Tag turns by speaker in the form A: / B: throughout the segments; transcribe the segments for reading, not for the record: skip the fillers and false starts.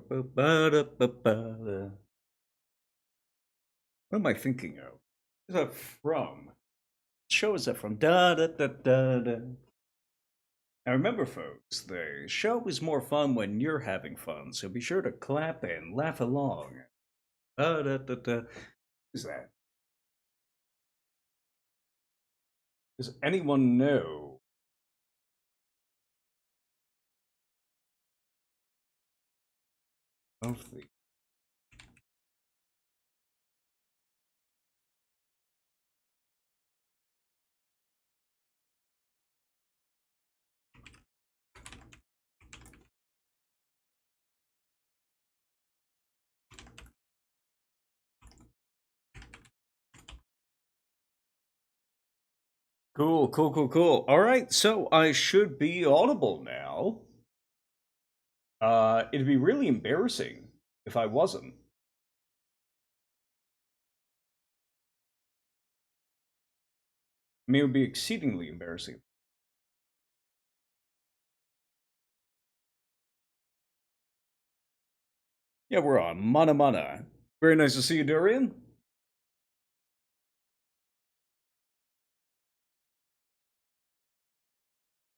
A: What am I thinking of? Where's that from? What show is that from? Da da da da da. Now remember, folks, the show is more fun when you're having fun, so be sure to clap and laugh along. Da da da da. Who's that? Does anyone know? Of the Cool, cool, cool, cool. All right, so I should be audible now. It'd be really embarrassing if I wasn't. I mean, it would be exceedingly embarrassing. Yeah, we're on. Mana mana. Very nice to see you, Durian.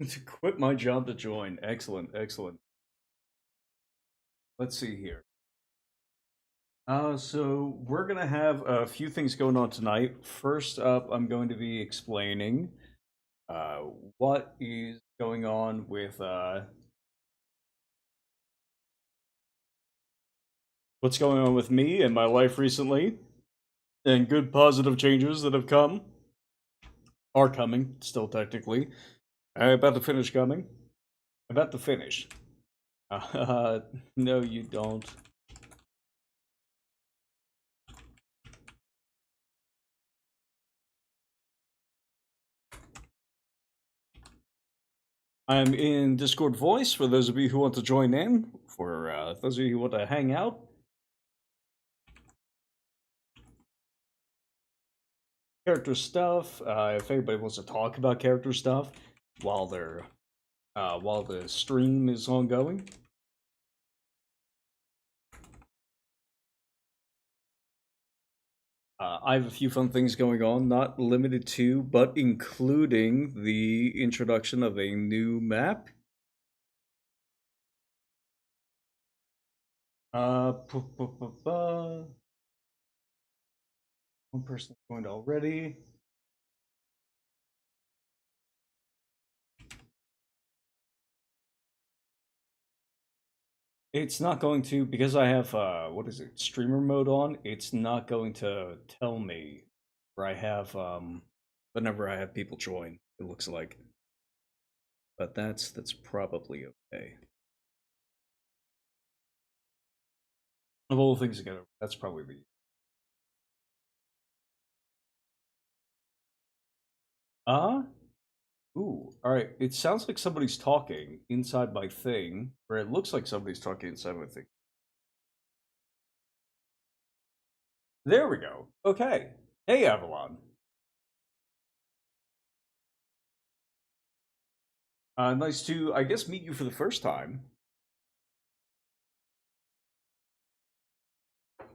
A: To quit my job to join. Excellent, excellent. Let's see here. So we're gonna have a few things going on tonight. First up, I'm going to be explaining uh, what is going on with what's going on with me and my life recently, and good positive changes that have come are coming still technically. About to finish coming. About to finish. No, you don't. I'm in Discord voice for those of you who want to join in. For those of you who want to hang out, character stuff. If anybody wants to talk about character stuff while they're while the stream is ongoing. I have a few fun things going on, not limited to, but including the introduction of a new map. One person joined already. It's not going to, because I have what is it, streamer mode on. It's not going to tell me where I have whenever I have people join. It looks like, but that's probably okay. Of all things together, that's probably the. Uh Ooh, all right. It sounds like somebody's talking inside my thing, or it looks like somebody's talking inside my thing. There we go. Okay. Hey, Avalon. Nice to, I guess, meet you for the first time. I'm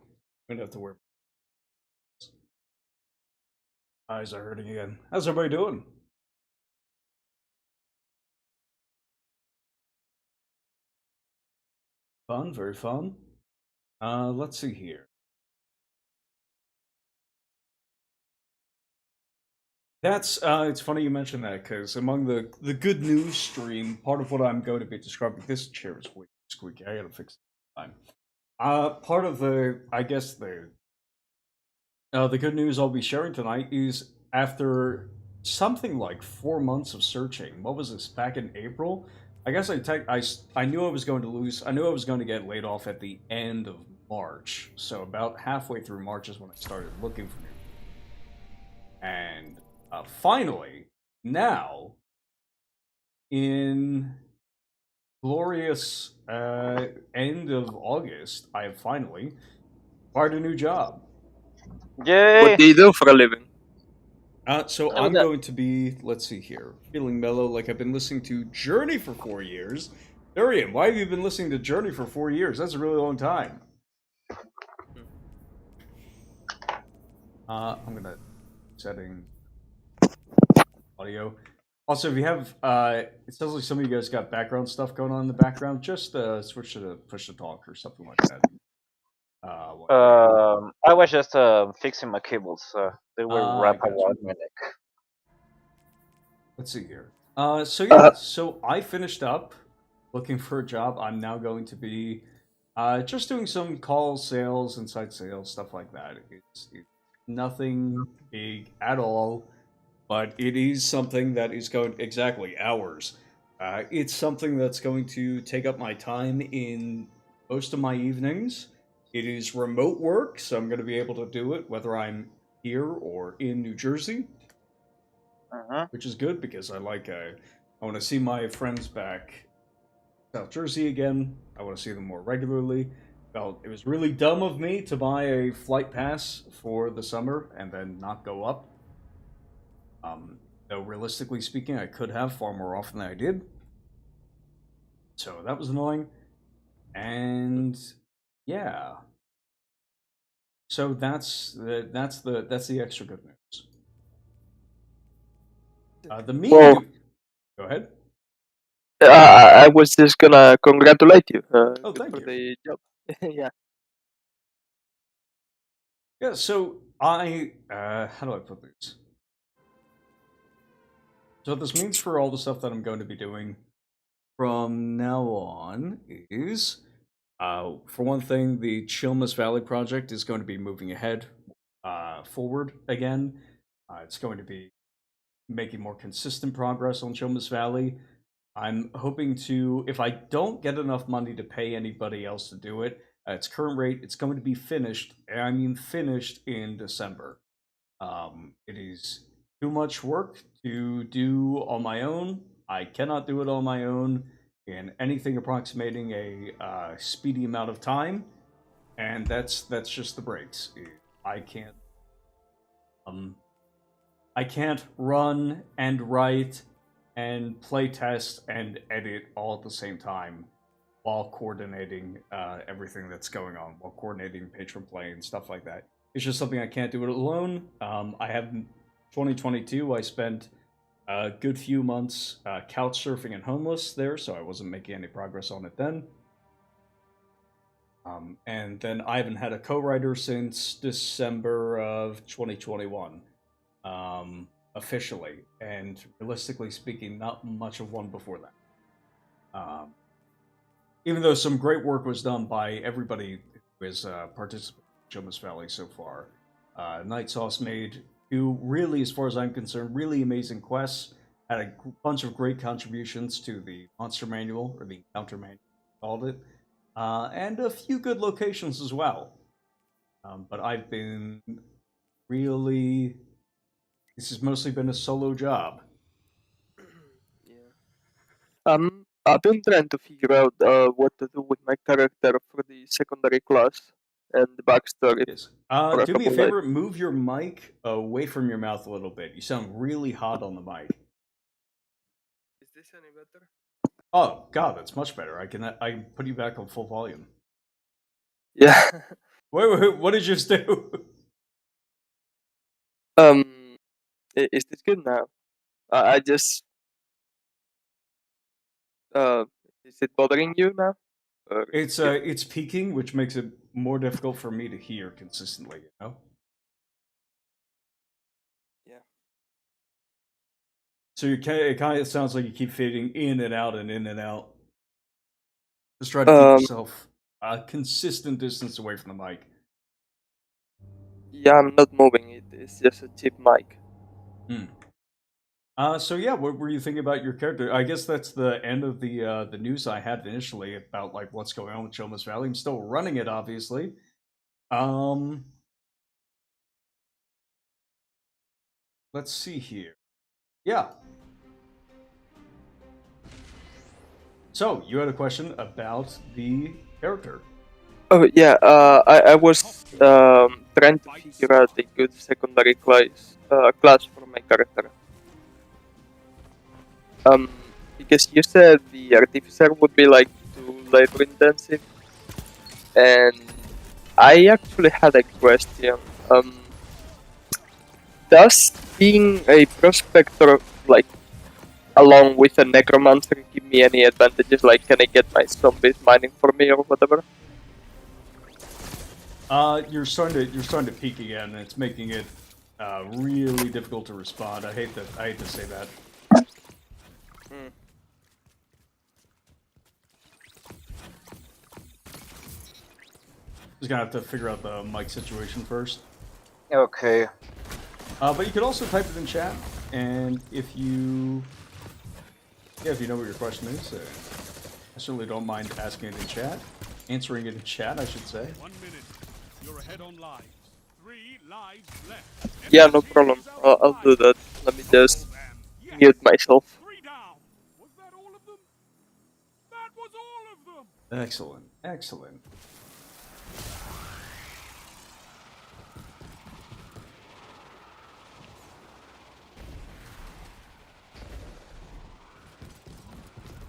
A: gonna have to wear. Eyes are hurting again. How's everybody doing? Fun, very fun. Let's see here. That's it's funny you mentioned that because among the good news stream, part of what I'm going to be describing. This chair is way squeaky. I gotta fix it time. Part of the, I guess the good news I'll be sharing tonight is after something like 4 months of searching. What was this? Back in April, I guess I knew I was going to lose. I knew I was going to get laid off at the end of March. So about halfway through March is when I started looking for new. And finally, now in glorious end of August, I have finally acquired a new job.
B: Yay!
C: What do you do for a living?
A: So
B: Oh,
A: I'm
B: that-
A: going to be, let's see here, feeling mellow like I've been listening to Journey for 4 years. Durian, why have you been listening to Journey for 4 years? That's a really long time. I'm gonna setting audio. Also, if you have, it sounds like some of you guys got background stuff going on in the background. Just switch to push to talk or something like that.
B: I was just fixing my cables. They were wrapped
A: gotcha.
B: around my neck.
A: Let's see here. So yeah, so I finished up looking for a job. I'm now going to be just doing some call sales, inside sales, stuff like that. It's nothing big at all, but it is something that is going exactly hours. It's something that's going to take up my time in most of my evenings. It is remote work, so I'm going to be able to do it whether I'm here or in New Jersey, which is good because I want to see my friends back South Jersey again. I want to see them more regularly. Well, it was really dumb of me to buy a flight pass for the summer and then not go up. Though realistically speaking, I could have far more often than I did. So that was annoying. And yeah. So that's the extra good news. The meeting.
C: Well,
A: go ahead.
C: I was just gonna congratulate you.
A: Oh,
C: good
A: thank
C: for
A: you.
C: the job. Yeah.
A: Yeah. So how do I put this? So what this means for all the stuff that I'm going to be doing from now on is, for one thing, the Chilmus Valley project is going to be moving ahead, forward again. It's going to be making more consistent progress on Chilmus Valley. I'm hoping to, if I don't get enough money to pay anybody else to do it, at its current rate, it's going to be finished. I mean, finished in December. It is too much work to do on my own. I cannot do it on my own in anything approximating a speedy amount of time, and that's just the breaks. I can't run and write and play test and edit all at the same time while coordinating everything that's going on, while coordinating patron play and stuff like that. It's just something I can't do it alone. I have 2022. I spent a good few months couch surfing and homeless there, so I wasn't making any progress on it then. And then I haven't had a co-writer since December of 2021, officially, and realistically speaking, not much of one before that. Even though some great work was done by everybody who has participated in Chilmus Valley so far. Night Sauce made two really, as far as I'm concerned, really amazing quests. Had a bunch of great contributions to the monster manual, or the encounter manual, called it. And a few good locations as well. But I've been really... This has mostly been a solo job.
C: Yeah. I've been trying to figure out what to do with my character for the secondary class and the backstory.
A: Yes. Do me a favor, move your mic away from your mouth a little bit. You sound really hot on the mic.
C: Is this any better?
A: Oh God, that's much better. I can put you back on full volume.
C: Yeah.
A: Wait, what did you just do?
C: Is this good now? I just is it bothering you now?
A: It's peaking, which makes it more difficult for me to hear consistently. You know.
C: Yeah.
A: So it kind of sounds like you keep fading in and out and in and out. Just try to keep yourself a consistent distance away from the mic.
C: Yeah, I'm not moving. It's just a cheap mic.
A: So yeah, what were you thinking about your character? I guess that's the end of the news I had initially about like what's going on with Chilmus Valley. I'm still running it, obviously. Let's see here. Yeah. So you had a question about the character.
C: Oh yeah, I was trying to figure out a good secondary class for my character. because you said the artificer would be like too labor intensive, and I actually had a question. Does being a prospector, like along with a necromancer, give me any advantages? Like, can I get my zombies mining for me or whatever?
A: You're starting to peak again, and it's making it really difficult to respond. I hate to say that.
C: Hmm.
A: Just gonna have to figure out the mic situation first.
B: Okay.
A: But you could also type it in chat, and if you know what your question is, I certainly don't mind asking it in chat, answering it in chat, I should say.
D: 1 minute. You're ahead on lives. 3 lives left.
C: Yeah, no problem. I'll do that. Let me just
D: Yes.
C: mute myself.
D: 3 down. Was that all of them? That was all of them.
A: Excellent, excellent.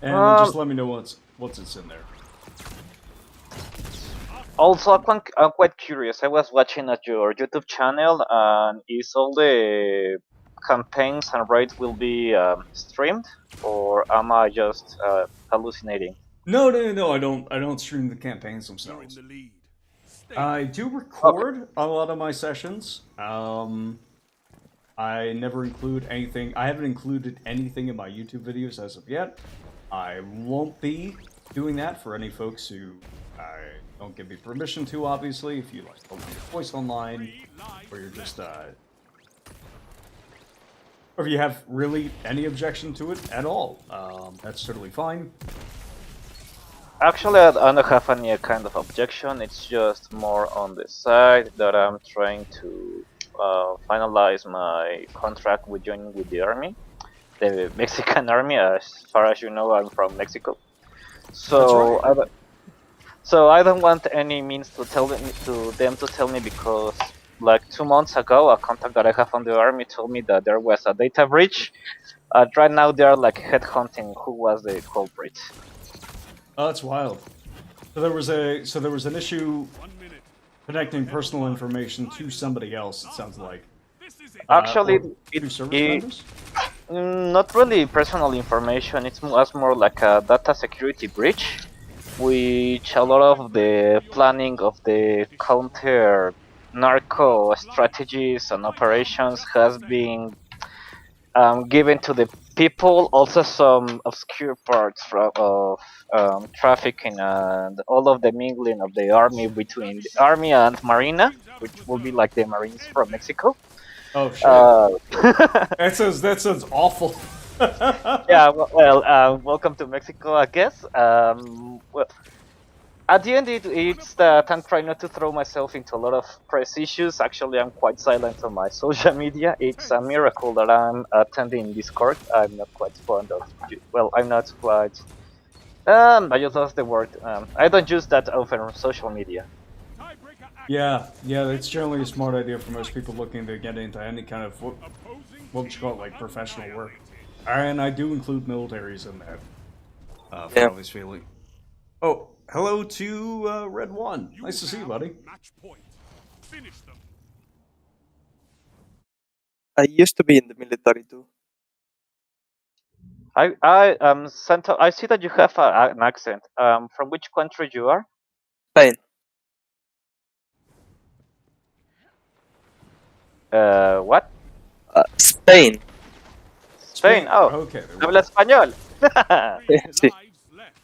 A: And just let me know what's it's in there.
B: Also, I'm quite curious. I was watching at your YouTube channel, and is all the campaigns and raids will be streamed, or am I just hallucinating?
A: No, I don't stream the campaigns
D: You're in
A: themselves.
D: the lead. Stay.
A: I do record a lot of my sessions. I never include anything. I haven't included anything in my YouTube videos as of yet. I won't be doing that for any folks who don't give me permission to, obviously. If you like open your voice online,
D: 3 lives
A: or you're just
D: left.
A: or if you have really any objection to it at all, that's totally fine.
B: Actually, I don't have any kind of objection. It's just more on the side that I'm trying to finalize my contract with joining with the army, the Mexican army. As far as you know, I'm from Mexico, so
A: That's right.
B: so I don't want any means to tell them to tell me, because like 2 months ago, a contact that I have on the army told me that there was a data breach. Right now, they are like headhunting who was the culprit.
A: Oh, that's wild. So there was an issue
D: 1 minute.
A: connecting personal information to somebody else. It sounds like.
D: This is it.
B: Actually,
A: or to service
B: it-
A: members.
B: Not really personal information. It was more like a data security breach, which a lot of the planning of the counter narco strategies and operations has been given to the people. Also, some obscure parts of trafficking and all of the mingling of the army between the army and Marina, which will be like the Marines from Mexico.
A: Oh shit. That sounds awful.
B: Yeah, well, welcome to Mexico, I guess. Well, at the end, it's that I'm trying not to throw myself into a lot of press issues. Actually, I'm quite silent on my social media. It's a miracle that I'm attending Discord. I'm not quite fond of. Well, I'm not quite. I just lost the word. I don't use that often on social media.
D: Tiebreaker action.
A: Yeah, it's generally a smart idea for most people looking to get into any kind of
D: Opposing
A: what you call it, like
D: team
A: professional work.
D: annihilated.
A: And I do include militaries in that. For
C: Yeah.
A: all these feeling. Oh, hello to Red One. Nice to see you,
D: have
A: buddy.
D: Match point. Finish them.
C: I used to be in the military too.
B: Santo, I see that you have an accent. From which country you are?
C: Spain.
B: What?
C: Spain.
B: Spain. Oh,
A: Okay. there we
B: habla español.
D: 3
C: Sí.
D: lives left.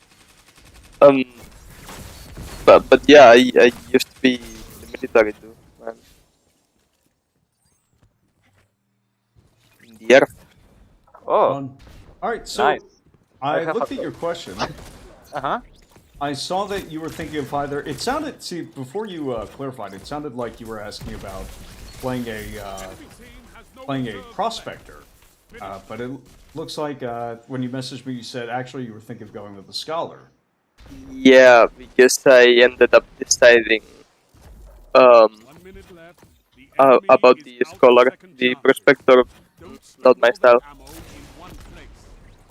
C: But yeah, I used to be in the military too. And in the air.
B: Oh,
A: Fun. All right, so
B: nice.
A: I
B: have
A: looked
B: a-
A: at your question.
B: Uh-huh.
A: I saw that you were thinking of either. It sounded. See, before you clarified, it sounded like you were asking about playing a prospector. But it looks like when you messaged me, you said actually you were thinking of going with the scholar.
C: Yeah, because I ended up deciding
D: 1 minute left. The enemy
C: about
D: is
C: the
D: out of
C: scholar,
D: second
C: the
D: chance.
C: prospector.
D: Don't spend
C: Not my
D: all that
C: style.
D: ammo in one place.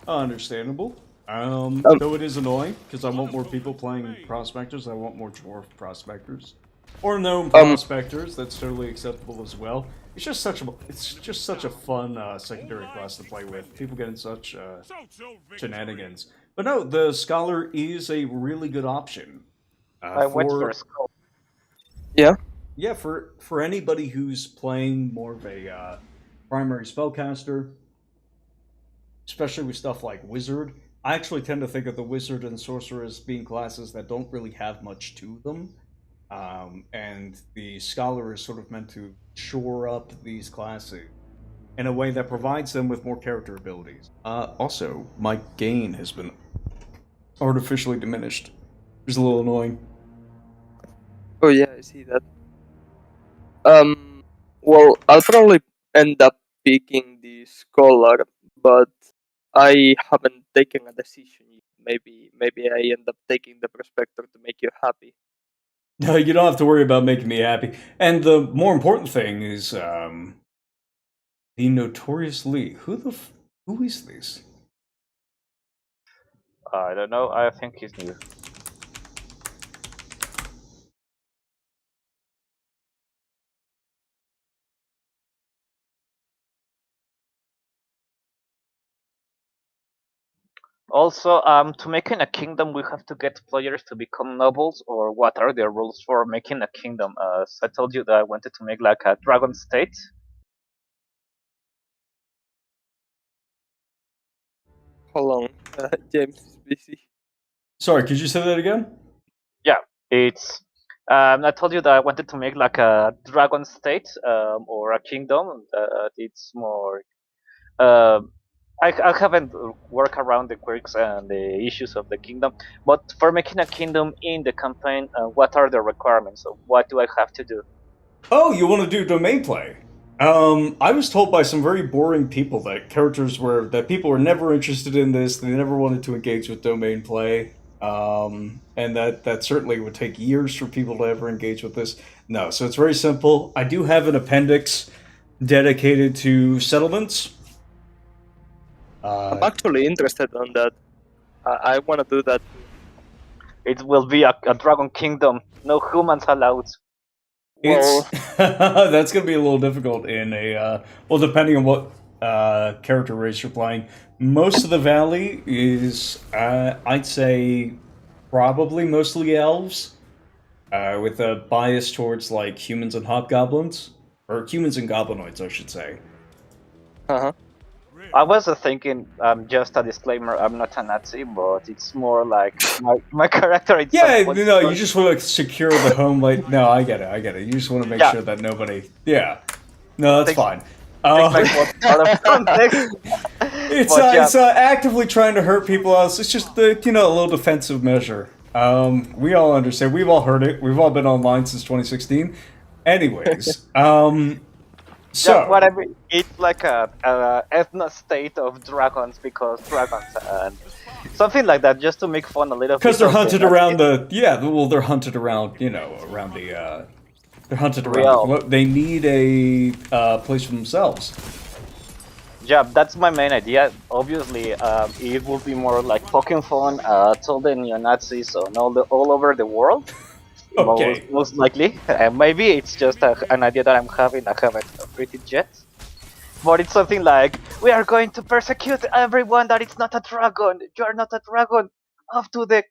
A: Understandable. Though it is annoying because I want more people playing prospectors. I want more dwarf prospectors or gnome prospectors. That's totally acceptable as well. It's just such a fun secondary class to play with. People get in such shenanigans. But no, the scholar is a really good option.
B: I went for skull.
C: Yeah.
A: Yeah, for anybody who's playing more of a primary spellcaster, especially with stuff like wizard. I actually tend to think of the wizard and sorcerer as being classes that don't really have much to them, and the scholar is sort of meant to shore up these classes in a way that provides them with more character abilities. Also, my gain has been artificially diminished, which is a little annoying.
C: Oh yeah, I see that. Well, I'll probably end up picking the scholar, but I haven't taken a decision yet. Maybe I end up taking the prospector to make you happy.
A: No, you don't have to worry about making me happy. And the more important thing is the Notorious Lee. Who is this?
B: I don't know. I think he's new. Also, to making a kingdom, we have to get players to become nobles, or what are the rules for making a kingdom? So I told you that I wanted to make like a dragon state.
C: Hold on, James is busy.
A: Sorry, could you say that again?
B: Yeah, it's. I told you that I wanted to make like a dragon state or a kingdom. It's more. I haven't worked around the quirks and the issues of the kingdom, but for making a kingdom in the campaign, what are the requirements? So what do I have to do?
A: Oh, you want to do domain play? I was told by some very boring people that people were never interested in this. They never wanted to engage with domain play, and that certainly would take years for people to ever engage with this. No, so it's very simple. I do have an appendix dedicated to settlements.
C: I'm actually interested on that. I want to do that.
B: It will be a dragon kingdom, no humans allowed.
A: It's that's gonna be a little difficult in a depending on what character race you're playing. Most of the valley is I'd say probably mostly elves, with a bias towards like humans and hobgoblins, or humans and goblinoids, I should say.
C: Uh-huh.
B: I was thinking, just a disclaimer, I'm not a Nazi, but it's more like my character. It's
A: Yeah, no, you just want to secure the home. Like, no, I get it. You just want to make sure that nobody. Yeah, no, that's fine. It's actively trying to hurt people else. It's just a little defensive measure. We all understand. We've all heard it. We've all been online since 2016. Anyways, so
B: yeah, what I mean, it's like a ethno state of dragons because dragons and something like that, just to make fun a little.
A: Because they're hunted around they're hunted around around the they're hunted around. They need a place for themselves.
B: Yeah, that's my main idea. Obviously, it will be more like poking fun to the neo-Nazis on all over the world.
A: Okay.
B: Most likely. Maybe it's just an idea that I'm having. I haven't created yet. But it's something like, we are going to persecute everyone that is not a dragon. You are not a dragon. Off to the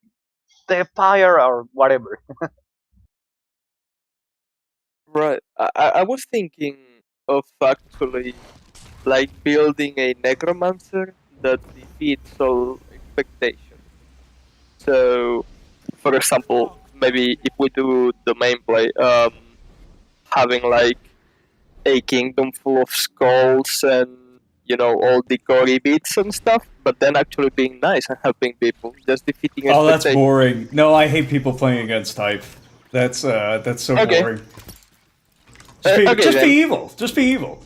B: pyre or whatever.
C: Right. I was thinking of actually like building a necromancer that defeats all expectations. So, for example, maybe if we do domain play, having like a kingdom full of skulls and all the gory bits and stuff, but then actually being nice and helping people, just defeating.
A: Oh, that's boring. No, I hate people playing against type. That's so boring. Just be evil. Just be evil.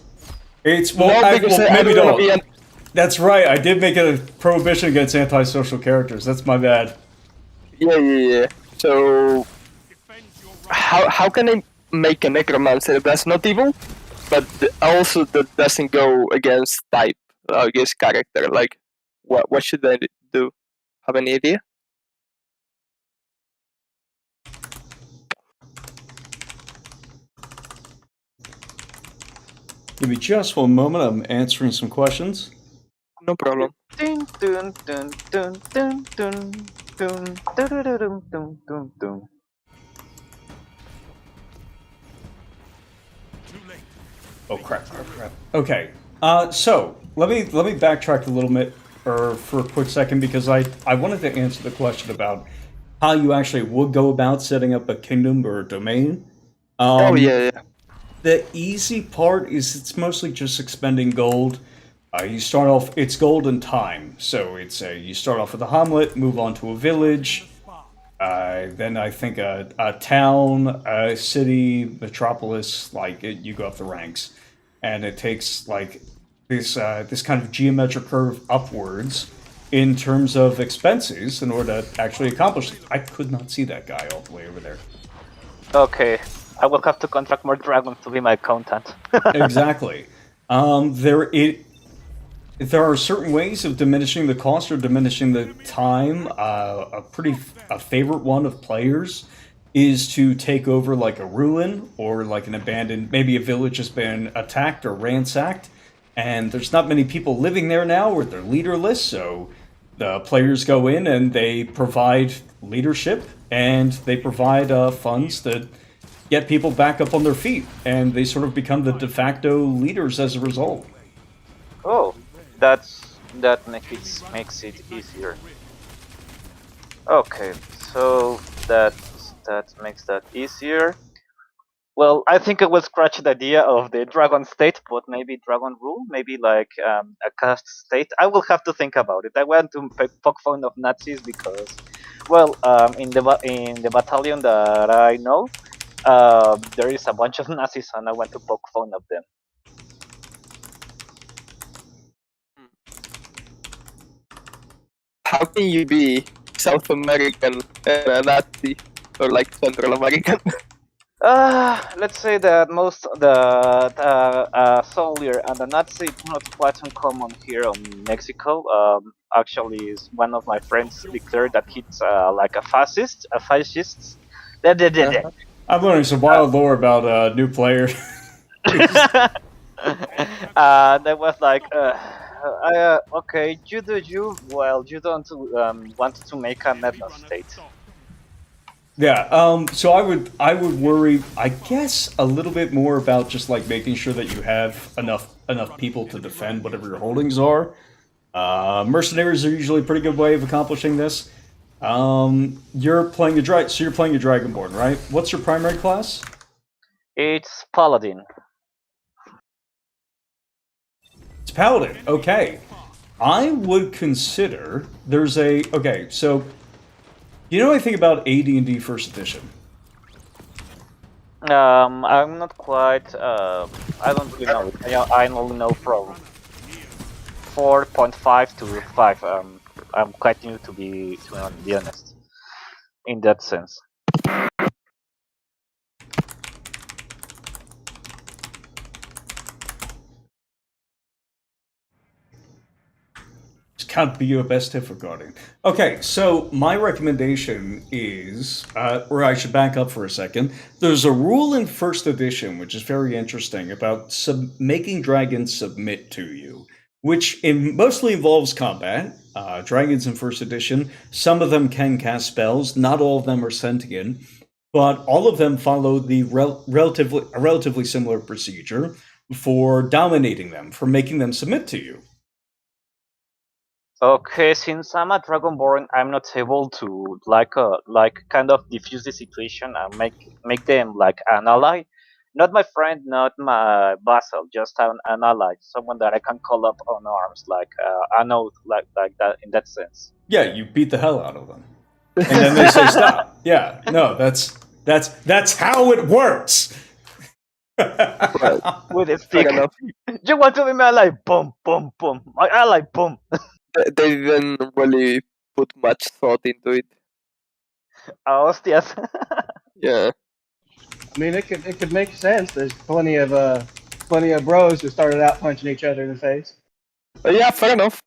A: It's maybe don't. That's right. I did make a prohibition against antisocial characters. That's my bad.
C: Yeah. So, how can I make a necromancer that's not evil, but also that doesn't go against type, against character? Like, What should I do? Have any idea?
A: Give me just one moment. I'm answering some questions.
C: No problem.
B: Dun, dun, dun, dun, dun, dun, dun, dun, dun, dun, dun, dun, dun.
D: Too late.
A: Oh crap! Okay. So let me backtrack a little bit, or for a quick second, because I wanted to answer the question about how you actually would go about setting up a kingdom or a domain.
C: Oh yeah.
A: The easy part is it's mostly just expending gold. You start off, it's gold and time. So it's you start off with a hamlet, move on to a village, then I think a town, a city, metropolis, you go up the ranks. And it takes like this kind of geometric curve upwards in terms of expenses in order to actually accomplish it. I could not see that guy all the way over there.
B: Okay, I will have to contract more dragons to be my accountant.
A: Exactly. There are certain ways of diminishing the cost or diminishing the time. A favorite one of players is to take over like a ruin or like an abandoned, maybe a village has been attacked or ransacked, and there's not many people living there now, or they're leaderless. So the players go in and they provide leadership and they provide funds to get people back up on their feet, and they sort of become the de facto leaders as a result.
B: Oh, that makes it easier. Okay, so that makes that easier. Well, I think I will scratch the idea of the dragon state, but maybe dragon rule, maybe like a caste state. I will have to think about it. I want to poke fun of Nazis because, well, in the battalion that I know, there is a bunch of Nazis, and I want to poke fun of them.
C: How can you be South American and a Nazi, or like Central American?
B: Let's say that most the soldier and the Nazi is not quite uncommon here in Mexico. Actually, is one of my friends declared that he's like a fascist.
A: I'm learning some wild lore about new players.
B: That was like, okay, you do you. Well, you don't want to make a medal state.
A: Yeah, so I would worry, I guess, a little bit more about just like making sure that you have enough people to defend whatever your holdings are. Mercenaries are usually a pretty good way of accomplishing this. You're playing a Dragonborn, right? What's your primary class?
B: It's Paladin.
A: It's Paladin. Okay, I would consider so. You know anything about AD&D First Edition?
B: I'm not quite. I don't really know. I only know from 4.5 to 5. I'm quite new to be honest, in that sense.
A: Can't be your best difficulty. Okay, so my recommendation is, or I should back up for a second. There's a rule in First Edition which is very interesting about making dragons submit to you, which mostly involves combat. Dragons in First Edition, some of them can cast spells, not all of them are sentient, but all of them follow the relatively similar procedure for dominating them, for making them submit to you.
B: Okay, since I'm a Dragonborn, I'm not able to kind of diffuse the situation and make them like an ally. Not my friend, not my vassal, just an ally, someone that I can call up on arms, like an oath, like that in that sense.
A: Yeah, you beat the hell out of them, and then they say stop. Yeah, no, that's how it works.
B: With a stick. You want to be my ally? Boom, boom, boom. My ally, boom.
C: They didn't really put much thought into it.
B: Hostias.
C: Yeah.
E: I mean, it could make sense. There's plenty of bros who started out punching each other in the face.
C: Yeah, fair enough.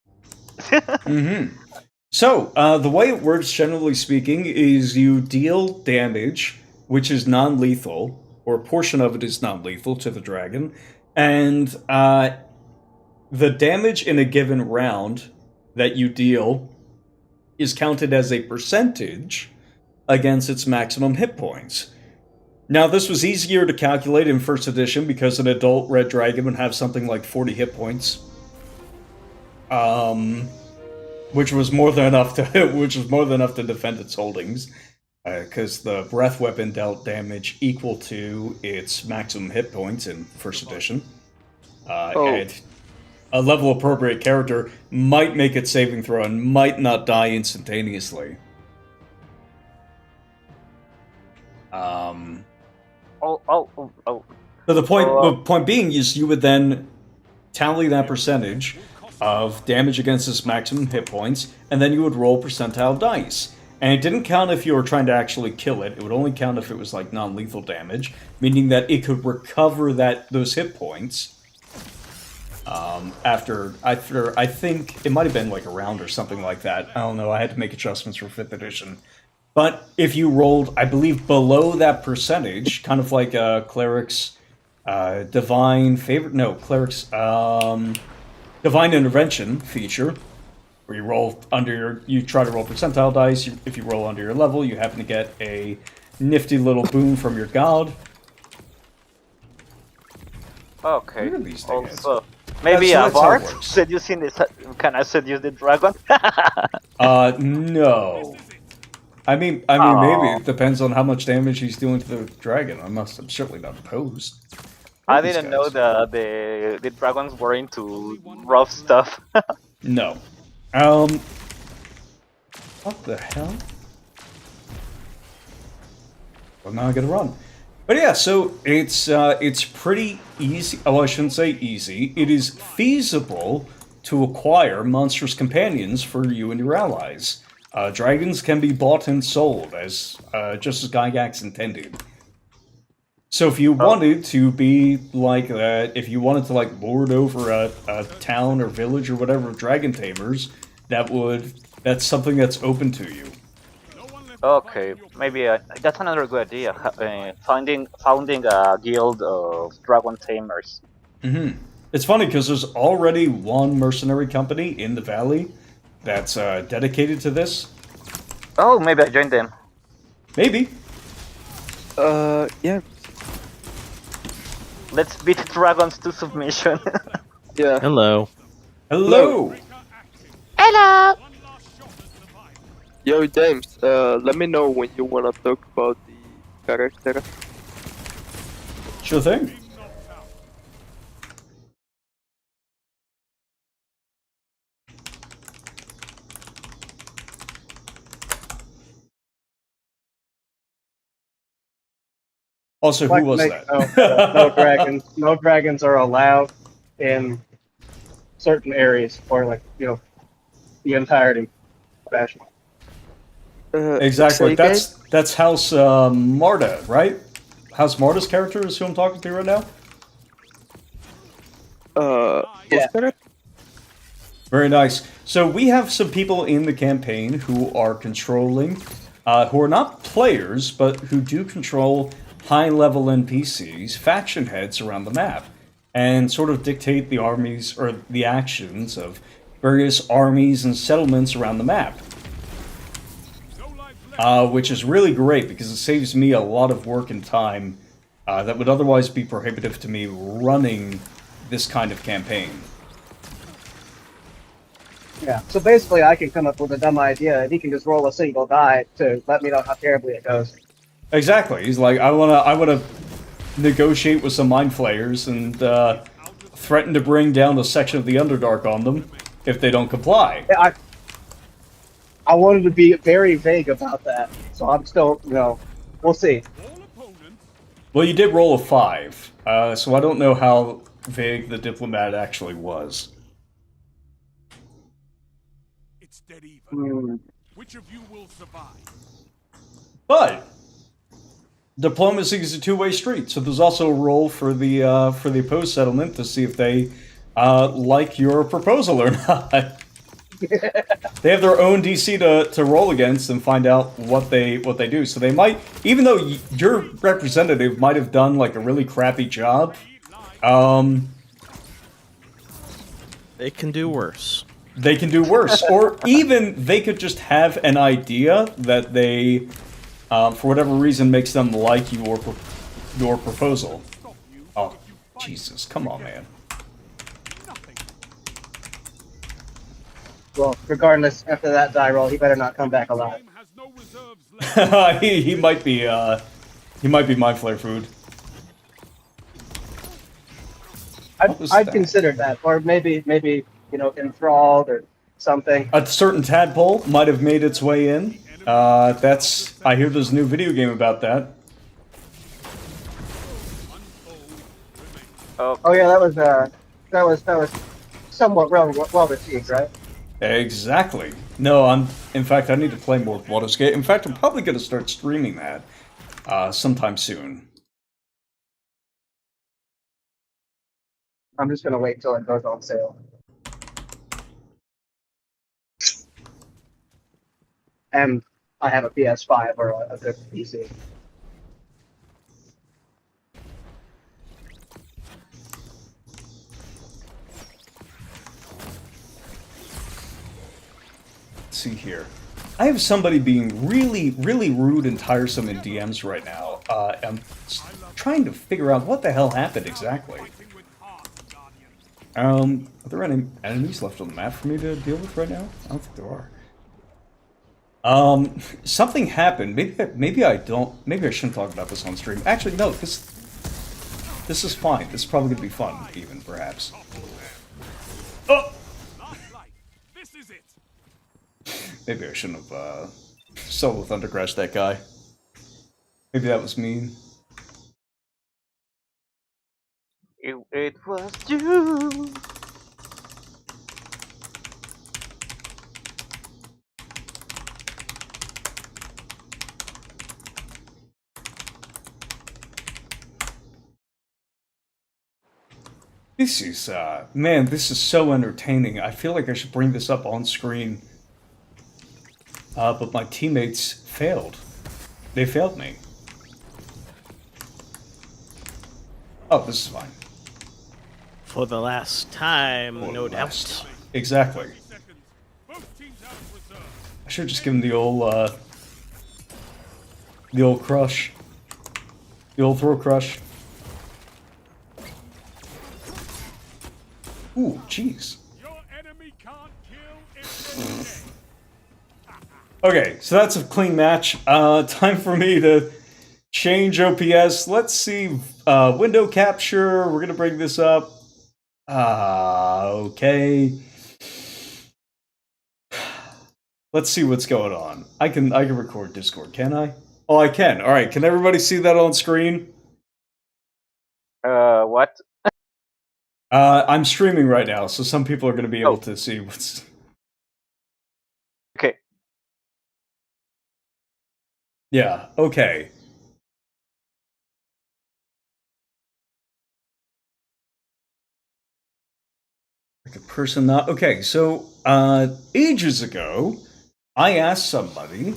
A: Mm-hmm. So, the way it works, generally speaking, is you deal damage, which is non-lethal, or a portion of it is non-lethal to the dragon, and the damage in a given round that you deal is counted as a percentage against its maximum hit points. Now, this was easier to calculate in first edition because an adult red dragon would have something like 40 hit points. Which was more than enough to defend its holdings, because the breath weapon dealt damage equal to its maximum hit points in first edition. And a level appropriate character might make its saving throw and might not die instantaneously. So the point being is you would then tally that percentage of damage against its maximum hit points, and then you would roll percentile dice. And it didn't count if you were trying to actually kill it. It would only count if it was like non-lethal damage, meaning that it could recover those hit points after I think it might have been like a round or something like that. I don't know. I had to make adjustments for 5th edition. But if you rolled, I believe, below that percentage, kind of like a cleric's divine favorite. No, cleric's divine intervention feature, where you try to roll percentile dice. If you roll under your level, you happen to get a nifty little boon from your god.
B: Okay.
A: Where are these things?
B: Also, maybe
A: That's
B: a
A: how it
B: bard
A: works.
B: seducing the. Can I seduce the dragon?
A: No. I mean, maybe it depends on how much damage he's doing to the dragon. I'm certainly not opposed.
B: I
A: These
B: didn't know
A: guys.
B: the dragons were into rough stuff.
A: No. What the hell? Well, now I gotta run. But yeah, so it's pretty easy. Oh, I shouldn't say easy. It is feasible to acquire monstrous companions for you and your allies. Dragons can be bought and sold as just as Gygax intended. So if you wanted to be like that, if you wanted to like lord over a town or village or whatever of dragon tamers, that's something that's open to you.
B: Okay, maybe that's another good idea. Founding a guild of dragon tamers.
A: Mm-hmm. It's funny because there's already one mercenary company in the valley that's dedicated to this.
B: Oh, maybe I joined them.
A: Maybe.
C: Yeah.
B: Let's beat dragons to submission.
C: Yeah.
F: Hello.
A: Hello.
B: Hello.
C: Yo, James, let me know when you wanna talk about the character.
A: Sure thing. Also, who was that?
E: No dragons. No dragons are allowed in certain areas, or like the entirety of Ashmore.
A: Exactly.
C: say again?
A: That's House Marta, right? House Marta's character is who I'm talking to right now.
E: Yeah.
C: Oscar?
A: Very nice. So we have some people in the campaign who are controlling, who are not players, but who do control high-level NPCs, faction heads around the map, and sort of dictate the armies or the actions of various armies and settlements around the map. Which is really great because it saves me a lot of work and time that would otherwise be prohibitive to me running this kind of campaign.
E: Yeah. So basically, I can come up with a dumb idea, and he can just roll a single die to let me know how terribly it goes.
A: Exactly. He's like, I wanna negotiate with some mind flayers and threaten to bring down a section of the Underdark on them if they don't comply.
E: Yeah, I wanted to be very vague about that, so I'm still, we'll see.
A: Well, you did roll a 5, so I don't know how vague the diplomat actually was.
D: It's dead even.
E: Hmm.
D: Which of you will survive?
A: But diplomacy is a two-way street, so there's also a role for the opposed settlement to see if they like your proposal or not. They have their own DC to roll against and find out what they do. So they might, even though your representative might have done like a really crappy job,
F: They can do worse.
A: they can do worse, or even they could just have an idea that they, for whatever reason, makes them like your proposal. Oh, Jesus! Come on, man.
E: Well, regardless, after that die roll, he better not come back alive.
D: Game has no reserves left.
A: he might be my flare food. was
E: I'd
A: that?
E: considered that, or maybe enthralled or something.
A: A certain tadpole might have made its way in. I hear there's a new video game about that.
E: Oh yeah, that was somewhat well received, right?
A: Exactly. No, in fact, I need to play more Baldur's Gate. In fact, I'm probably going to start streaming that sometime soon.
E: I'm just gonna wait till it goes on sale. And I have a PS5 or a good PC.
A: Let's see here. I have somebody being really, really rude and tiresome in DMs right now. I'm trying to figure out what the hell happened exactly. Are there any enemies left on the map for me to deal with right now? I don't think there are. Something happened. Maybe I shouldn't talk about this on stream. Actually, no. This is fine. This is probably gonna be fun, even perhaps. Oh!
D: This is it.
A: Maybe I shouldn't have solo Thunder Crash that guy. Maybe that was mean.
B: It was you.
A: This is, man, this is so entertaining. I feel like I should bring this up on screen. But my teammates failed. They failed me. Oh, this is fine.
F: For the last time,
A: For
F: no
A: the
F: doubt.
A: last- Exactly.
D: Seconds. Both teams out of reserve.
A: I should just give him the old crush. The old throw crush. Ooh, jeez.
D: Your enemy can't kill if
A: Okay, so that's a clean match. Time for me to change OPS. Let's see. Window capture. We're gonna bring this up. Okay. Let's see what's going on. I can record Discord, can I? Oh, I can. All right. Can everybody see that on screen?
B: What?
A: I'm streaming right now, so some people are going to be able to see what's.
B: Okay.
A: Yeah. Okay. Like a person not okay. So ages ago, I asked somebody,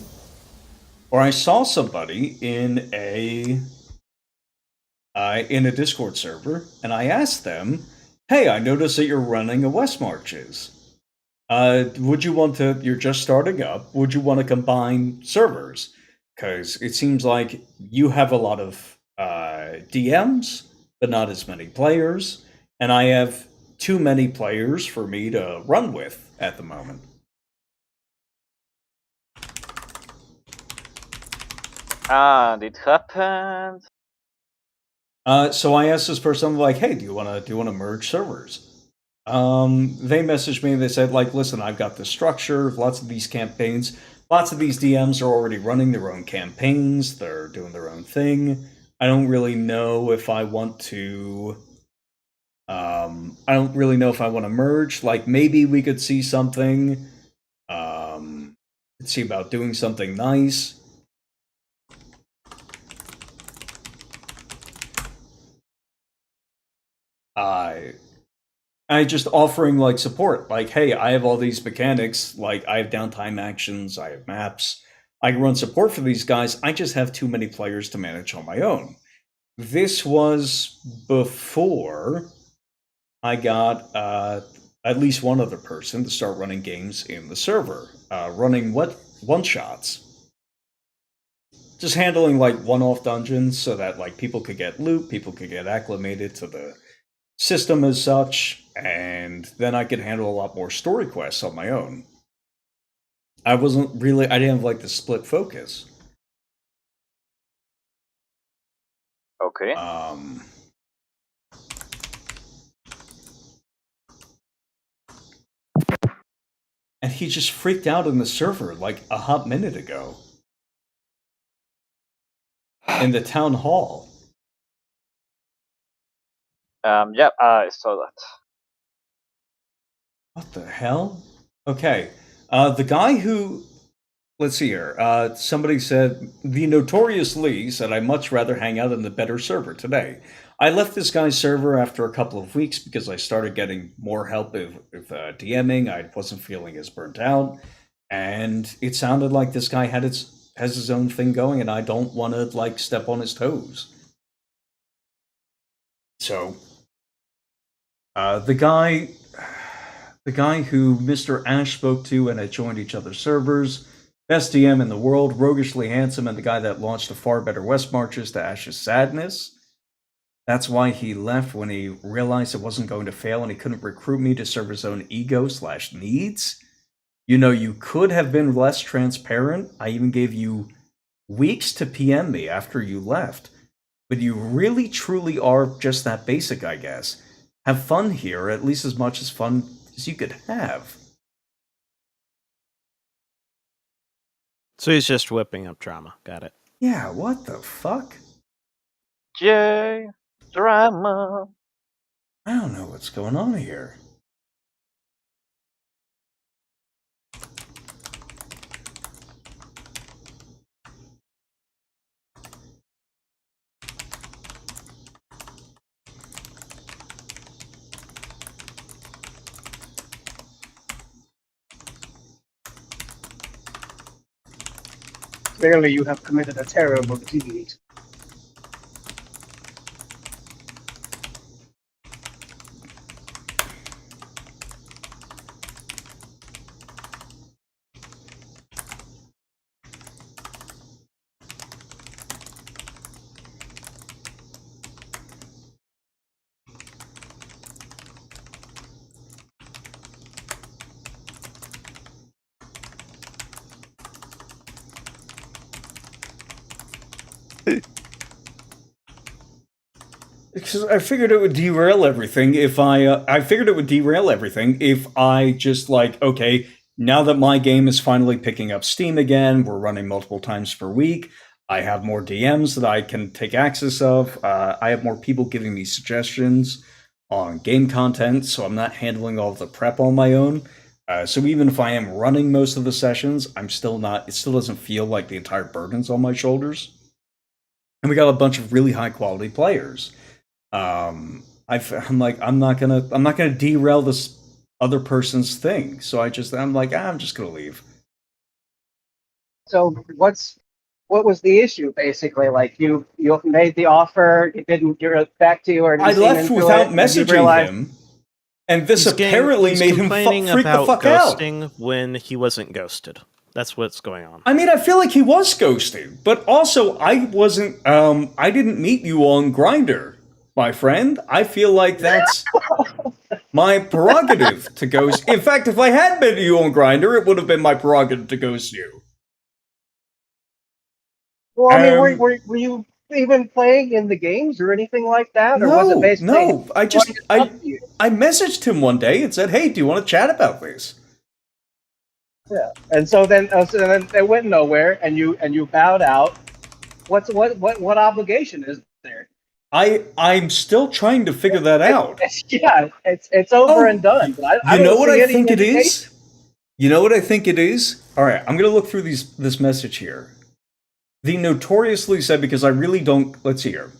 A: or I saw somebody in a Discord server, and I asked them, "Hey, I noticed that you're running a West Marches. Would you want to? You're just starting up. Would you want to combine servers? Because it seems like you have a lot of DMs, but not as many players, and I have too many players for me to run with at the moment."
B: And it happened.
A: So I asked this person, like, "Hey, do you want to merge servers?" They messaged me. They said, like, "Listen, I've got this structure. Lots of these campaigns, lots of these DMs are already running their own campaigns. They're doing their own thing. I don't really know if I want to. I don't really know if I want to merge. Like, maybe we could see something. See about doing something nice." I just offering like support, like, hey, I have all these mechanics, like I have downtime actions, I have maps, I can run support for these guys. I just have too many players to manage on my own. This was before I got at least one other person to start running games in the server, running one shots, just handling like one-off dungeons so that like people could get loot, people could get acclimated to the system as such, and then I could handle a lot more story quests on my own. I didn't have like the split focus.
B: Okay.
A: And he just freaked out in the server like a hot minute ago. In the town hall.
B: Yeah, I saw that.
A: What the hell? Okay. The guy who... Let's see here. Somebody said, the Notorious Lee said, I'd much rather hang out in the better server today. I left this guy's server after a couple of weeks because I started getting more help with DMing. I wasn't feeling as burnt out. And it sounded like this guy has his own thing going, and I don't want to, like, step on his toes. So, the guy who Mr. Ash spoke to and had joined each other's servers, best DM in the world, roguishly handsome, and the guy that launched the Far Better West Marches to Ash's sadness. That's why he left when he realized it wasn't going to fail and he couldn't recruit me to serve his own ego/needs. You know, you could have been less transparent. I even gave you weeks to PM me after you left. But you really, truly are just that basic, I guess. Have fun here, at least as much as fun as you could have.
F: So he's just whipping up drama. Got it.
A: Yeah, what the fuck?
B: Yay, drama.
A: I don't know what's going on here.
E: Clearly, you have committed a terrible deed.
A: Because I figured it would derail everything if I figured it would derail everything if I just like, okay, now that my game is finally picking up steam again, we're running multiple times per week, I have more DMs that I can take access of, I have more people giving me suggestions on game content, so I'm not handling all of the prep on my own. So even if I am running most of the sessions, I'm still not, it still doesn't feel like the entire burden's on my shoulders. And we got a bunch of really high quality players. I'm not gonna derail this other person's thing. So I'm just gonna leave.
E: So what was the issue basically? Like you made the offer, it didn't get back to you, or
A: I left without messaging him, and this apparently made him freak the fuck out.
F: Ghosting when he wasn't ghosted. That's what's going on.
A: I mean, I feel like he was ghosted, but also I wasn't. I didn't meet you on Grindr, my friend. I feel like that's my prerogative to ghost. In fact, if I had met you on Grindr, it would have been my prerogative to ghost you.
E: Well, I mean, were you even playing in the games or anything like that, or was it basically?
A: No. I messaged him one day and said, "Hey, do you want to chat about this?"
E: Yeah, and so then it went nowhere, and you bowed out. What obligation is there?
A: I'm still trying to figure that out.
E: It's over and done. But I
A: you know
E: don't
A: what
E: see
A: I
E: any
A: think it
E: indication.
A: is? You know what I think it is? All right, I'm gonna look through this message here. The Notoriously said, because I really don't. Let's see here.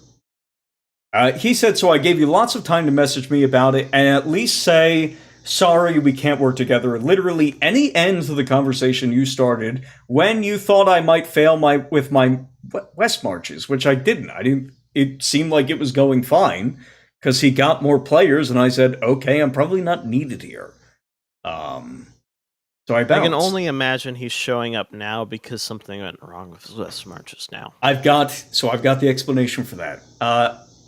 A: He said, so I gave you lots of time to message me about it and at least say, sorry, we can't work together. Literally any end to the conversation you started when you thought I might fail with my West marches, which I didn't. It seemed like it was going fine because he got more players, and I said, okay, I'm probably not needed here. So I bounced.
F: I can only imagine he's showing up now because something went wrong with his West marches now.
A: I've got the explanation for that.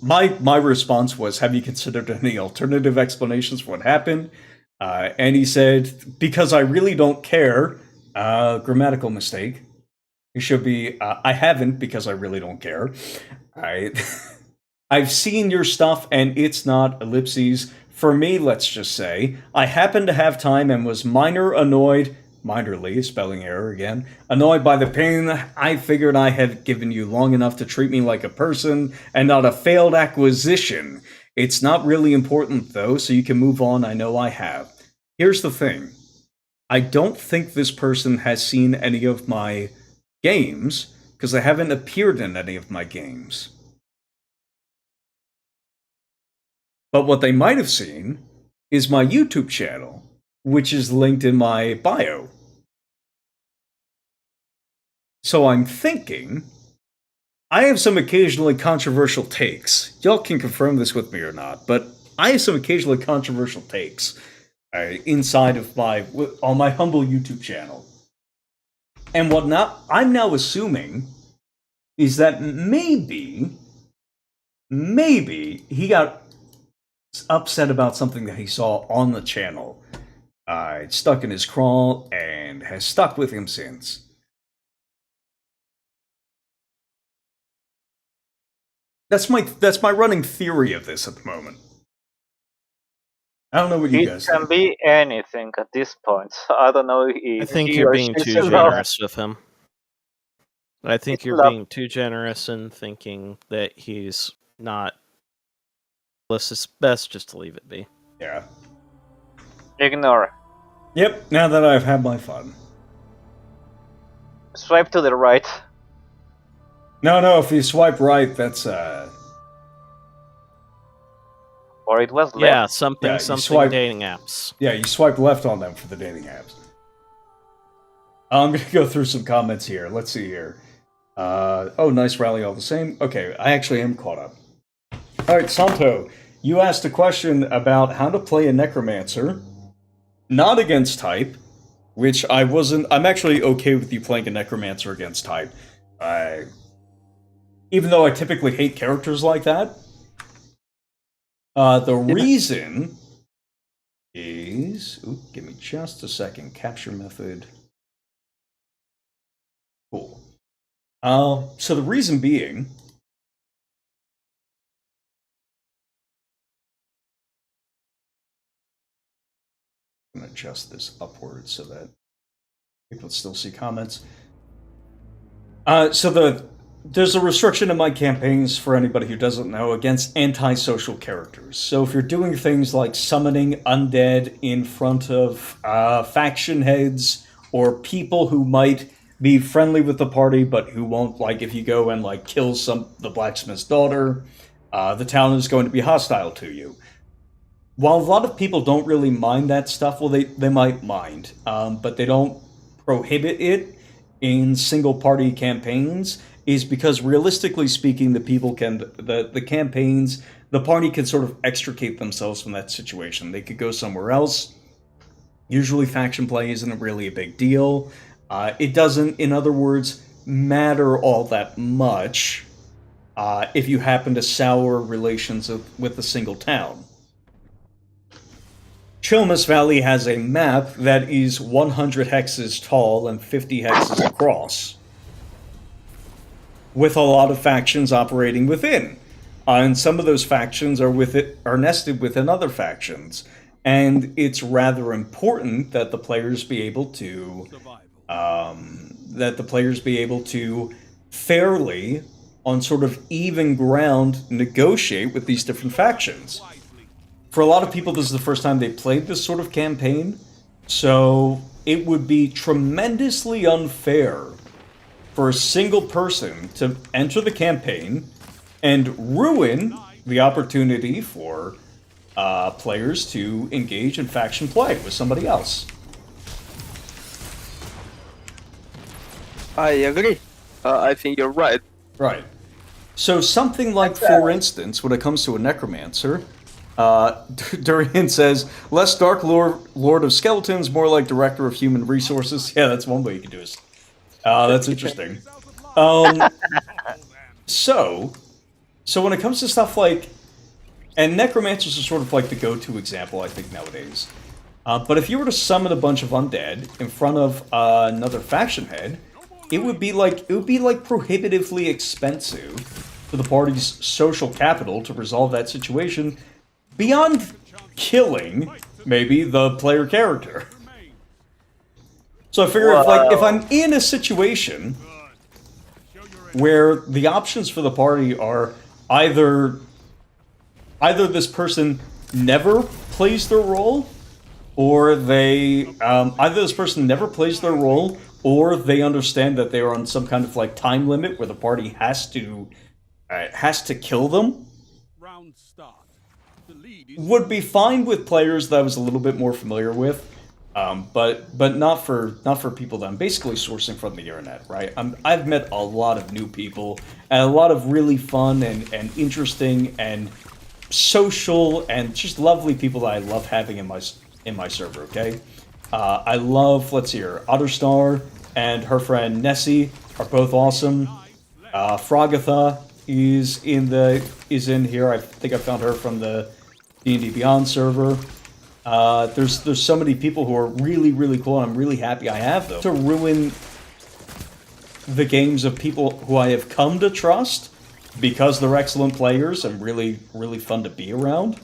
A: My response was, have you considered any alternative explanations for what happened? And he said, because I really don't care. Grammatical mistake. It should be, I haven't because I really don't care. I've seen your stuff and it's not ellipses. For me, let's just say, I happened to have time and was minorly, spelling error again, annoyed by the pain. I figured I had given you long enough to treat me like a person and not a failed acquisition. It's not really important though, so you can move on. I know I have. Here's the thing. I don't think this person has seen any of my games because they haven't appeared in any of my games. But what they might have seen is my YouTube channel, which is linked in my bio. So I'm thinking, I have some occasionally controversial takes. Y'all can confirm this with me or not, but I have some occasionally controversial takes inside of on my humble YouTube channel. And what I'm now assuming is that maybe he got upset about something that he saw on the channel. It stuck in his crawl and has stuck with him since. That's my running theory of this at the moment. I don't know what you guys think.
B: It can be anything at this point. I don't know if
F: I think
B: he
F: you're
B: or
F: being
B: she
F: too
B: should know.
F: generous with him. I think
B: It's
F: you're
B: not-
F: being too generous in thinking that he's not. It's best just to leave it be.
A: Yeah.
B: Ignore.
A: Yep, now that I've had my fun.
B: Swipe to the right.
A: No, if you swipe right, that's
B: Or it was left.
F: Yeah, something
A: Yeah, you
F: something
A: swipe-
F: dating apps.
A: yeah, you swipe left on them for the dating apps. I'm gonna go through some comments here. Let's see here. Oh, nice rally all the same. Okay, I actually am caught up. Alright, Santo, you asked a question about how to play a Necromancer, not against type, which I wasn't. I'm actually okay with you playing a Necromancer against type. Even though I typically hate characters like that. The reason is... Ooh, give me just a second. Capture method. Cool. So the reason being... I'm going to adjust this upwards so that people still see comments. There's a restriction in my campaigns, for anybody who doesn't know, against antisocial characters. So if you're doing things like summoning undead in front of faction heads, or people who might be friendly with the party, but who won't, like, if you go and, like, kill the blacksmith's daughter, the town is going to be hostile to you. While a lot of people don't really mind that stuff, well, they might mind, but they don't prohibit it in single-party campaigns, is because realistically speaking, the campaigns, the party can sort of extricate themselves from that situation. They could go somewhere else. Usually faction play isn't really a big deal. It doesn't, in other words, matter all that much if you happen to sour relations with a single town. Chilmus Valley has a map that is 100 hexes tall and 50 hexes across, with a lot of factions operating within. And some of those factions are nested within other factions. And it's rather important that the players be able to fairly, on sort of even ground, negotiate with these different factions. For a lot of people, this is the first time they played this sort of campaign, so it would be tremendously unfair for a single person to enter the campaign and ruin the opportunity for players to engage in faction play with somebody else.
C: I agree. I think you're right.
A: Right. So something like, for instance, when it comes to a necromancer, Durian says, less Dark Lord of Skeletons, more like Director of Human Resources. Yeah, that's one way you can do it. That's interesting. So when it comes to stuff like, and necromancers are sort of like the go-to example, I think, nowadays. But if you were to summon a bunch of undead in front of another faction head, it would be like prohibitively expensive for the party's social capital to resolve that situation, beyond killing maybe the player character. So I figure if I'm in a situation where the options for the party are either this person never plays their role, or they either this person never plays their role, or they understand that they are on some kind of like time limit where the party has to kill them,
D: Round start. The lead is
A: would be fine with players that I was a little bit more familiar with, but not for people that I'm basically sourcing from the internet, right? I've met a lot of new people and a lot of really fun and interesting and social and just lovely people that I love having in my server. Okay, I love, let's see here, Otterstar and her friend Nessie are both awesome. Frogatha is in here. I think I found her from the D&D Beyond server. There's so many people who are really, really cool, and I'm really happy I have them. To ruin the games of people who I have come to trust because they're excellent players and really, really fun to be around,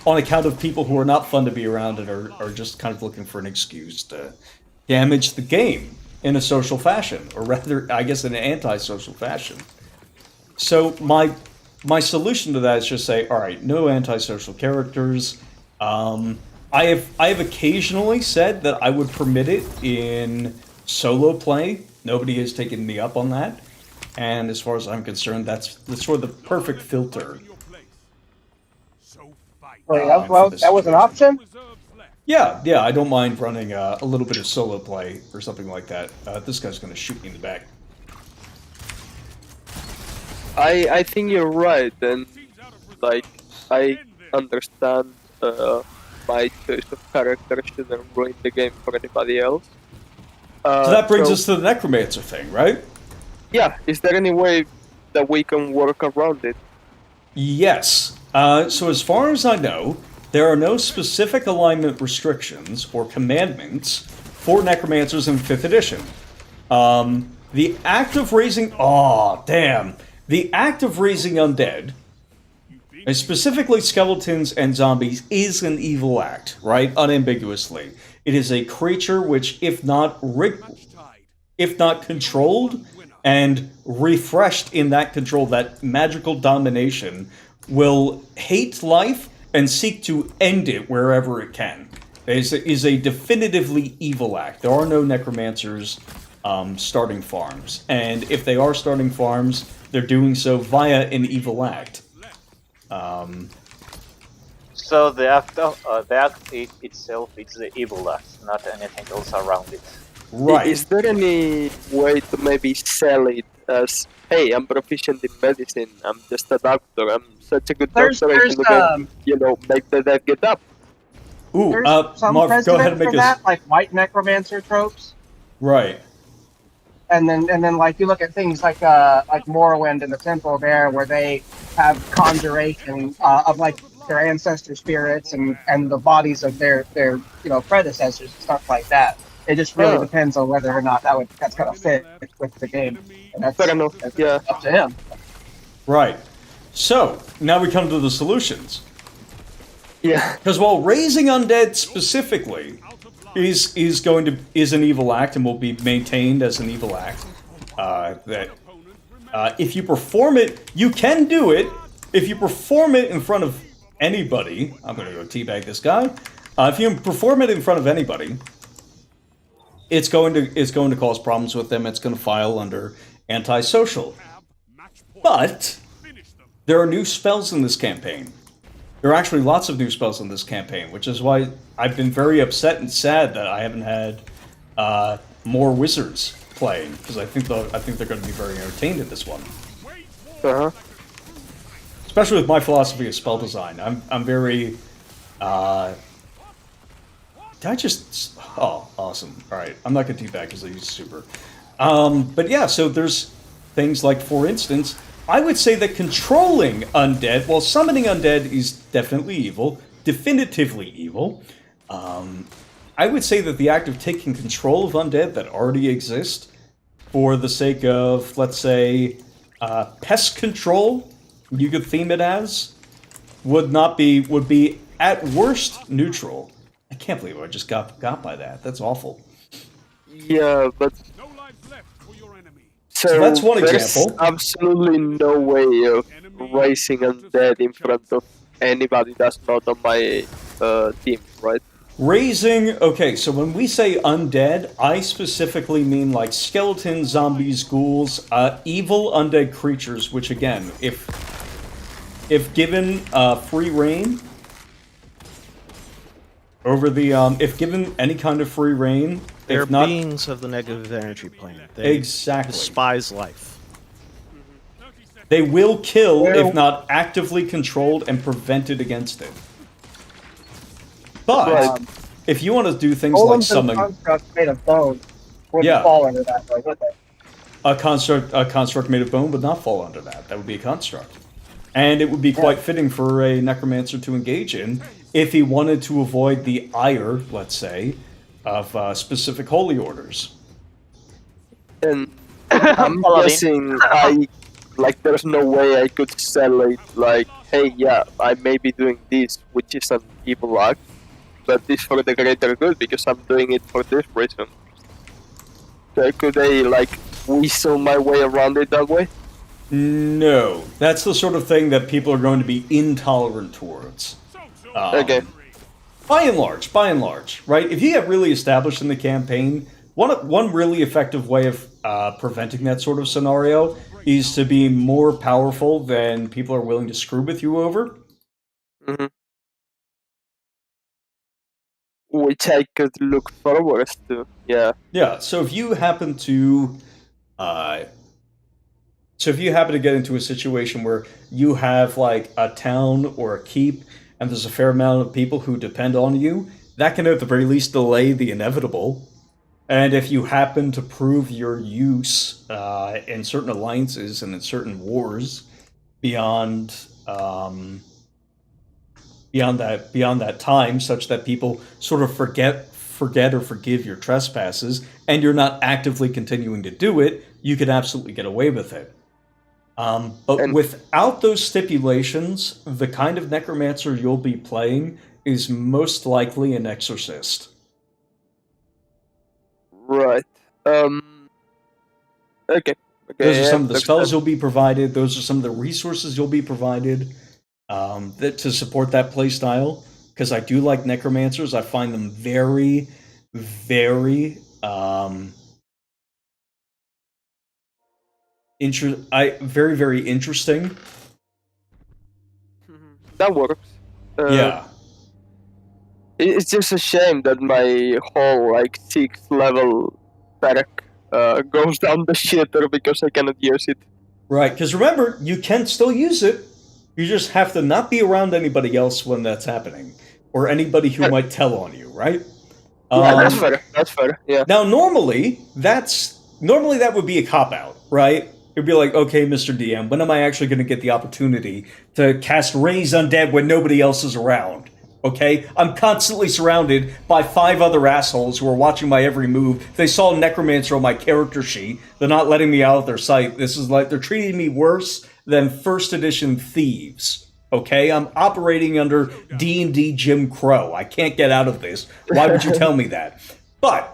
A: on account of people who are not fun to be around and are just kind of looking for an excuse to damage the game in a social fashion, or rather, I guess, in an anti-social fashion. So my solution to that is just say, all right, no antisocial characters. I have occasionally said that I would permit it in solo play. Nobody has taken me up on that, and as far as I'm concerned, that's sort of the perfect filter.
D: your place. So fight.
E: Wait, that was an option?
D: Reserves left.
A: Yeah, I don't mind running a little bit of solo play or something like that. This guy's going to shoot me in the back.
C: I think you're right, and
D: Teams out of reserves.
C: like I
D: End this.
C: understand my choice of character shouldn't ruin the game for anybody else.
A: So that brings us to the necromancer thing, right?
C: Yeah, is there any way that we can work around it?
A: Yes. So as far as I know, there are no specific alignment restrictions or commandments for necromancers in 5th edition. The act of raising... Oh, damn. The act of raising undead, specifically skeletons and zombies, is an evil act, right? Unambiguously. It is a creature which, if not controlled and refreshed in that control, that magical domination, will hate life and seek to end it wherever it can. It is a definitively evil act. There are no necromancers starting farms, and if they are starting farms, they're doing so via an evil act.
B: So the act itself is the evil act, not anything else around it.
A: Right.
C: Is there any way to maybe sell it as, hey, I'm proficient in medicine, I'm just a doctor, I'm such a good
E: There's
C: doctor, I can make the dead get up.
A: Ooh,
E: There's some
A: Marv, go ahead
E: precedent
A: and make
E: for
A: us...
E: that, like white necromancer tropes.
A: Right.
E: And then like you look at things like Morrowind and the Temple there, where they have conjuration of like their ancestor spirits and the bodies of their predecessors and stuff like that. It just really depends on whether or not that's gonna fit with the game. And that's,
C: Fair enough,
E: that's
C: yeah.
E: up to him.
A: Right. So, now we come to the solutions.
C: Yeah.
A: Because while raising undead specifically is an evil act and will be maintained as an evil act, if you perform it, you can do it. If you perform it in front of anybody, I'm going to go teabag this guy. If you perform it in front of anybody, it's going to cause problems with them. It's going to file under antisocial.
D: Match point.
A: But
D: Finish them.
A: there are new spells in this campaign. There are actually lots of new spells in this campaign, which is why I've been very upset and sad that I haven't had more wizards playing, because I think they're going to be very entertained in this one.
C: Uh-huh.
A: Especially with my philosophy of spell design, I'm very. Did I just? Oh, awesome! All right, I'm not going to do that because I use super. But yeah, so there's things like, for instance, I would say that controlling undead, while summoning undead is definitely evil, definitively evil. I would say that the act of taking control of undead that already exist, for the sake of, let's say, pest control, you could theme it as, would be at worst neutral. I can't believe I just got by that. That's awful.
C: Yeah, but
D: No lives left for your enemy.
C: so
A: that's one
C: there's
A: example.
C: absolutely no way of raising undead in front of anybody that's not on my team, right?
A: Okay, so when we say undead, I specifically mean like skeletons, zombies, ghouls, evil undead creatures, which again, if given free reign over the if given any kind of free reign,
F: They're
A: if not
F: beings of the negative energy plane. They
A: exactly,
F: despise life.
A: they will kill
E: Well-
A: if not actively controlled and prevented against it. But
C: Right.
A: if you want to do things like
E: Golems and
A: summon
E: constructs made of bone wouldn't
A: Yeah.
E: fall under that, though, would they?
A: a construct made of bone would not fall under that. That would be a construct. And it would be quite fitting for a necromancer to engage in if he wanted to avoid the ire, let's say, of specific holy orders.
C: And I'm
B: Paladin.
C: guessing there's no way I could sell it like, hey, yeah, I may be doing this, which is an evil act, but this for the greater good because I'm doing it for this reason. So could I weasel my way around it that way?
A: No, that's the sort of thing that people are going to be intolerant towards.
C: Okay.
A: By and large, right? If you get really established in the campaign, one really effective way of preventing that sort of scenario is to be more powerful than people are willing to screw with you over.
C: Mm-hmm. Which I could look forward to, yeah.
A: Yeah, so if you happen to get into a situation where you have like a town or a keep and there's a fair amount of people who depend on you, that can at the very least delay the inevitable. And if you happen to prove your use in certain alliances and in certain wars beyond that time, such that people sort of forget or forgive your trespasses, and you're not actively continuing to do it, you could absolutely get away with it. But without those stipulations, the kind of necromancer you'll be playing is most likely an exorcist.
C: Right. Okay.
A: Those are
C: yeah,
A: some of the
C: makes
A: spells
C: sense.
A: you'll be provided. Those are some of the resources you'll be provided to support that playstyle. Because I do like necromancers. I find them very, very very, very interesting.
C: That works.
A: Yeah.
C: It's just a shame that my whole 6th level perk goes down the shitter because I cannot use it.
A: Right, because remember, you can still use it. You just have to not be around anybody else when that's happening. Or anybody who might tell on you, right?
C: Yeah, that's fair. That's fair. Yeah.
A: Now, normally that would be a cop-out, right? It'd be like, okay, Mr. DM, when am I actually going to get the opportunity to cast Raise Undead when nobody else is around? Okay? I'm constantly surrounded by 5 other assholes who are watching my every move. They saw Necromancer on my character sheet. They're not letting me out of their sight. This is like, they're treating me worse than 1st edition thieves. Okay? I'm operating under D&D Jim Crow. I can't get out of this. Why would you tell me that? But.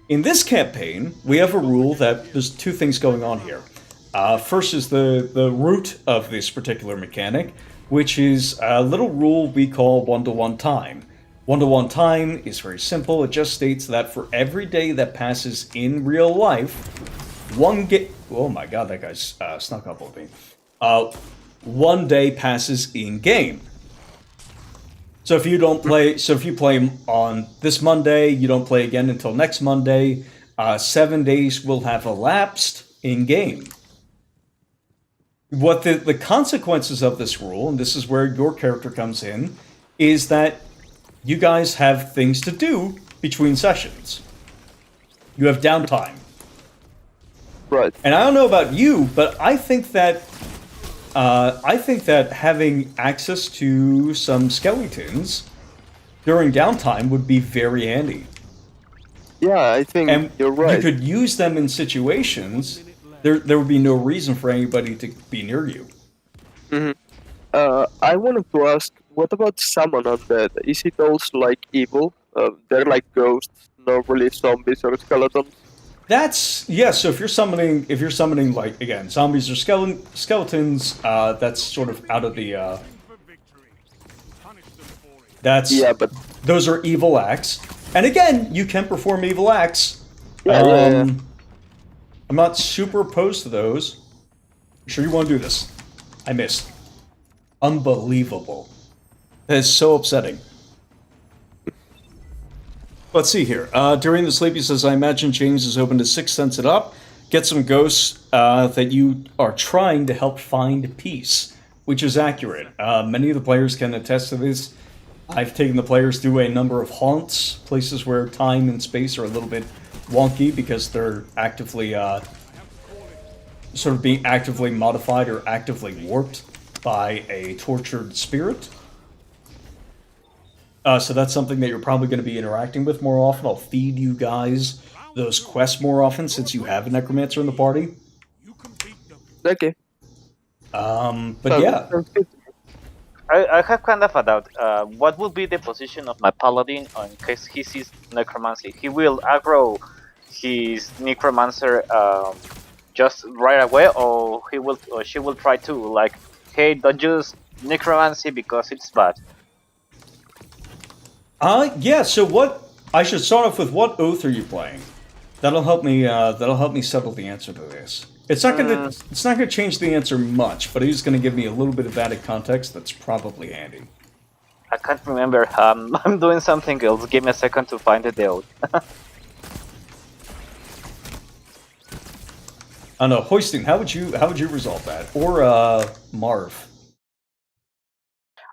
A: In this campaign, we have a rule that there's 2 things going on here. First is the root of this particular mechanic, which is a little rule we call 1-to-1 time. 1-to-1 time is very simple. It just states that for every day that passes in real life, oh my god, that guy snuck up on me. 1 day passes in game. So if you don't play, if you play on this Monday, you don't play again until next Monday. 7 days will have elapsed in game. What the consequences of this rule, and this is where your character comes in, is that you guys have things to do between sessions. You have downtime.
C: Right.
A: And I don't know about you, but I think that having access to some skeletons during downtime would be very handy.
C: Yeah, I think
A: And
C: you're right.
A: you could use them in situations. There would be no reason for anybody to be near you.
C: I wanted to ask, what about summon undead? Is it also like evil? They're like ghosts, not really zombies or skeletons.
A: That's so. If you're summoning like again zombies or skeletons, that's sort of out of the.
D: For victory. Punish them for it.
A: That's
C: Yeah, but
A: those are evil acts, and again, you can perform evil acts.
C: yeah.
A: I'm not super opposed to those. You sure you want to do this? I missed. Unbelievable. That is so upsetting. Let's see here. During the sleep, he says, I imagine James is hoping to Sixth Sense it up, get some ghosts that you are trying to help find peace, which is accurate. Many of the players can attest to this. I've taken the players through a number of haunts, places where time and space are a little bit wonky because they're actively, sort of being actively modified or actively warped by a tortured spirit. So that's something that you're probably going to be interacting with more often. I'll feed you guys those quests more often since you have a necromancer in the party.
D: You can beat them.
C: Okay.
A: But yeah,
C: Sounds good.
B: I have kind of a doubt. What will be the position of my paladin in case he sees necromancy? He will aggro his necromancer just right away, or she will try to like, hey, don't use necromancy because it's bad.
A: yeah. So what? I should start off with what oath are you playing? That'll help me. That'll help me settle the answer to this. It's not gonna. It's not gonna change the answer much, but it is gonna give me a little bit of added context. That's probably handy.
B: I can't remember. I'm doing something else. Give me a second to find the oath.
A: I don't know, Hoisting. How would you resolve that? Or Marv?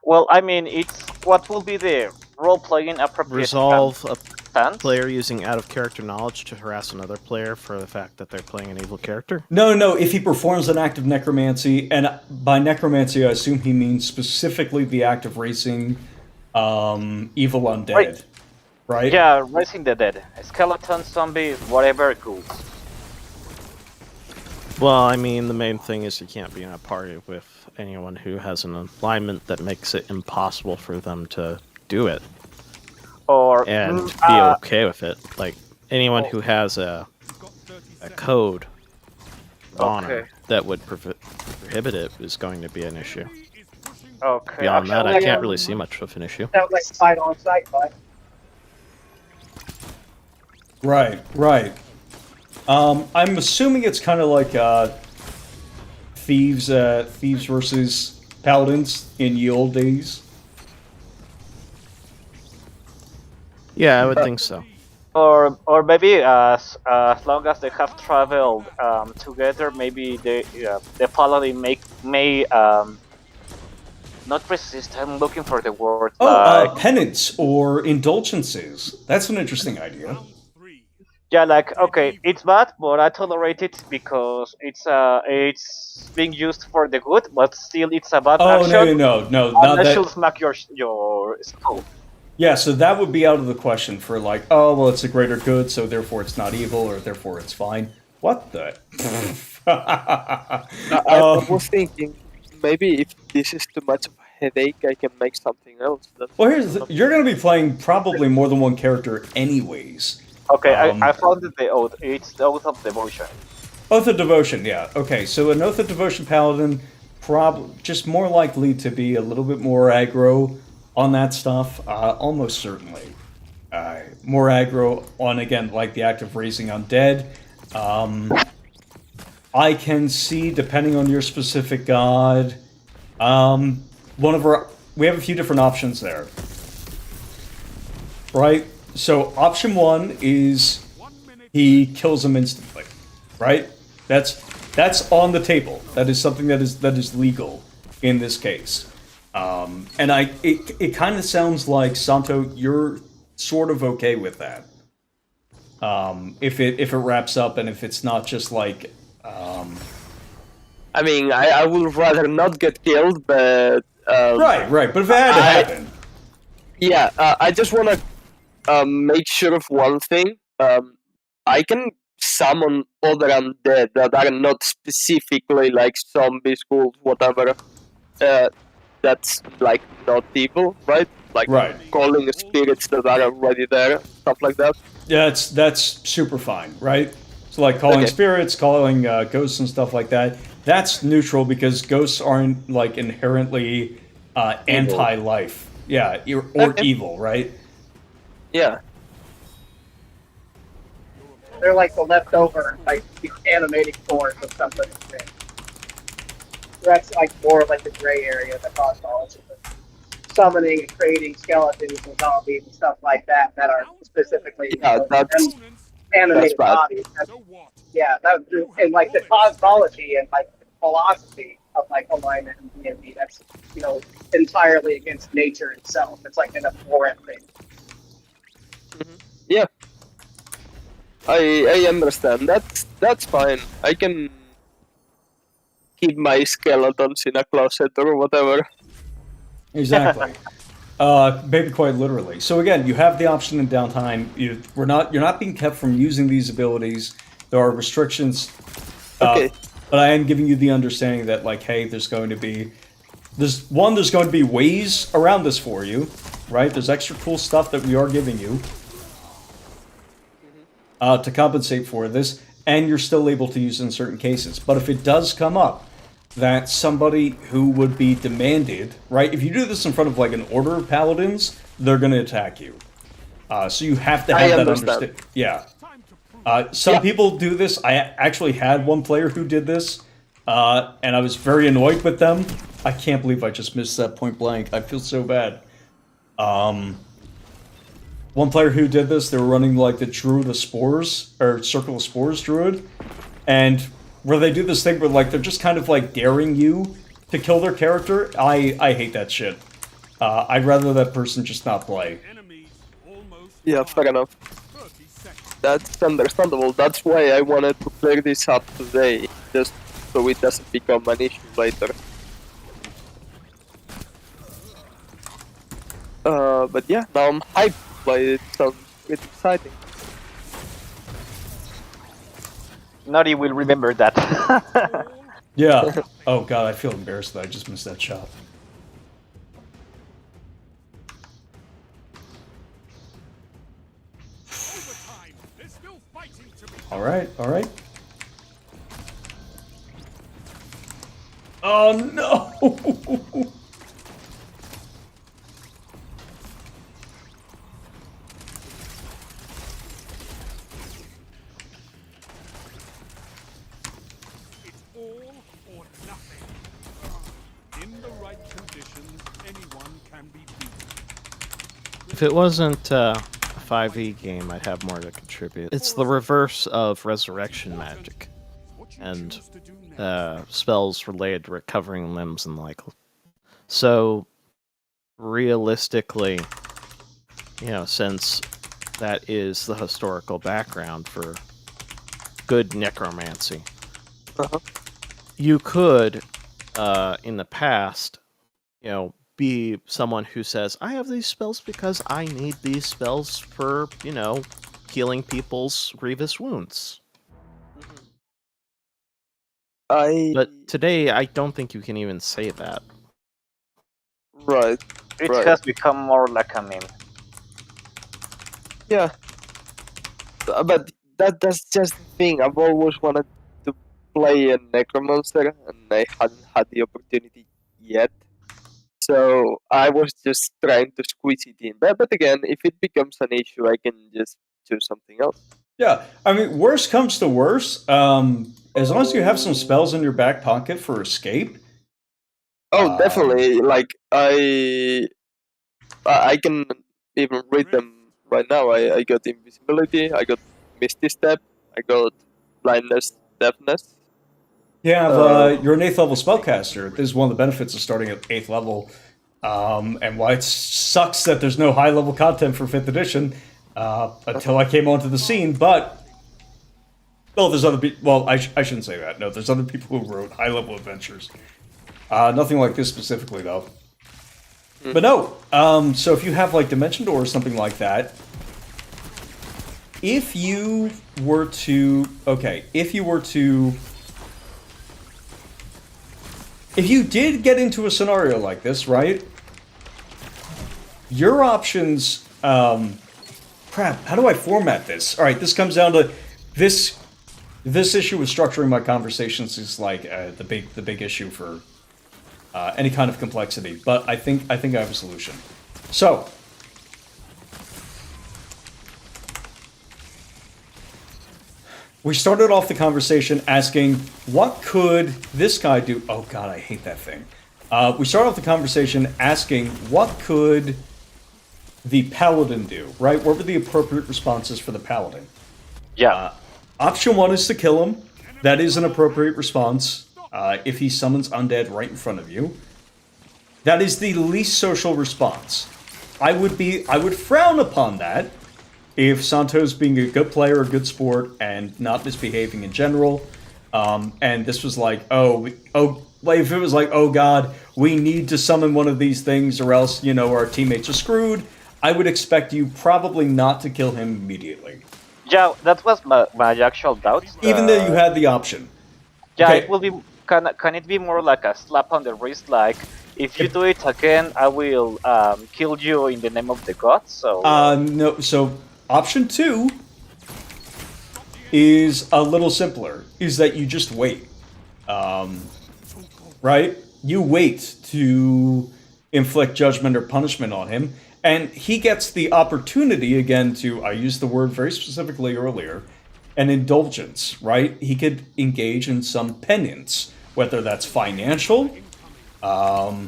B: Well, I mean, it's what will be the role-playing appropriate
F: Resolve a
B: stance.
F: player using out-of-character knowledge to harass another player for the fact that they're playing an evil character.
A: No. If he performs an act of necromancy, and by necromancy, I assume he means specifically the act of raising evil undead, right?
B: Yeah, raising the dead. Skeleton, zombie, whatever, ghouls.
F: Well, I mean, the main thing is you can't be in a party with anyone who has an alignment that makes it impossible for them to do it
B: Or
F: and be okay with it. Like, anyone who has a code of honor
B: Okay.
F: that would prohibit it is going to be an issue.
B: okay.
F: Beyond that, I
B: actually,
F: can't really see much of an issue.
E: Sounds like fight on site, but
A: Right. I'm assuming it's kind of like thieves versus paladins in ye old days.
B: Uh,
F: Yeah, I would think so.
B: Or maybe as long as they have traveled together, maybe the paladin may not resist. I'm looking for the word.
A: Penance or indulgences. That's an interesting idea.
B: Yeah, like okay, it's bad, but I tolerate it because it's being used for the good, but still it's a bad
A: Oh,
B: action.
A: no, not
B: Unless
A: that.
B: she'll smack your skull.
A: Yeah, so that would be out of the question for like, oh, well, it's a greater good, so therefore it's not evil, or therefore it's fine. What the?
C: I was thinking, maybe if this is too much of a headache, I can make something else.
A: Well, you're going to be playing probably more than one character anyways.
B: Okay, I
A: Um,
B: found the oath. It's the oath of devotion.
A: Oath of Devotion, yeah. Okay, so an Oath of Devotion Paladin, just more likely to be a little bit more aggro on that stuff, almost certainly. More aggro on, again, like the act of raising undead. I can see, depending on your specific god, we have a few different options there. Right? So option 1 is he kills him instantly. Right? That's on the table. That is something that is legal in this case. And it kind of sounds like, Santo, you're sort of okay with that. If it wraps up and if it's not just like
C: I mean, I would rather not get killed, but
A: right, but if it had to happen,
C: yeah, I just want to make sure of one thing. I can summon other undead that are not specifically like zombies, ghouls, whatever. That's like not evil, right? Like
A: Right.
C: calling spirits that are already there, stuff like that.
A: yeah, that's super fine, right? So like calling
C: Okay.
A: spirits, calling ghosts and stuff like that. That's neutral because ghosts aren't like inherently anti-life, yeah, or
C: Okay.
A: evil, right?
C: Yeah.
E: They're like the leftover, like the animating cores of something. That's like more like the gray area that caused all this. Summoning and creating skeletons and zombies and stuff like that are specifically
C: Yeah, that's
E: animated
C: bad.
E: bodies.
D: So what?
E: Yeah, that and like the cosmology and like the philosophy of like alignment and D&D, that's entirely against nature itself. It's like an abhorrent thing.
C: Yeah. I understand. That's fine. I can keep my skeletons in a closet or whatever.
A: Exactly. Maybe quite literally. So again, you have the option in downtime. You're not being kept from using these abilities. There are restrictions.
C: Okay.
A: But I am giving you the understanding that, like, hey, there's going to be ways around this for you, right? There's extra cool stuff that we are giving you to compensate for this, and you're still able to use it in certain cases. But if it does come up that somebody who would be demanded, right? If you do this in front of like an order of paladins, they're going to attack you. So you have to have that understand. Yeah. Some people do this. I actually had one player who did this, and I was very annoyed with them. I can't believe I just missed that point blank. I feel so bad. One player who did this, they were running like the Druid of Spores, or Circle of Spores Druid, and where they do this thing where like they're just kind of like daring you to kill their character. I hate that shit. I'd rather that person just not play.
D: Enemies almost
C: Yeah, fair enough.
D: 30 seconds.
C: That's understandable. That's why I wanted to clear this up today, just so it doesn't become an issue later. But yeah, now I'm hyped by it. Sounds pretty exciting.
B: Nori will remember that.
A: Yeah. Oh god, I feel embarrassed that I just missed that shot.
D: Overtime. They're still fighting to be.
A: All right. Oh no!
D: It's all or nothing. In the right conditions, anyone can be beaten.
F: If it wasn't a 5e game, I'd have more to contribute. It's the reverse of resurrection magic
D: What you
F: and
D: choose to do next.
F: spells related to recovering limbs and like. So, realistically, since that is the historical background for good necromancy,
C: Uh-huh.
F: you could, in the past, be someone who says, I have these spells because I need these spells for, healing people's grievous wounds. But today, I don't think you can even say that.
C: Right.
B: It
C: Right.
B: has become more like a meme.
C: Yeah. But that's just the thing. I've always wanted to play a necromancer, and I hadn't had the opportunity yet. So I was just trying to squeeze it in. But again, if it becomes an issue, I can just choose something else.
A: Yeah, I mean, worst comes to worst. as long as you have some spells in your back pocket for escape.
C: Oh, definitely. Like I can even read them right now. I got invisibility. I got misty step. I got blindness, deafness.
A: You're an 8th level spellcaster. This is one of the benefits of starting at 8th level, and why it sucks that there's no high level content for 5th edition until I came onto the scene. But there's other people. Well, I shouldn't say that. No, there's other people who wrote high level adventures. Nothing like this specifically, though. But no. So if you have like Dimension Door or something like that, if you were to if you did get into a scenario like this, right? Your options. Crap. How do I format this? All right. This comes down to this. This issue with structuring my conversations is like the big issue for any kind of complexity. But I think I have a solution. So. We started off the conversation asking, what could this guy do? Oh god, I hate that thing. We started off the conversation asking, what could the paladin do, right? What were the appropriate responses for the paladin?
B: Yeah.
A: Option 1 is to kill him. That is an appropriate response if he summons undead right in front of you. That is the least social response. I would frown upon that if Santos being a good player, a good sport, and not misbehaving in general, and this was like, like if it was like, oh god, we need to summon one of these things or else, our teammates are screwed, I would expect you probably not to kill him immediately.
B: Yeah, that was my actual doubt.
A: Even though you had the option.
B: Yeah,
A: Okay.
B: it will be. Can it be more like a slap on the wrist, like if you do it again, I will kill you in the name of the gods? So.
A: No. So option 2 is a little simpler. Is that you just wait, right? You wait to inflict judgment or punishment on him, and he gets the opportunity again to. I used the word very specifically earlier. An indulgence, right? He could engage in some penance, whether that's financial. That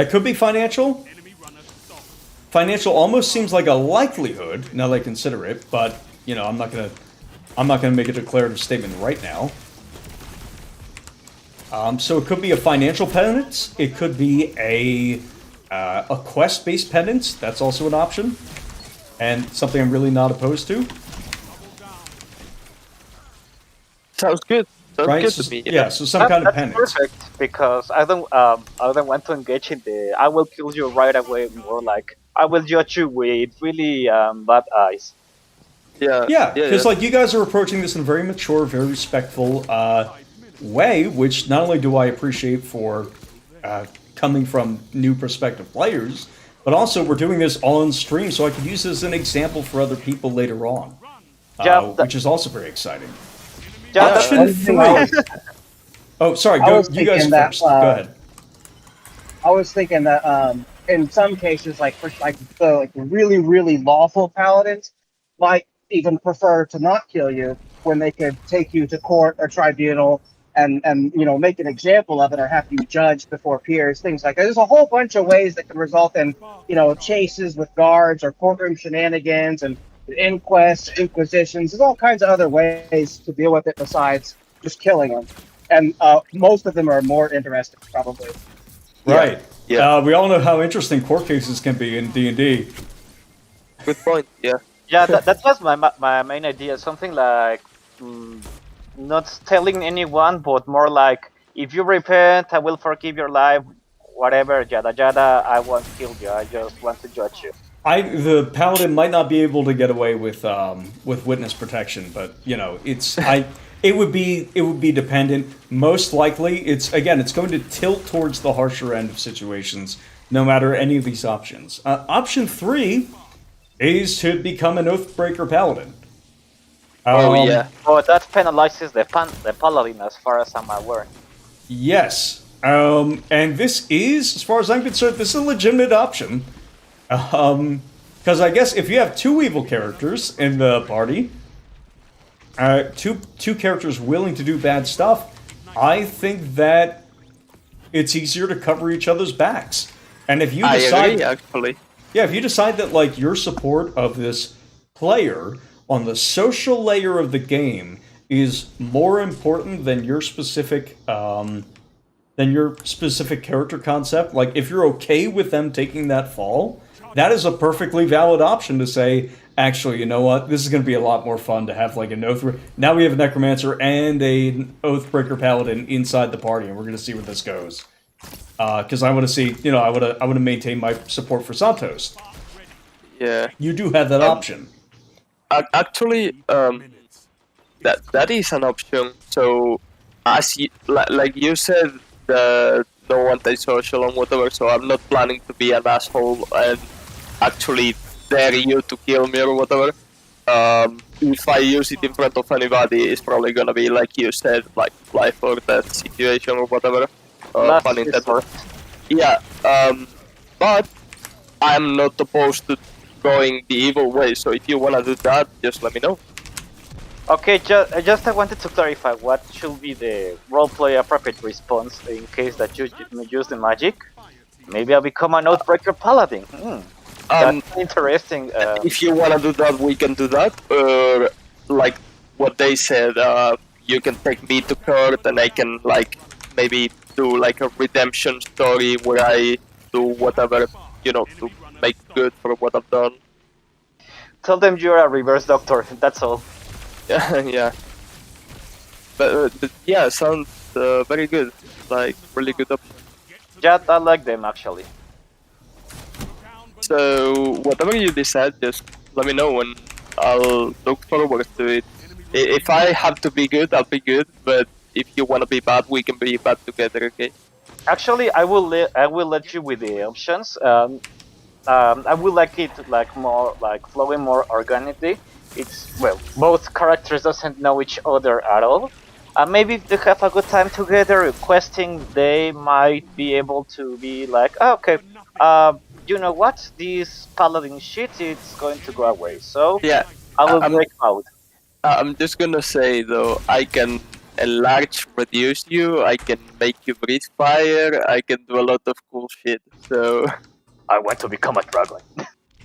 A: could be financial. Financial almost seems like a likelihood now that I consider it, but I'm not gonna make a declarative statement right now. So it could be a financial penance. It could be a quest-based penance. That's also an option, and something I'm really not opposed to.
C: Sounds good. Sounds
A: Right?
C: good
A: So,
C: to me.
A: yeah, so some kind of
B: That's
A: penance.
B: perfect, because I don't want to engage in the I will kill you right away, more like I will judge you with really bad eyes.
A: Yeah, because like you guys are approaching this in a very mature, very respectful way, which not only do I appreciate for coming from new prospective players, but also we're doing this all on stream, so I could use this as an example for other people later on, which is also very exciting.
B: Yeah,
A: Option 3. Oh, sorry.
E: I
A: Go.
E: was
A: You guys
E: thinking that,
A: first. Go ahead.
E: I was thinking that in some cases, like for the really really lawful paladins, might even prefer to not kill you when they could take you to court or tribunal and make an example of it or have you judged before peers, things like that. There's a whole bunch of ways that can result in chases with guards or courtroom shenanigans and inquests, inquisitions. There's all kinds of other ways to deal with it besides just killing them, and most of them are more interesting, probably.
A: Right.
C: Yeah.
A: We all know how interesting court cases can be in D&D.
C: Good point. Yeah.
B: Yeah, that was my main idea. Something like not telling anyone, but more like if you repent, I will forgive your life. Whatever, yada yada. I won't kill you. I just want to judge you.
A: The paladin might not be able to get away with witness protection, but it would be dependent. Most likely, it's going to tilt towards the harsher end of situations, no matter any of these options. Option 3 is to become an Oathbreaker paladin.
C: Oh yeah.
B: Oh, that penalizes the paladin, as far as I'm aware.
A: Yes, and this is, as far as I'm concerned, this is a legitimate option. Because I guess if you have 2 evil characters in the party, two characters willing to do bad stuff, I think that it's easier to cover each other's backs. And if you
C: I
A: decide,
C: agree, actually.
A: yeah, if you decide that like your support of this player on the social layer of the game is more important than your specific character concept, like if you're okay with them taking that fall, that is a perfectly valid option to say, actually, you know what, this is going to be a lot more fun to have like an oath. Now we have a necromancer and an oathbreaker paladin inside the party, and we're going to see where this goes. Because I want to see, I want to maintain my support for Santos.
C: Yeah.
A: You do have that option.
C: Actually, that is an option. So, as you, like you said, no anti-social and whatever. So I'm not planning to be an asshole and actually dare you to kill me or whatever. If I use it in front of anybody, it's probably gonna be like you said, like life or death situation or whatever.
B: Last
C: Pun intended.
B: resort.
C: Yeah. But I'm not opposed to going the evil way. So if you wanna do that, just let me know.
B: Okay, I wanted to clarify what should be the roleplay appropriate response in case that you use the magic. Maybe I'll become an Oathbreaker Paladin. That's interesting.
C: If you wanna do that, we can do that. Or like what they said, you can take me to court, and I can like maybe do like a redemption story where I do whatever, to make good for what I've done.
B: Tell them you're a reverse doctor. That's all.
C: Yeah. But yeah, sounds very good. Like really good option.
B: Yeah, I like them actually.
C: So whatever you decide, just let me know and I'll look forward to it. If I have to be good, I'll be good. But if you wanna be bad, we can be bad together. Okay?
B: Actually, I will let you with the options. I would like it like more like flowing more organically. It's both characters doesn't know each other at all. Maybe if they have a good time together questing, they might be able to be like, oh, okay, you know what? This paladin shit is going to go away. So
C: Yeah.
B: I will break out.
C: I'm just gonna say though, I can enlarge, reduce you. I can make you breathe fire. I can do a lot of cool shit. So
B: I want to become a dragon.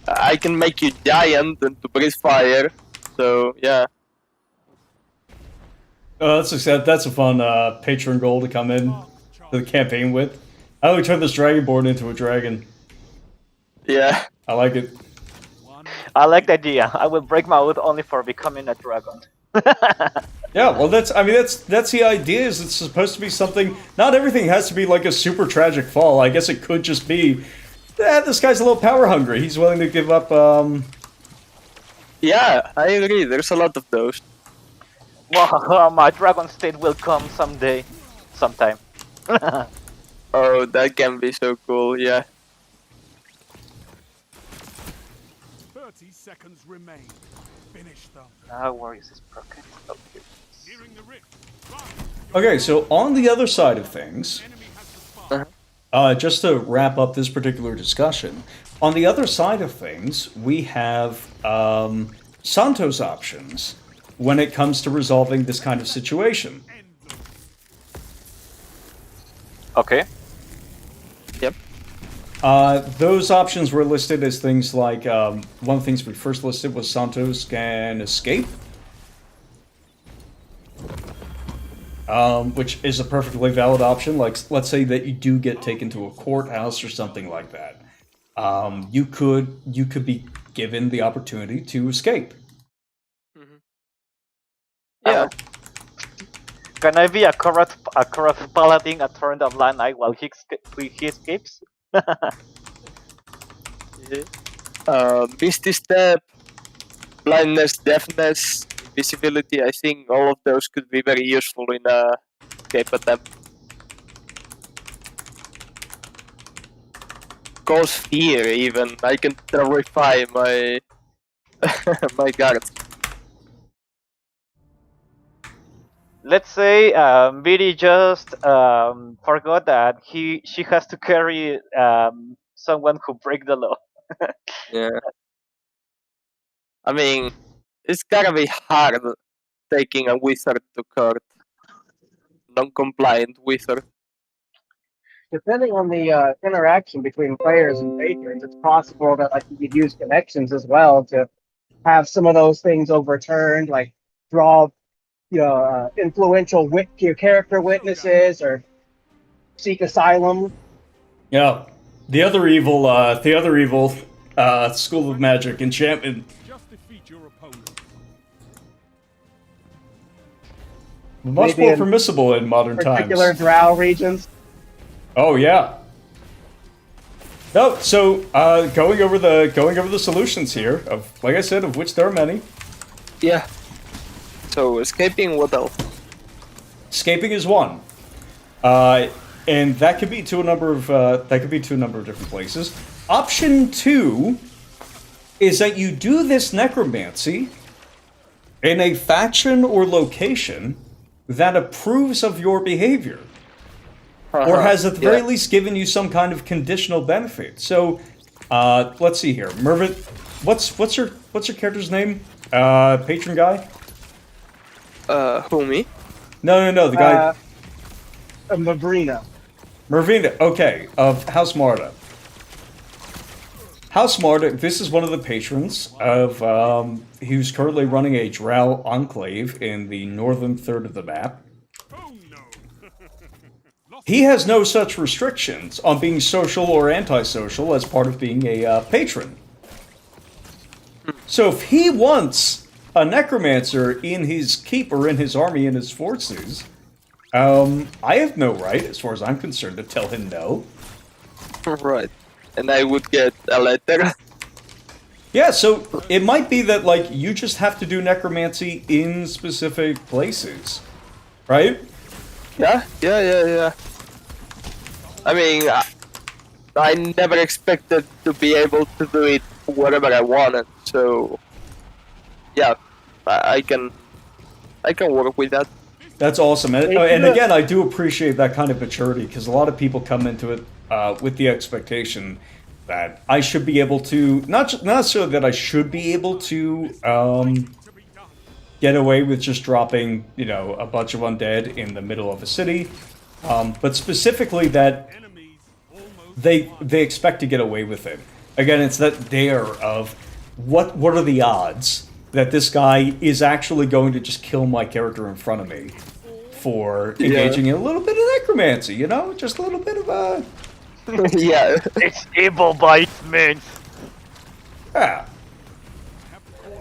C: I can make you giant and to breathe fire. So yeah.
A: That's a fun patron goal to come in to the campaign with. How do we turn this dragonborn into a dragon?
C: Yeah.
A: I like it.
B: I like the idea. I will break my oath only for becoming a dragon.
A: Yeah, well, that's the idea. Is it's supposed to be something. Not everything has to be like a super tragic fall. I guess it could just be, this guy's a little power hungry. He's willing to give up.
C: Yeah, I agree. There's a lot of those.
B: Well, my dragon state will come sometime.
C: Oh, that can be so cool. Yeah.
D: 30 seconds remain. Finish them.
B: Now, where is this broken? Oh, here.
D: Hearing the rift.
A: Okay, so on the other side of things,
D: Enemy has the spark.
A: just to wrap up this particular discussion, on the other side of things, we have Santos options when it comes to resolving this kind of situation.
B: Okay.
C: Yep.
A: Those options were listed as things like, one of the things we first listed was Santos can escape. Which is a perfectly valid option. Like, let's say that you do get taken to a courthouse or something like that. You could be given the opportunity to escape.
C: Yeah.
B: Can I be a corrupt paladin and turn the blind eye while he escapes?
C: Misty Step, blindness, deafness, invisibility. I think all of those could be very useful in a escape attempt. Cause fear, even. I can terrify my my guards.
B: Let's say Viri just forgot that she has to carry someone who break the law.
C: Yeah. I mean, it's gotta be hard taking a wizard to court. Non-compliant wizard.
E: Depending on the interaction between players and patrons, it's possible that like you could use connections as well to have some of those things overturned, like draw influential your character witnesses or seek asylum.
A: Yeah, the other evil, School of Magic enchantment.
D: Just defeat your opponent.
A: Much
E: Maybe
A: more
E: in
A: permissible in modern
E: Particular
A: times.
E: drow regions.
A: Oh yeah. No, so going over the solutions here of, like I said, of which there are many.
C: Yeah. So escaping, what else?
A: Escaping is one, and that could be to a number of different places. Option 2 is that you do this necromancy in a faction or location that approves of your behavior, or has at the very least given you some kind of conditional benefit. So, let's see here, Mervin. What's your character's name? Patron guy?
C: Who, me?
A: No, the guy.
E: Mabrina.
A: Mervina, okay, of House Marta. House Marta, this is one of the patrons of, who's currently running a drow enclave in the northern third of the map.
D: Oh no!
A: He has no such restrictions on being social or antisocial as part of being a patron. So if he wants a necromancer in his keep or in his army, in his forces, I have no right, as far as I'm concerned, to tell him no.
C: Right. And I would get a letter.
A: Yeah, so it might be that, like, you just have to do necromancy in specific places, right?
C: Yeah. I mean, I never expected to be able to do it wherever I wanted, so yeah, I can work with that.
A: That's awesome. And again, I do appreciate that kind of maturity, because a lot of people come into it with the expectation that I should be able to, not necessarily that I should be able to get away with just dropping, a bunch of undead in the middle of a city, but specifically that they expect to get away with it. Again, it's that dare of what are the odds that this guy is actually going to just kill my character in front of me for engaging in a little bit of necromancy, just a little bit of a...
C: Yeah.
B: It's evil by its means.
A: Yeah.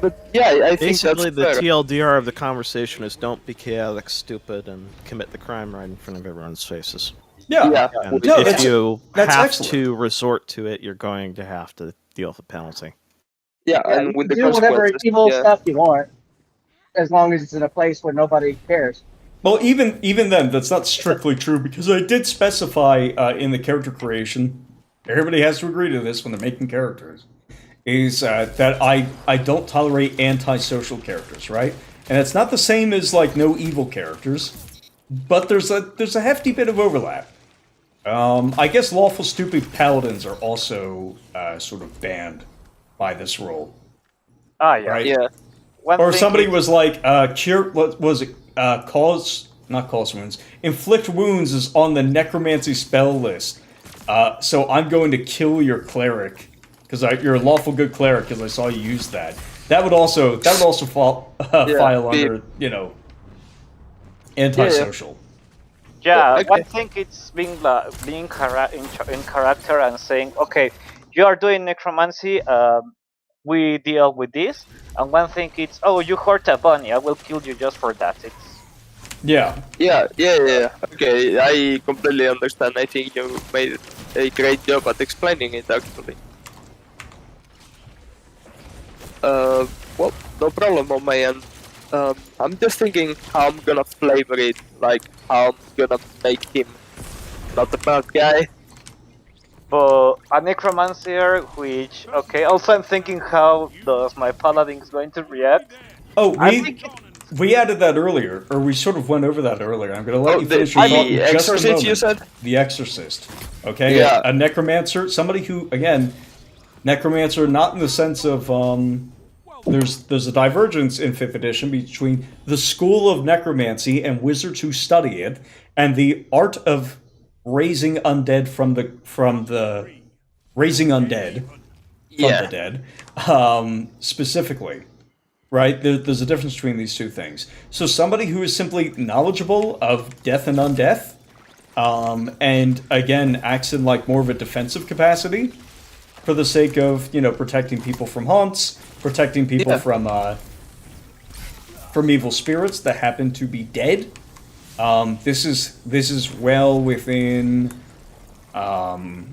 C: But yeah, I think
F: Basically,
C: that's
F: the
C: fair.
F: TLDR of the conversation is don't be chaotic, stupid, and commit the crime right in front of everyone's faces.
A: Yeah.
C: Yeah.
F: And
A: No,
F: if you
A: that's
F: have
A: excellent.
F: to resort to it, you're going to have to deal with the penalty.
C: Yeah,
E: Yeah,
C: and
E: you
C: with
E: can
C: the
E: do whatever
C: consequences.
E: evil
C: Yeah.
E: stuff you want, as long as it's in a place where nobody cares.
A: Well, even then, that's not strictly true, because I did specify in the character creation, everybody has to agree to this when they're making characters, is that I don't tolerate antisocial characters, right? And it's not the same as, like, no evil characters, but there's a hefty bit of overlap. I guess lawful stupid paladins are also sort of banned by this rule.
B: Ah, yeah.
A: Right.
C: Yeah.
B: One
A: Or
B: thing
A: somebody
B: is-
A: was like, what was it? Not cause wounds. Inflict wounds is on the necromancy spell list. So I'm going to kill your cleric because you're a lawful good cleric because I saw you use that. That would also file
C: be-
A: under antisocial.
B: Yeah,
C: Okay.
B: one thing it's being in character and saying, okay, you are doing necromancy, we deal with this. And one thing it's, oh, you hurt a bunny, I will kill you just for that. It's
A: Yeah.
C: Yeah. Okay, I completely understand. I think you made a great job at explaining it, actually. Well, no problem on my end. I'm just thinking how I'm gonna flavor it, like how I'm gonna make him not a bad guy.
B: but a necromancer, which, okay, also I'm thinking how does my paladin is going to react.
A: Oh,
B: I think
A: we added that earlier, or we sort of went over that earlier. I'm going to let
C: Oh,
A: you
C: the
A: finish your thought in just a
C: exorcist you
A: moment.
C: said?
A: The Exorcist. Okay?
C: Yeah.
A: A necromancer, somebody who, again, necromancer not in the sense of, there's a divergence in 5th edition between the school of necromancy and wizards who study it, and the art of raising undead from the raising undead from the dead, specifically. Right? There's a difference between these two things. So somebody who is simply knowledgeable of death and undeath, and again acts in like more of a defensive capacity, for the sake of protecting people from haunts, protecting people from evil spirits that happen to be dead. This is well within the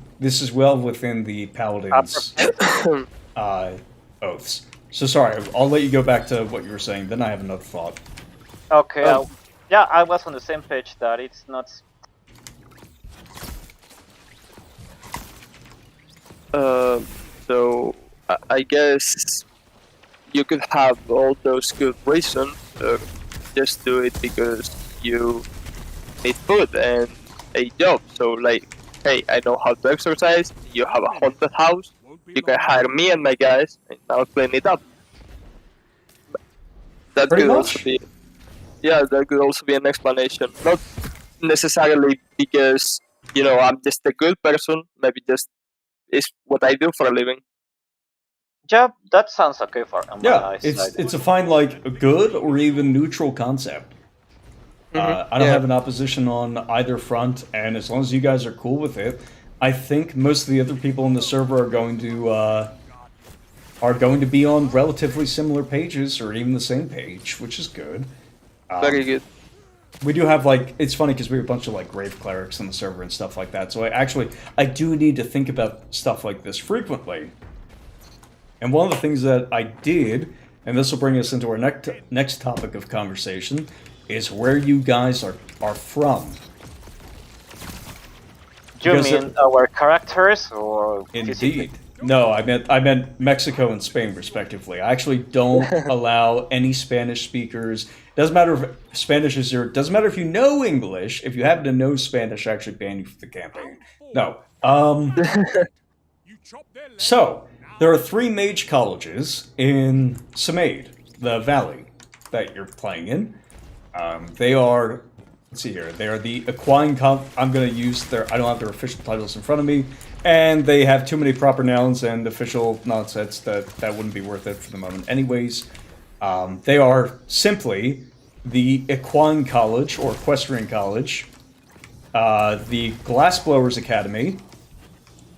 A: paladin's oaths. So sorry, I'll let you go back to what you were saying. Then I have another thought.
B: Okay. Yeah, I was on the same page that it's not.
C: So I guess you could have all those good reasons, or just do it because you need food and a job. So like, hey, I know how to exercise. You have a haunted house. You can hire me and my guys, and I'll clean it up. That
A: Pretty
C: could
A: much.
C: also be, yeah, that could also be an explanation. Not necessarily because I'm just a good person. Maybe just is what I do for a living.
B: Yeah, that sounds okay for my
A: Yeah,
B: eyes.
A: it's a fine like good or even neutral concept. I don't have an opposition on either front, and as long as you guys are cool with it, I think most of the other people in the server are going to be on relatively similar pages or even the same page, which is good.
C: Very good.
A: We do have it's funny because we have a bunch of grave clerics on the server and stuff like that. So I do need to think about stuff like this frequently. And one of the things that I did, and this will bring us into our next topic of conversation, is where you guys are from.
B: Do you
A: Because
B: mean our characters or physically?
A: Indeed. No, I meant Mexico and Spain, respectively. I actually don't allow any Spanish speakers. Doesn't matter if Spanish is your. Doesn't matter if you know English. If you happen to know Spanish, I actually ban you from the campaign. No.
D: You chop their legs.
A: So there are 3 mage colleges in Samaid, the valley that you're playing in. They are. Let's see here. They are the Equine. I'm going to use their. I don't have their official titles in front of me. And they have too many proper nouns and official nonsense that wouldn't be worth it for the moment. Anyways, they are simply the Equine College, or Equestrian College, the Glassblowers Academy,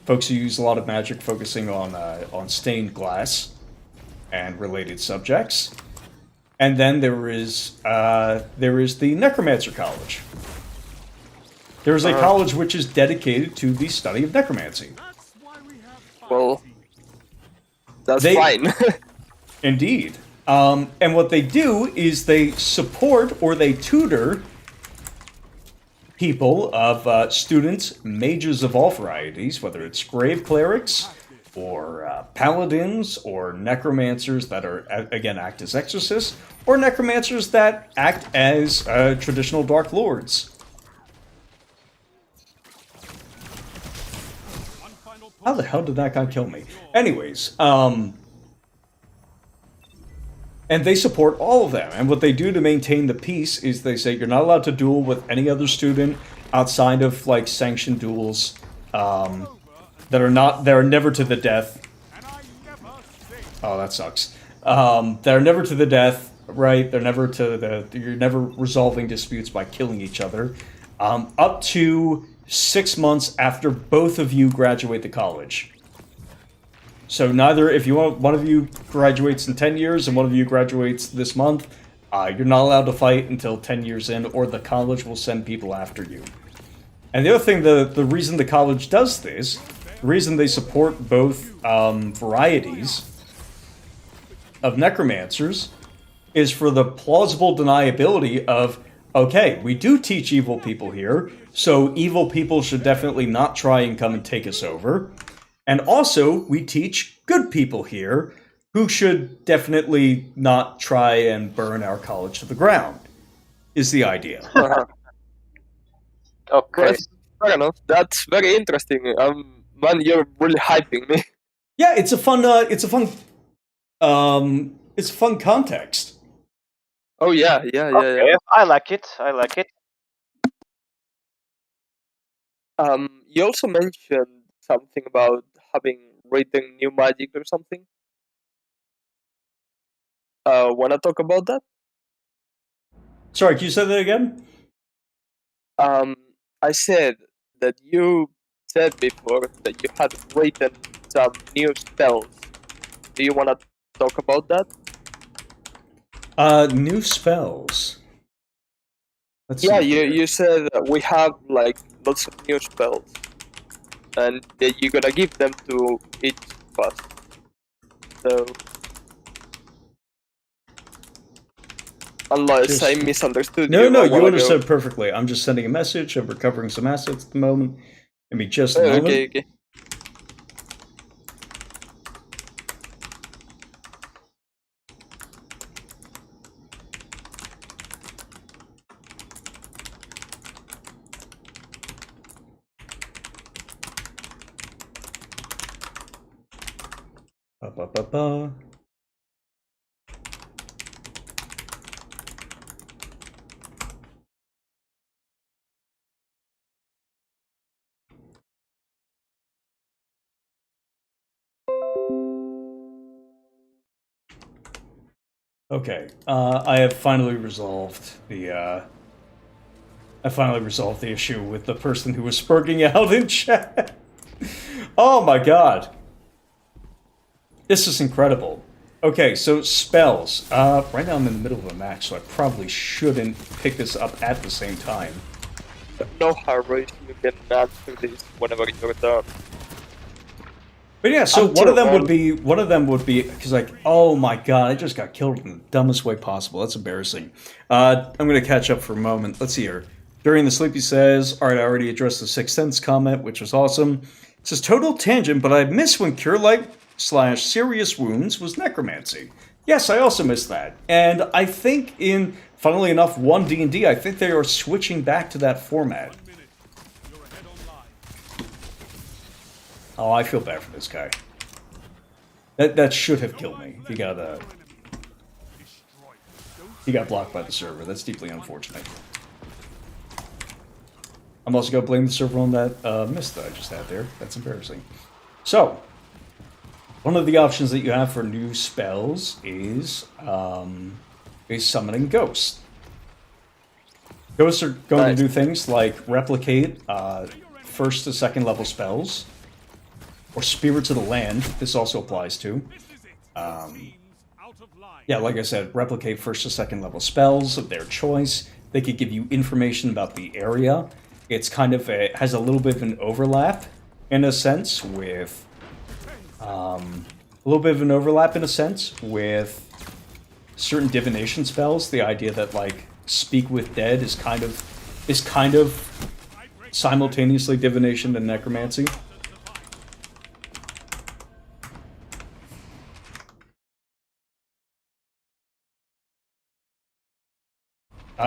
A: folks who use a lot of magic focusing on stained glass and related subjects. And then there is the Necromancer College. There is a college which is dedicated to the study of necromancy.
D: That's why we have
C: Well, that's
A: They-
C: fine.
A: Indeed. And what they do is they support or they tutor people of students, mages of all varieties, whether it's grave clerics or paladins or necromancers that are, again, act as exorcists, or necromancers that act as traditional dark lords. How the hell did that guy kill me? Anyways, and they support all of them. And what they do to maintain the peace is they say you're not allowed to duel with any other student outside of sanctioned duels that are never to the death. Oh, that sucks. They're never to the death, right? They're never you're never resolving disputes by killing each other. Up to 6 months after both of you graduate the college. So if one of you graduates in 10 years and one of you graduates this month, you're not allowed to fight until 10 years in, or the college will send people after you. And the other thing, the reason the college does this, the reason they support both varieties of necromancers, is for the plausible deniability of, okay, we do teach evil people here, so evil people should definitely not try and come and take us over. And also, we teach good people here who should definitely not try and burn our college to the ground, is the idea.
B: Okay.
C: That's fair enough. That's very interesting. Man, you're really hyping me.
A: Yeah, it's a fun It's fun context.
C: Oh yeah, yeah, yeah,
B: Okay,
C: yeah.
B: I like it. I like it.
C: You also mentioned something about having written new magic or something. Wanna talk about that?
A: Sorry, can you say that again?
C: I said that you said before that you had written some new spells. Do you wanna talk about that?
A: New spells. Let's
C: Yeah,
A: see here.
C: you said that we have like lots of new spells, and that you're gonna give them to each of us. So, unless I
A: Just-
C: misunderstood
A: No,
C: you.
A: no,
C: a
A: you
C: while ago.
A: understood perfectly. I'm just sending a message. I'm recovering some assets at the moment. Give me just a
C: Oh,
A: moment.
C: okay, okay.
A: Ba, ba, ba, ba. Okay, I have finally resolved the issue with the person who was spurging out in chat. Oh my god. This is incredible. Okay, so spells. Right now I'm in the middle of a match, so I probably shouldn't pick this up at the same time.
C: No hurry. You can answer this whenever you're done.
A: But yeah, so
C: I'm
A: one of them
C: terrible.
A: would be, because like, oh my god, I just got killed in the dumbest way possible. That's embarrassing. I'm going to catch up for a moment. Let's see here. During the sleep, he says, alright, I already addressed the Sixth Sense comment, which was awesome. It says, total tangent, but I miss when Cure Light / Serious Wounds was Necromancy. Yes, I also missed that. And I think in, funnily enough, 1D&D, I think they are switching back to that format. Oh, I feel bad for this guy. That should have killed me. He got blocked by the server. That's deeply unfortunate. I'm also gonna blame the server on that miss that I just had there. That's embarrassing. So, one of the options that you have for new spells is summoning ghosts. Ghosts are going to do things like replicate first to second level spells. Or Spirits of the Land, this also applies to. Yeah, like I said, replicate first to second level spells of their choice. They could give you information about the area. It's kind of has a little bit of an overlap, in a sense, with... certain divination spells. The idea that, like, Speak with Dead is kind of simultaneously divination and necromancy.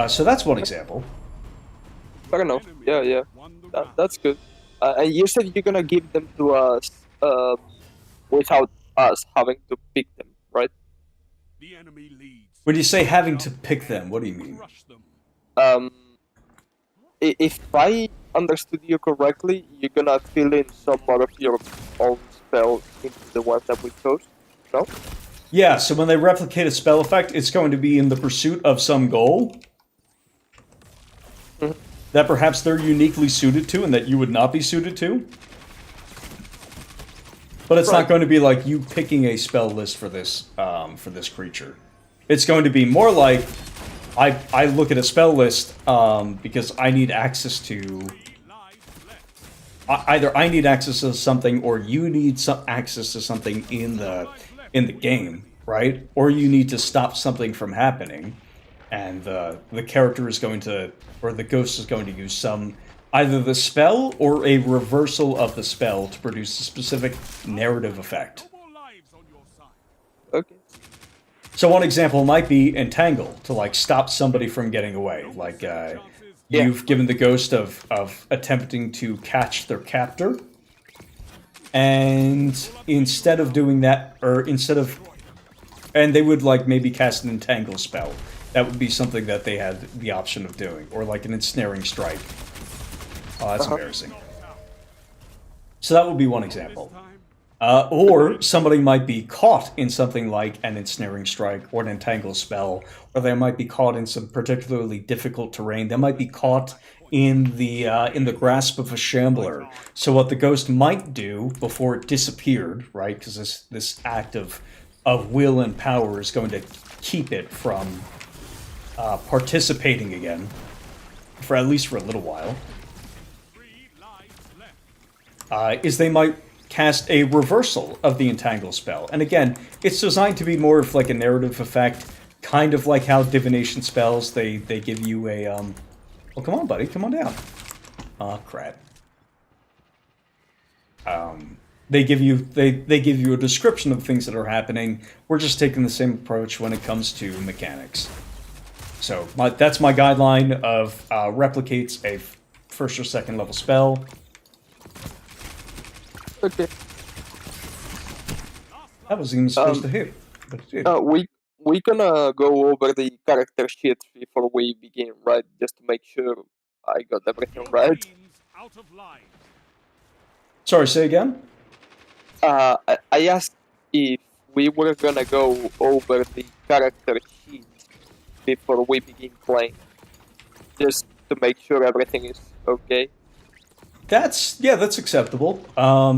A: So that's one example.
C: Fair enough. Yeah, yeah. That's good. And you said you're gonna give them to us without us having to pick them, right?
D: The enemy leads.
A: When you say having to pick them, what do you mean?
D: Crush them.
C: If I understood you correctly, you're gonna fill in some more of your own spells into the ones that we chose, no?
A: Yeah, so when they replicate a spell effect, it's going to be in the pursuit of some goal that perhaps they're uniquely suited to and that you would not be suited to. But it's not going to be like you picking a spell list for this creature. It's going to be more like I look at a spell list because I need access to either I need access to something or you need some access to something in the game, right? Or you need to stop something from happening, and the character is going to, or the ghost is going to use either the spell or a reversal of the spell to produce a specific narrative effect.
D: No more lives on your side.
C: Okay.
A: So one example might be Entangle, to like stop somebody from getting away. Like you've given the ghost of attempting to catch their captor, and instead of doing that, or instead of And they would like maybe cast an entangle spell. That would be something that they had the option of doing, or like an ensnaring strike. Oh, that's embarrassing. So that would be one example. Or somebody might be caught in something like an ensnaring strike or an entangle spell, or they might be caught in some particularly difficult terrain. They might be caught in the grasp of a shambler. So what the ghost might do before it disappeared, right? Because this act of will and power is going to keep it from participating again, for at least for a little while. Is they might cast a reversal of the entangle spell. And again, it's designed to be more of like a narrative effect, kind of like how divination spells, they give you a oh, come on, buddy, come on down. Oh, crap. They give you a description of things that are happening. We're just taking the same approach when it comes to mechanics. So that's my guideline of replicates a first or second level spell.
C: Okay.
A: That wasn't even supposed to hit, but it did.
C: We gonna go over the character sheets before we begin, right? Just to make sure I got everything right.
D: Out of line.
A: Sorry, say again?
C: I asked if we were gonna go over the character sheet before we begin playing, just to make sure everything is okay.
A: That's acceptable.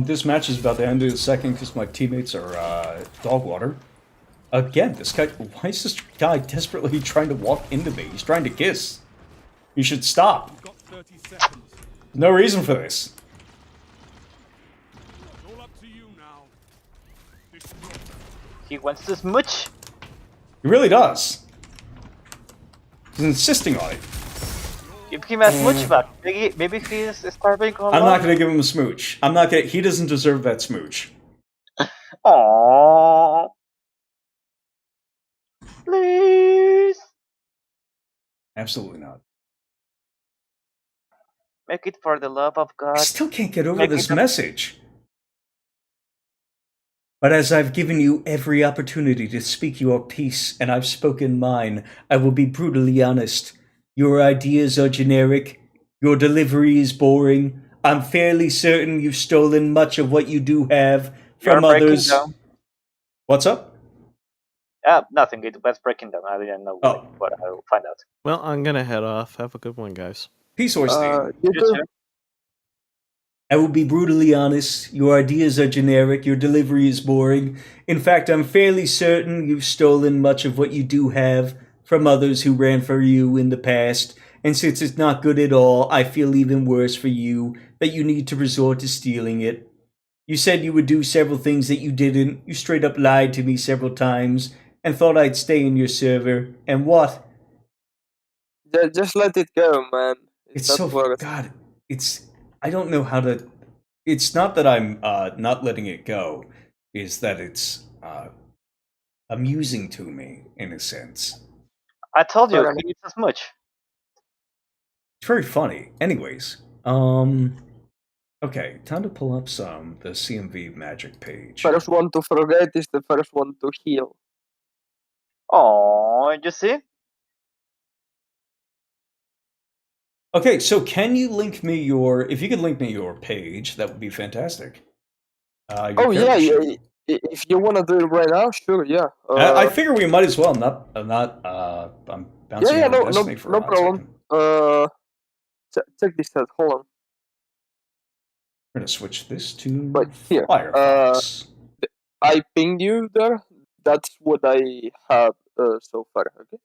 A: This match is about to end in a second because my teammates are dog water. Again, why is this guy desperately trying to walk into me? He's trying to kiss. You should stop.
D: You've got 30 seconds.
A: No reason for this.
D: It's all up to you now. This is your turn.
B: He wants to smooch.
A: He really does. He's insisting on it.
B: Give him a smooch back. Maybe he's starving on
A: I'm not
B: love.
A: gonna give him a smooch. I'm not gonna. He doesn't deserve that smooch.
B: Aww. Please.
A: Absolutely not.
B: Make it for the love of
A: I
B: God.
A: still can't get over
B: Make
A: this
B: it-
A: message. But as I've given you every opportunity to speak your piece, and I've spoken mine, I will be brutally honest. Your ideas are generic. Your delivery is boring. I'm fairly certain you've stolen much of what you do have from
B: You're breaking
A: others.
B: down.
A: What's up?
B: Nothing. It was breaking down. I didn't know
A: Oh.
B: what I will find out.
F: Well, I'm gonna head off. Have a good one, guys.
A: Peace, Oystein.
C: You
B: You
C: too.
B: too.
A: I will be brutally honest. Your ideas are generic. Your delivery is boring. In fact, I'm fairly certain you've stolen much of what you do have from others who ran for you in the past. And since it's not good at all, I feel even worse for you that you need to resort to stealing it. You said you would do several things that you didn't. You straight up lied to me several times and thought I'd stay in your server. And what?
C: Just let it go, man.
A: It's
C: not
A: so
C: worth.
A: God. I don't know how to. It's not that I'm not letting it go. Is that it's amusing to me in a sense.
B: I told you,
C: Fair
B: he needs a smooch.
A: It's very funny. Anyways, okay, time to pull up the CMV magic page.
C: First one to forget is the first one to heal.
B: Oh, you see?
A: Okay, so can you link me if you could link me your page, that would be fantastic. Your
C: Oh yeah,
A: character sheet.
C: if you wanna do it right now, sure, yeah.
A: I figure we might as well. I'm bouncing
C: Yeah,
A: out
C: no,
A: of Destiny for a
C: no
A: hot
C: problem.
A: second.
C: Check this out. Hold on.
A: We're gonna switch this to
C: Right here.
A: Firefox.
C: I pinged you there. That's what I have so far. Okay.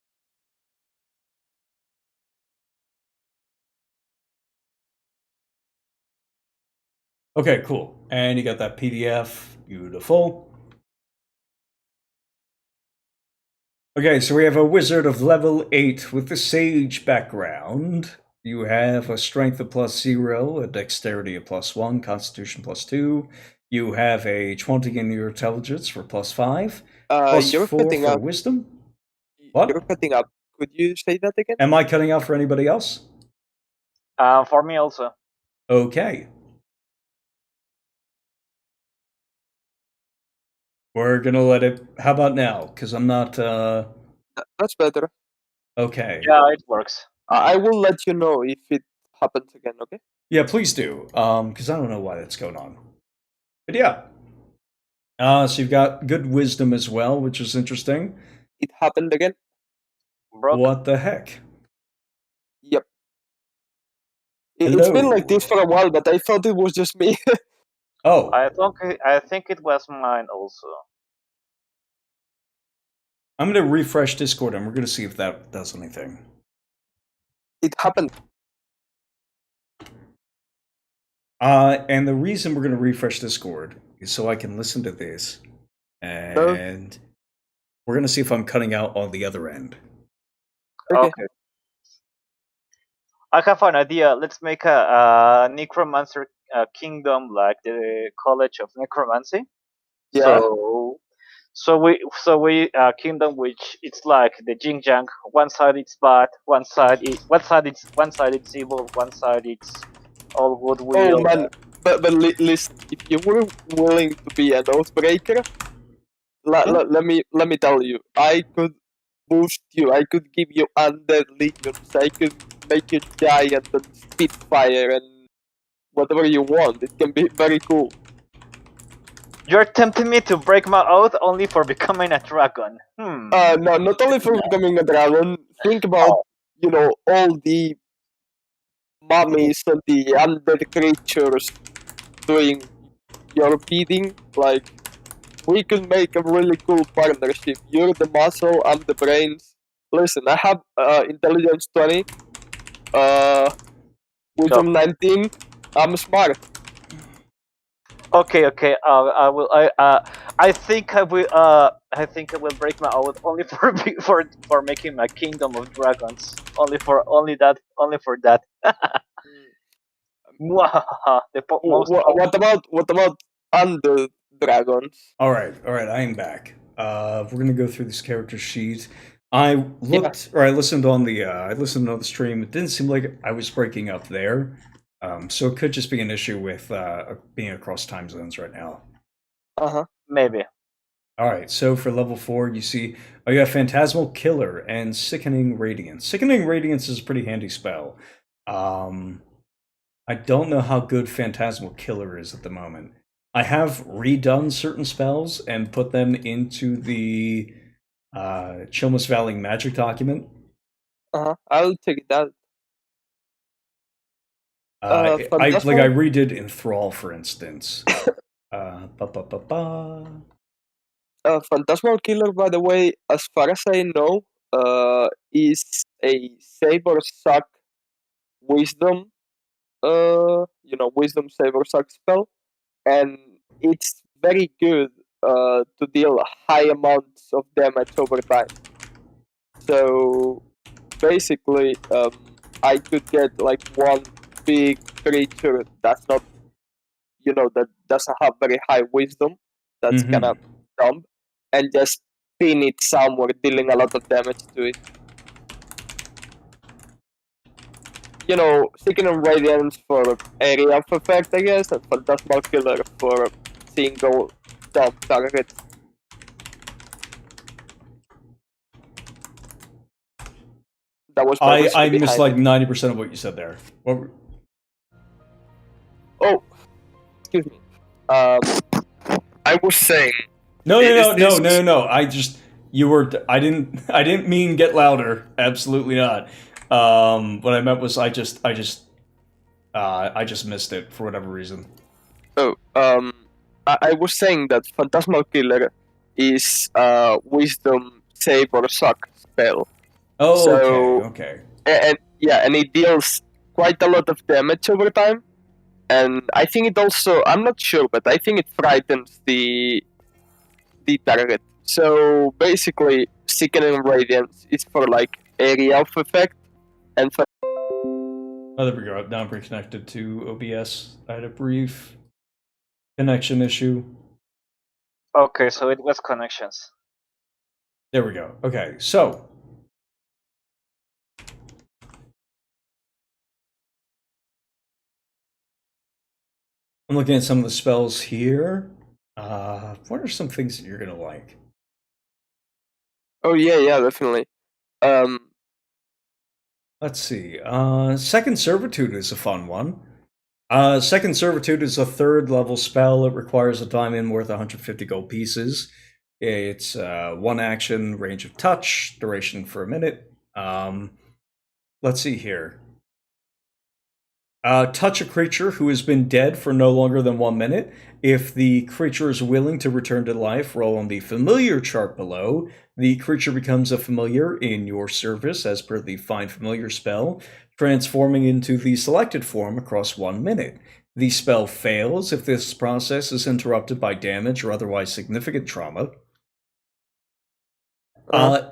A: Okay, cool. And you got that PDF. Beautiful. Okay, so we have a wizard of level 8 with the sage background. You have a strength of +0, a dexterity of +1, constitution +2. You have a 20 in your intelligence for +5.
C: You're
A: +4
C: cutting
A: for
C: up.
A: wisdom. What?
C: You're cutting up. Could you say that again?
A: Am I cutting out for anybody else?
B: For me also.
A: Okay. We're gonna let it. How about now? Because I'm not.
C: That's better.
A: Okay.
B: Yeah, it works.
C: I will let you know if it happens again. Okay.
A: Yeah, please do. Because I don't know why that's going on. But yeah. So you've got good wisdom as well, which is interesting.
C: It happened again.
B: Broke.
A: What the heck?
C: Yep. It's been like
A: Hello.
C: this for a while, but I thought it was just me.
A: Oh,
B: I think it was mine also.
A: I'm gonna refresh Discord and we're gonna see if that does anything.
C: It happened.
A: And the reason we're gonna refresh Discord is so I can listen to this, and we're gonna see if I'm cutting out on the other end.
C: Okay.
B: Okay. I have an idea. Let's make a necromancer kingdom like the College of Necromancy.
C: Yeah.
B: So we kingdom which it's like the yin yang. One side it's bad, one side it's evil, one side it's all goodwill.
C: Oh man, but listen, if you were willing to be an oathbreaker, let me tell you, I could boost you. I could give you undead legions. I could make you giant and spit fire and whatever you want. It can be very cool.
B: You're tempting me to break my oath only for becoming a dragon.
C: No, not only for becoming a dragon. Think about all the mummies and the undead creatures doing your bidding. Like, we could make a really cool partnership. You're the muscle, I'm the brains. Listen, I have intelligence 20, wisdom 19. I'm smart.
B: Okay. I will. I think I will. I think I will break my oath only for making my kingdom of dragons. Only for that. Mwahaha, most.
C: What about undead dragons?
A: All right, I am back. We're gonna go through this character sheet. I looked, or I listened on the, I listened on the stream. It didn't seem like I was breaking up there, so it could just be an issue with being across time zones right now.
B: Maybe.
A: All right, so for level 4, you see, you have Phantasmal Killer and Sickening Radiance. Sickening Radiance is a pretty handy spell. I don't know how good Phantasmal Killer is at the moment. I have redone certain spells and put them into the Chilmus Valley magic document.
C: I'll take it out.
A: I
C: Phantasmal?
A: I redid Enthrall, for instance.
C: Phantasmal Killer, by the way, as far as I know, is a save or suck wisdom, wisdom save or suck spell, and it's very good to deal high amounts of damage over time. So basically, I could get like one big creature that's not, that doesn't have very high wisdom, that's
A: Mhm.
C: kind of dumb, and just pin it somewhere, dealing a lot of damage to it. Sickening Radiance for area of effect, I guess, and Phantasmal Killer for single dumb target. That was
A: I missed like 90% of what you said there. What?
C: Oh, excuse me. I was saying.
A: No. I didn't mean get louder. Absolutely not. What I meant was I just missed it for whatever reason.
C: Oh, I was saying that Phantasmal Killer is Wisdom Save or Suck spell.
A: Oh,
C: So-
A: okay.
C: And it deals quite a lot of damage over time. And I think it also, I'm not sure, but I think it frightens the target. So basically, Sickening Radiance is for like area of effect, and for
A: Oh, there we go. Now I'm reconnected to OBS. I had a brief connection issue.
B: Okay, so it was connections.
A: There we go. Okay, so I'm looking at some of the spells here. What are some things that you're gonna like?
C: Oh yeah, definitely. Um,
A: Let's see. Second Servitude is a fun one. Second Servitude is a third level spell. It requires a diamond worth 150 gold pieces. It's one action, range of touch, duration for a minute. Let's see here. Touch a creature who has been dead for no longer than 1 minute. If the creature is willing to return to life, roll on the familiar chart below. The creature becomes a familiar in your service as per the Find Familiar spell, transforming into the selected form across 1 minute. The spell fails if this process is interrupted by damage or otherwise significant trauma.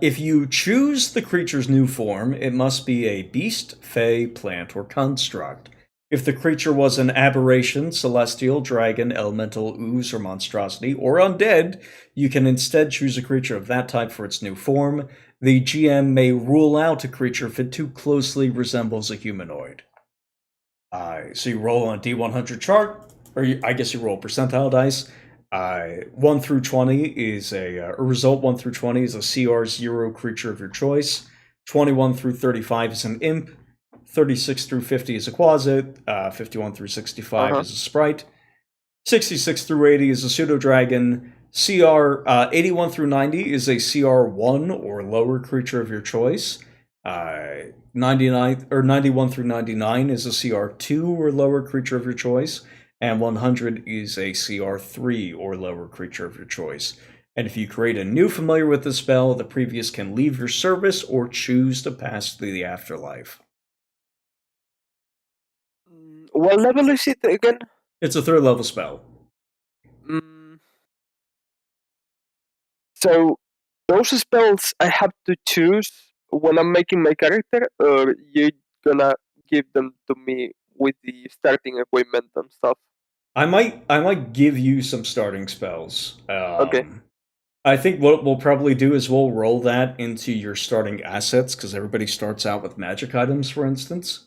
A: If you choose the creature's new form, it must be a beast, fey, plant, or construct. If the creature was an aberration, celestial, dragon, elemental, ooze, or monstrosity, or undead, you can instead choose a creature of that type for its new form. The GM may rule out a creature if it too closely resembles a humanoid. So you roll on a D100 chart, or I guess you roll percentile dice. 1 through 20 is a result. 1 through 20 is a CR0 creature of your choice. 21 through 35 is an imp. 36 through 50 is a quasit. 51 through 65 is a sprite. 66 through 80 is a pseudo dragon. 81 through 90 is a CR1 or lower creature of your choice. 91 through 99 is a CR2 or lower creature of your choice, and 100 is a CR3 or lower creature of your choice. And if you create a new familiar with the spell, the previous can leave your service or choose to pass through the afterlife.
C: what level is it again?
A: It's a third level spell.
C: So those spells I have to choose when I'm making my character, or you gonna give them to me with the starting equipment and stuff?
A: I might give you some starting spells.
C: Okay.
A: I think what we'll probably do is we'll roll that into your starting assets, because everybody starts out with magic items, for instance.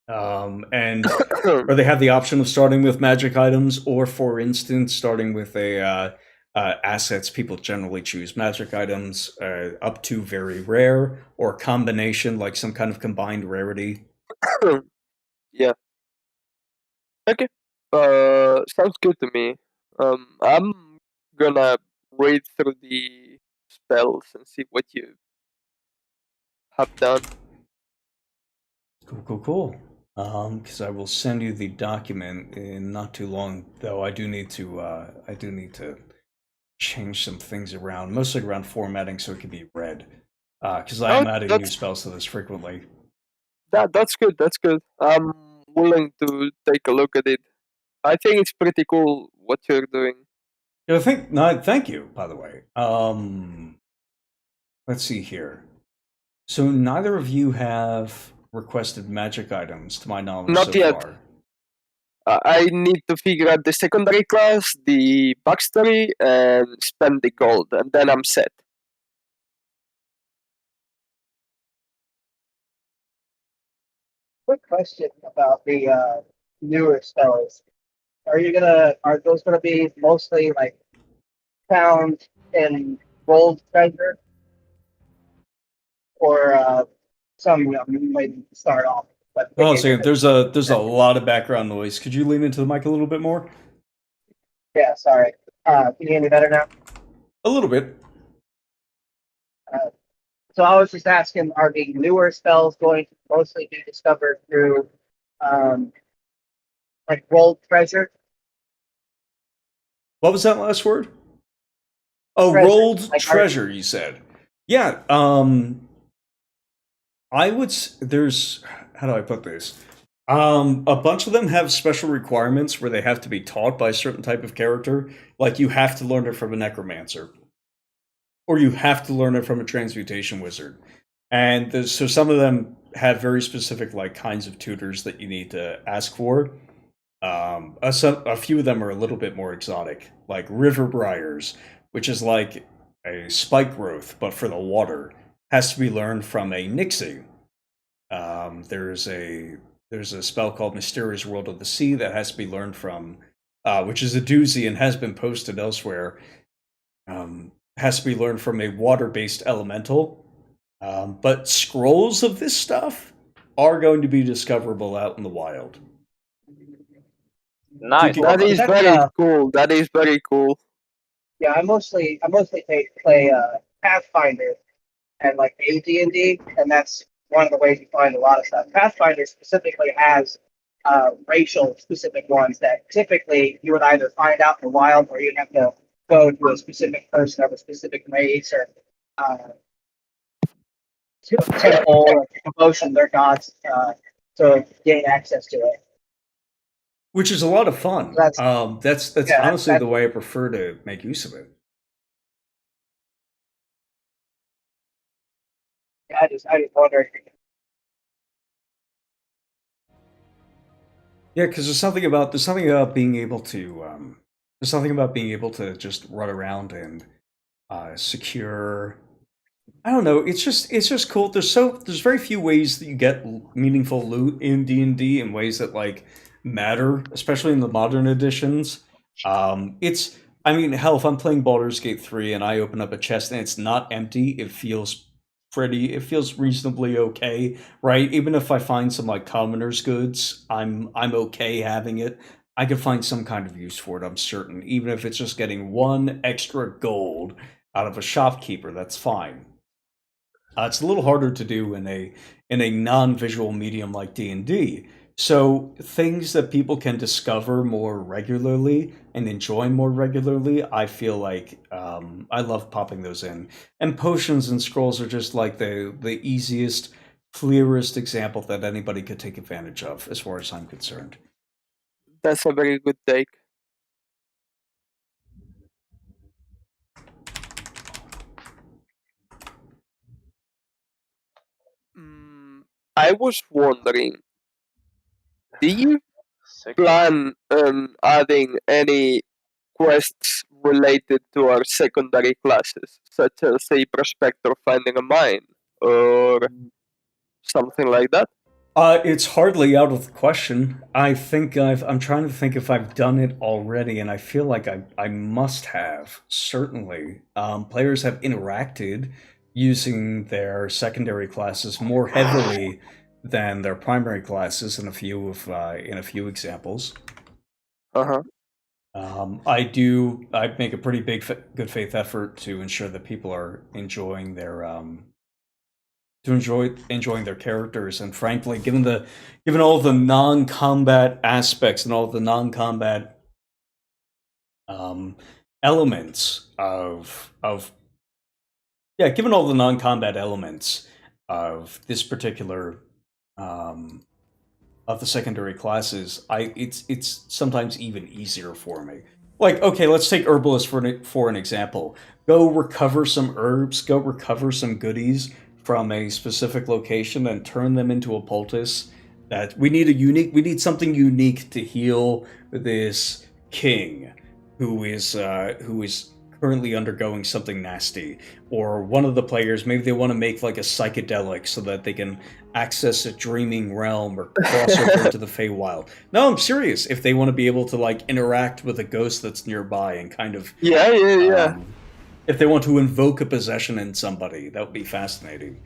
A: And or they have the option of starting with magic items, or for instance, starting with a assets. People generally choose magic items up to very rare, or combination, like some kind of combined rarity.
C: Yeah. Okay. Sounds good to me. I'm gonna read through the spells and see what you have done.
A: Cool. Because I will send you the document in not too long. Though I do need to change some things around, mostly around formatting, so it can be read. Because I am adding new spells to this frequently.
C: That's good. That's good. I'm willing to take a look at it. I think it's pretty cool what you're doing.
A: Yeah, thank you, by the way. Let's see here. So neither of you have requested magic items, to my knowledge,
C: Not
A: so
C: yet.
A: far.
C: I need to figure out the secondary class, the backstory, and spend the gold, and then I'm set.
E: Quick question about the newer spells. Are those gonna be mostly like found in gold treasure, or some might start off? But
A: Oh, so there's a lot of background noise. Could you lean into the mic a little bit more?
E: yeah, sorry. Can you hear me better now?
A: A little bit.
E: So I was just asking, are the newer spells going to mostly be discovered through like gold treasure?
A: What was that last word? Oh,
E: Treasure.
A: rolled
E: Like
A: treasure, you said. Yeah, I would there's how do I put this? A bunch of them have special requirements where they have to be taught by a certain type of character. Like you have to learn it from a necromancer, or you have to learn it from a transmutation wizard. And so some of them have very specific like kinds of tutors that you need to ask for. A few of them are a little bit more exotic, like river briars, which is like a spike growth, but for the water, has to be learned from a Nixie. There's a spell called Mysterious World of the Sea that has to be learned from which is a doozy and has been posted elsewhere, has to be learned from a water-based elemental. But scrolls of this stuff are going to be discoverable out in the wild.
B: Nice.
C: That is
E: That's,
C: very cool. That is very cool.
E: Yeah, I mostly play Pathfinder and like AD&D, and that's one of the ways you find a lot of stuff. Pathfinder specifically has racial specific ones that typically you would either find out in the wild, or you'd have to go to a specific person of a specific race, or to a temple or devotion their gods to gain access to it.
A: Which is a lot of fun.
E: That's-
A: That's
E: yeah,
A: honestly
E: that-
A: the way I prefer to make use of it.
E: I just wonder.
A: Yeah, because there's something about being able to just run around and secure. I don't know. It's just cool. There's very few ways that you get meaningful loot in D&D in ways that like matter, especially in the modern editions. I mean, hell, if I'm playing Baldur's Gate 3 and I open up a chest and it's not empty, it feels reasonably okay, right? Even if I find some like commoner's goods, I'm okay having it. I can find some kind of use for it, I'm certain. Even if it's just getting 1 extra gold out of a shopkeeper, that's fine. It's a little harder to do in a non-visual medium like D&D. So things that people can discover more regularly and enjoy more regularly, I feel like I love popping those in. And potions and scrolls are just like the easiest, clearest example that anybody could take advantage of, as far as I'm concerned.
C: That's a very good take. I was wondering, do you plan adding any quests related to our secondary classes, such as a prospector finding a mine or something like that?
A: It's hardly out of the question. I'm trying to think if I've done it already, and I feel like I must have, certainly. Players have interacted using their secondary classes more heavily than their primary classes in a few examples.
C: Uh-huh.
A: I make a pretty big good faith effort to ensure that people are enjoying their enjoying their characters, and frankly, given all the non-combat aspects and all the non-combat elements given all the non-combat elements of this particular of the secondary classes, it's sometimes even easier for me. Like, okay, let's take Herbalist for an example. Go recover some herbs, go recover some goodies from a specific location and turn them into a poultice. That we need something unique to heal this king who is currently undergoing something nasty. Or one of the players, maybe they want to make like a psychedelic so that they can access a dreaming realm or cross over into the Feywild. No, I'm serious. If they want to be able to like interact with a ghost that's nearby and kind of
C: Yeah.
A: If they want to invoke a possession in somebody, that would be fascinating.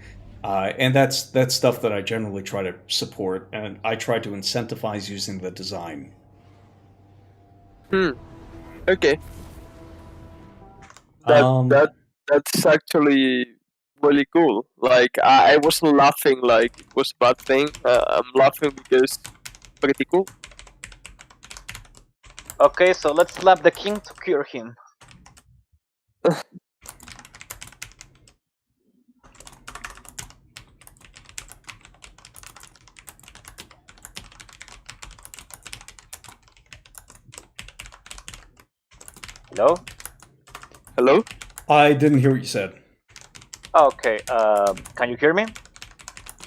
A: And that's stuff that I generally try to support, and I try to incentivize using the design.
C: Okay. That's actually really cool. Like I wasn't laughing like it was a bad thing. I'm laughing because it's pretty cool.
B: Okay, so let's slap the king to cure him. Hello?
C: Hello?
A: I didn't hear what you said.
B: Okay, can you hear me?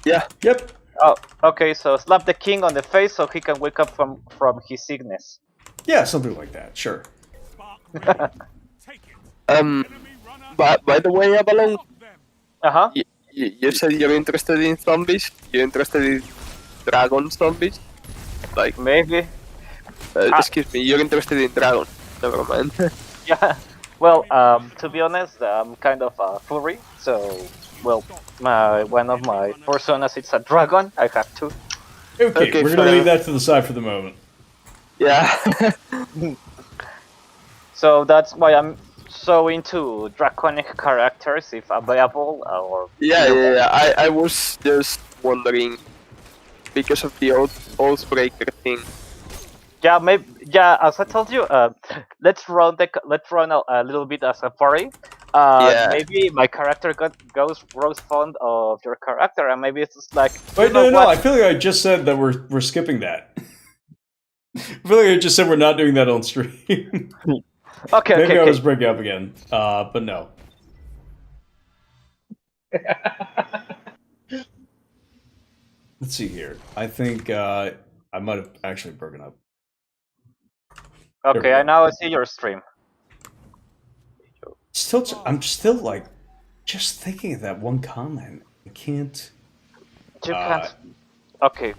C: Yeah.
A: Yep.
B: Oh, okay, so slap the king on the face so he can wake up from his sickness.
A: Yeah, something like that. Sure.
D: Spark ready. Take it.
C: Um.
D: Enemy runner.
C: By the way, Avalon,
D: Stop them.
B: Uh-huh.
C: you said you're interested in zombies. You're interested in dragon zombies? Like,
B: Maybe.
C: Excuse me, you're interested in dragon. Never mind.
B: Yeah. Well, to be honest, I'm kind of a furry, so well, one of my personas is a dragon. I have two.
A: Okay,
C: Okay,
A: we're
C: fair
A: gonna leave
C: enough.
A: that to the side for the moment.
C: Yeah.
B: So that's why I'm so into draconic characters, if available, or
C: yeah. I was just wondering because of the Oathbreaker thing.
B: yeah, maybe yeah. As I told you, let's run a little bit as a furry.
C: Yeah.
B: Maybe my character grows fond of your character, and maybe it's just like
A: Wait,
B: you know
A: no.
B: what?
A: I feel like I just said that we're skipping that. I feel like I just said we're not doing that on stream.
B: Okay,
A: Maybe
B: okay,
A: I
B: okay.
A: was breaking up again, but no. Let's see here. I think I might have actually broken up.
B: Okay, I now see your stream.
A: I'm still like, just thinking of that one comment. I can't.
B: You can't. Okay.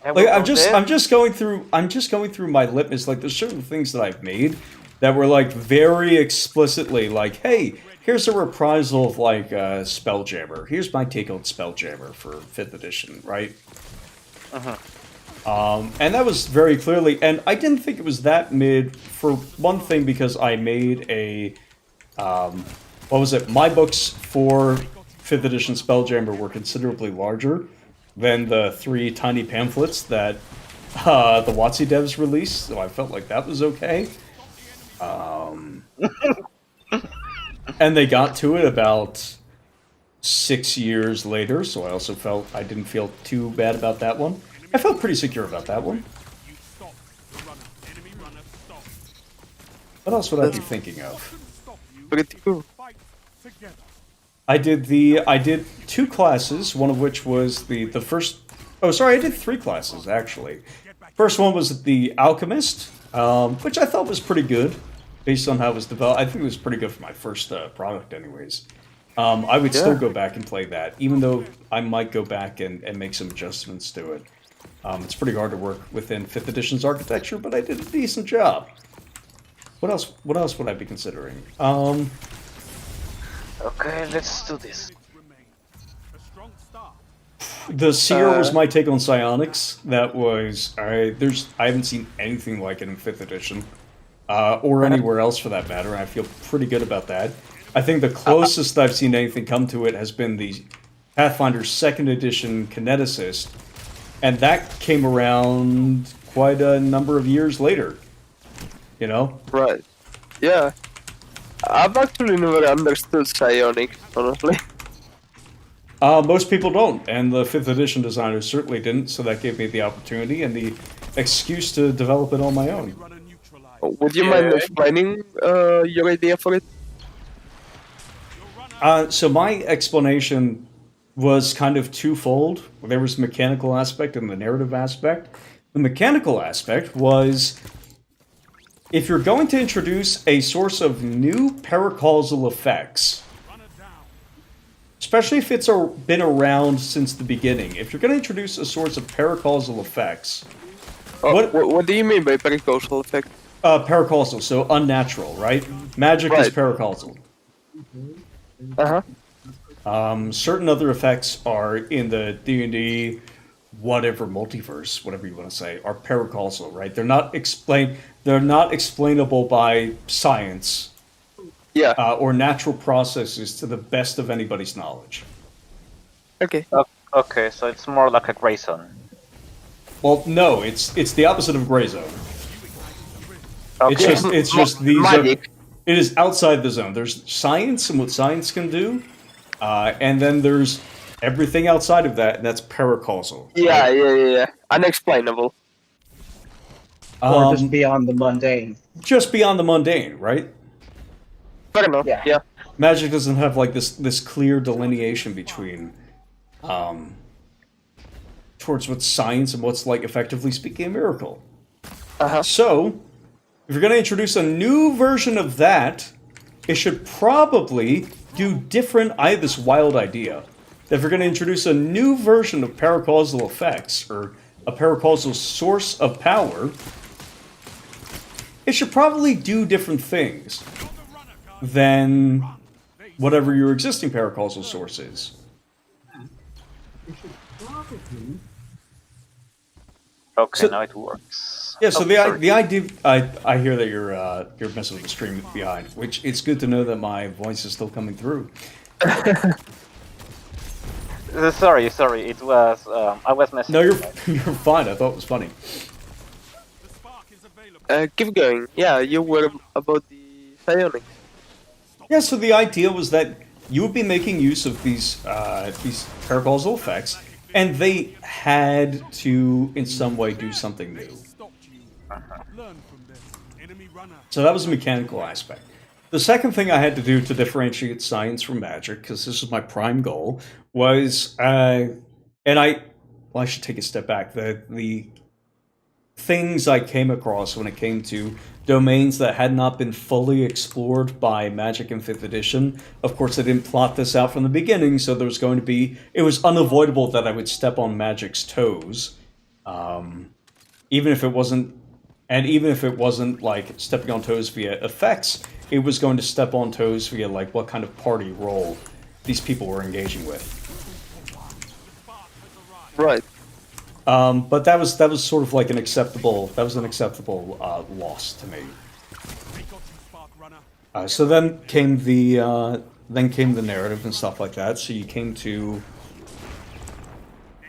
B: Can we
A: Like
B: go there?
A: I'm just going through my litmus. Like there's certain things that I've made that were like very explicitly like, hey, here's a reprisal of like Spelljammer. Here's my take on Spelljammer for 5th edition, right? And that was very clearly, and I didn't think it was that mid for one thing because I made a, what was it? My books for 5th edition Spelljammer were considerably larger than the 3 tiny pamphlets that the WotC devs released, so I felt like that was okay. And they got to it about 6 years later, so I also felt I didn't feel too bad about that one. I felt pretty secure about that one.
D: You stop the runner. Enemy runner stop.
A: What else would I be thinking of?
D: Couldn't stop you.
C: Pretty cool.
D: Fight together.
A: I did 2 classes, one of which was the first. Oh, sorry, I did 3 classes actually. First one was the Alchemist, which I thought was pretty good, based on how it was developed. I think it was pretty good for my first product, anyways. I would still go back and play that, even though I might go back and make some adjustments to it. It's pretty hard to work within 5th edition's architecture, but I did a decent job. What else? What else would I be considering?
B: Okay, let's do this.
D: Remain. A strong start.
A: The Seer was my take on Psionics. That was I haven't seen anything like it in 5th edition, or anywhere else for that matter, and I feel pretty good about that. I think the closest I've seen anything come to it has been the Pathfinder 2nd edition Kineticist, and that came around quite a number of years later. You know?
C: Right. Yeah. I've actually never understood psionics, honestly.
A: Most people don't, and the 5th edition designers certainly didn't, so that gave me the opportunity and the excuse to develop it on my own.
D: Runner neutralized.
C: Would you mind explaining your idea for it?
A: So my explanation was kind of twofold. There was the mechanical aspect and the narrative aspect. The mechanical aspect was, if you're going to introduce a source of new paracausal effects, especially if it's been around since the beginning, if you're going to introduce a source of paracausal effects,
C: What do you mean by paracausal effect?
A: paracausal, so unnatural, right? Magic is
C: Right.
A: paracausal.
C: Uh-huh.
A: Certain other effects are in the D&D, whatever multiverse, whatever you want to say, are paracausal, right? They're not explainable by science
C: Yeah.
A: or natural processes to the best of anybody's knowledge.
C: Okay.
B: Okay, so it's more like a gray zone.
A: Well, no, it's the opposite of gray zone.
B: Okay.
A: It's just these.
C: Magic.
A: It is outside the zone. There's science and what science can do, and then there's everything outside of that, and that's paracausal.
C: Yeah. Unexplainable.
E: Or just beyond the mundane.
A: Just beyond the mundane, right?
C: Fair enough.
E: Yeah.
C: Yeah.
A: Magic doesn't have like this clear delineation between towards what's science and what's, like, effectively speaking, a miracle.
C: Uh-huh.
A: So, if you're going to introduce a new version of that, it should probably do different. I have this wild idea that if you're going to introduce a new version of paracausal effects, or a paracausal source of power, it should probably do different things than whatever your existing paracausal source is.
E: You should probably.
B: Okay,
A: So-
B: now it works.
A: Yeah, so
B: Oh,
A: the
B: sorry.
A: idea, I hear that you're messing with the stream behind, which it's good to know that my voice is still coming through.
B: Sorry, it was I was messing.
A: No, you're
B: with that.
A: you're fine. I thought it was funny.
D: The spark is available.
C: Keep going. Yeah, you were about the psionics.
A: Yeah, so the idea was that you would be making use of these paracausal effects, and they had to, in some way, do something new.
D: Stopped you. Learn from them. Enemy runner.
A: So that was a mechanical aspect. The second thing I had to do to differentiate science from magic, because this was my prime goal, was, I should take a step back. The things I came across when it came to domains that had not been fully explored by Magic in 5th edition. Of course, I didn't plot this out from the beginning, so there was going to be... It was unavoidable that I would step on Magic's toes. Even if it wasn't... And even if it wasn't, like, stepping on toes via effects, it was going to step on toes via, like, what kind of party role these people were engaging with.
C: Right.
A: But that was sort of like an acceptable loss to me.
D: They got you, spark runner.
A: So then came the narrative and stuff like that. So you came to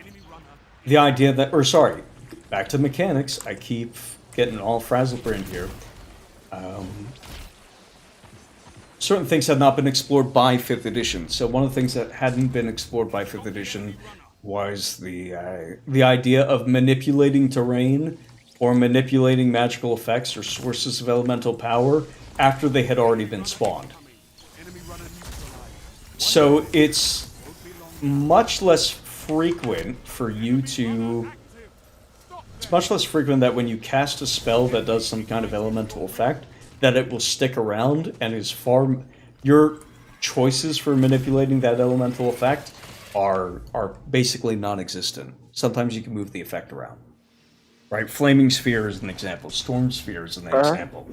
D: Enemy runner.
A: the idea that, or sorry, back to mechanics. I keep getting all frazzlebrained here. Certain things had not been explored by 5th edition. So one of the things that hadn't been explored by 5th edition was the idea of manipulating terrain or manipulating magical effects or sources of elemental power after they had already been spawned.
D: Enemy runner neutralized.
A: So it's much less frequent for you to... It's much less frequent that when you cast a spell that does some kind of elemental effect, that it will stick around and is far... Your choices for manipulating that elemental effect are basically non-existent. Sometimes you can move the effect around. Right? Flaming Sphere is an example. Storm Sphere is an example.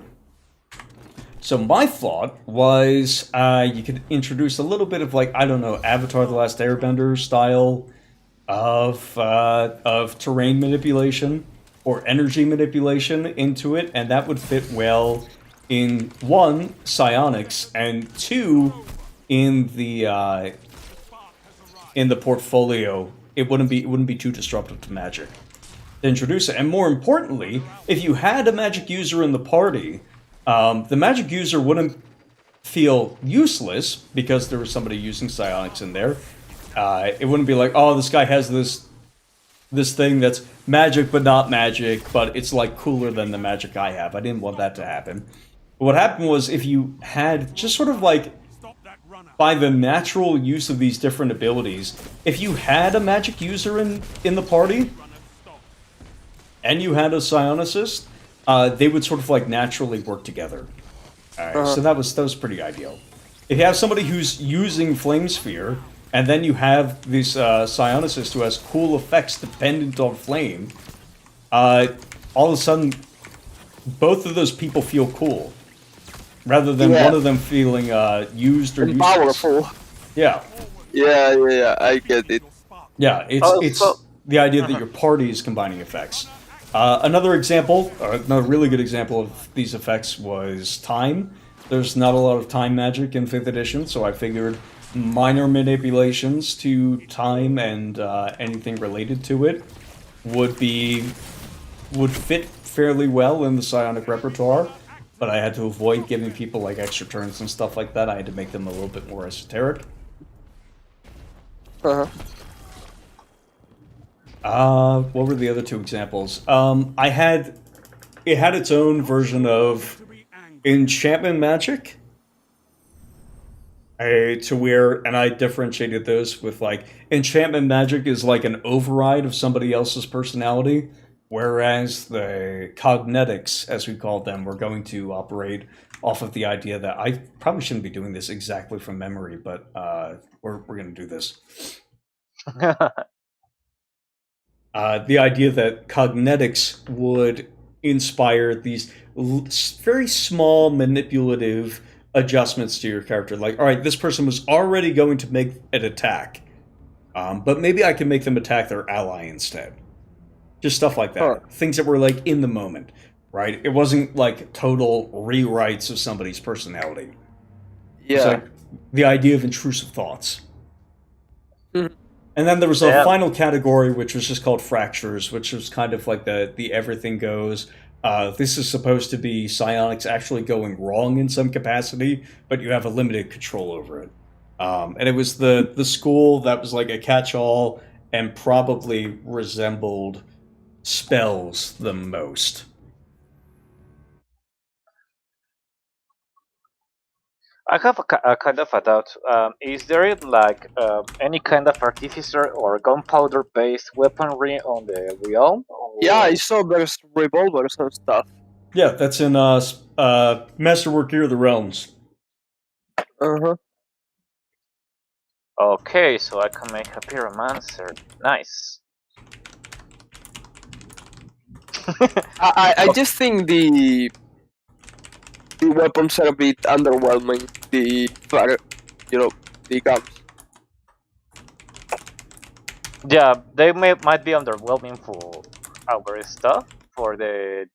A: So my thought was you could introduce a little bit of, like, I don't know, Avatar: The Last Airbender style of terrain manipulation or energy manipulation into it, and that would fit well in, one, psionics, and two, in the portfolio. It wouldn't be too disruptive to magic to introduce it. And more importantly, if you had a magic user in the party, the magic user wouldn't feel useless because there was somebody using psionics in there. It wouldn't be like, oh, this guy has this thing that's magic but not magic, but it's like cooler than the magic I have. I didn't want that to happen. But what happened was, if you had just sort of like,
D: Stop that runner.
A: by the natural use of these different abilities, if you had a magic user in the party,
D: Runner stop.
A: and you had a psionicist, they would sort of like naturally work together. Alright, so that was pretty ideal. If you have somebody who's using Flame Sphere, and then you have this psionicist who has cool effects dependent on flame, all of a sudden, both of those people feel cool, rather than
C: Yeah.
A: one of them feeling used or
C: And
A: useless.
C: powerful.
A: Yeah,
C: Yeah, I get it.
D: Your spark.
A: yeah. It's
B: Also-
A: the idea that your party is combining effects. Another example, or another really good example of these effects was time. There's not a lot of time magic in 5th edition, so I figured minor manipulations to time and anything related to it would fit fairly well in the psionic repertoire, but I had to avoid giving people like extra turns and stuff like that. I had to make them a little bit more esoteric.
C: Uh-huh.
A: What were the other two examples? It had its own version of
D: To be angry.
A: enchantment magic, to where, and I differentiated those with, like, enchantment magic is like an override of somebody else's personality, whereas the cognetics, as we called them, were going to operate off of the idea that I probably shouldn't be doing this exactly from memory, but we're going to do this. The idea that cognetics would inspire these very small manipulative adjustments to your character. Like, all right, this person was already going to make an attack, but maybe I can make them attack their ally instead. Just stuff like that.
C: Huh.
A: Things that were like in the moment, right? It wasn't like total rewrites of somebody's personality. It's
C: Yeah.
A: like the idea of intrusive thoughts.
C: Mhm.
A: And then there was a
B: Yeah.
A: final category, which was just called fractures, which was kind of like the everything goes. This is supposed to be psionics actually going wrong in some capacity, but you have a limited control over it. And it was the school that was like a catch-all and probably resembled spells the most.
B: I have a kind of a doubt. Is there like any kind of artificer or gunpowder-based weaponry on the realm?
C: Yeah, I saw there's revolvers and stuff.
A: Yeah, that's in Masterwork Gear of the Realms.
C: Uh-huh.
B: Okay, so I can make a pyromancer. Nice.
C: I just think the weapons are a bit underwhelming. The guns.
B: Yeah, they might be underwhelming for our stuff for the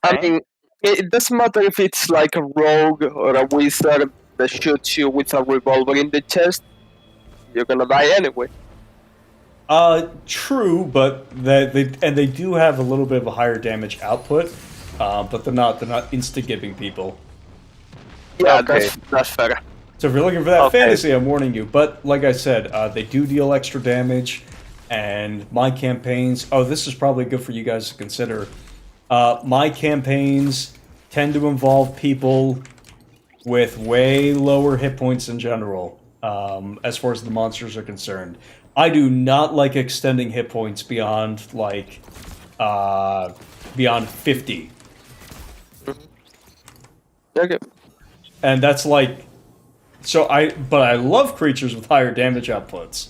C: I
B: campaign.
C: mean, it doesn't matter if it's like a rogue or a wizard that shoots you with a revolver in the chest. You're gonna die anyway.
A: True, but they do have a little bit of a higher damage output, but they're not insta-giving people.
C: Yeah,
B: Okay.
C: that's fair.
A: So if you're looking for that
B: Okay.
A: fantasy, I'm warning you. But like I said, they do deal extra damage, and my campaigns. Oh, this is probably good for you guys to consider. My campaigns tend to involve people with way lower hit points in general, as far as the monsters are concerned. I do not like extending hit points beyond beyond 50.
C: Okay.
A: And that's like, but I love creatures with higher damage outputs.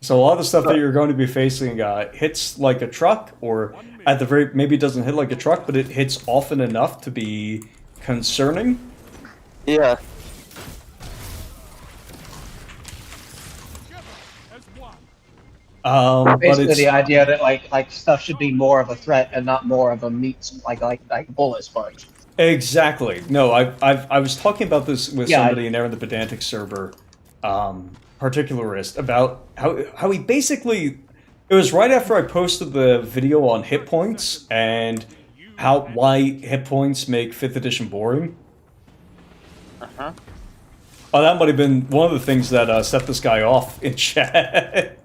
A: So a lot of the stuff that you're going to be facing hits like a truck, or at the very, maybe it doesn't hit like a truck, but it hits often enough to be concerning.
C: Yeah.
D: Together as one.
A: But
E: Basically,
A: it's
E: the idea that like stuff should be more of a threat and not more of a meat like bullet sponge.
A: exactly no. I was talking about this with
E: Yeah,
A: somebody in there in the Pedantic server, particularist, about how he basically. It was right after I posted the video on hit points and why hit points make 5th edition boring.
B: Uh-huh.
A: Oh, that might have been one of the things that set this guy off in chat.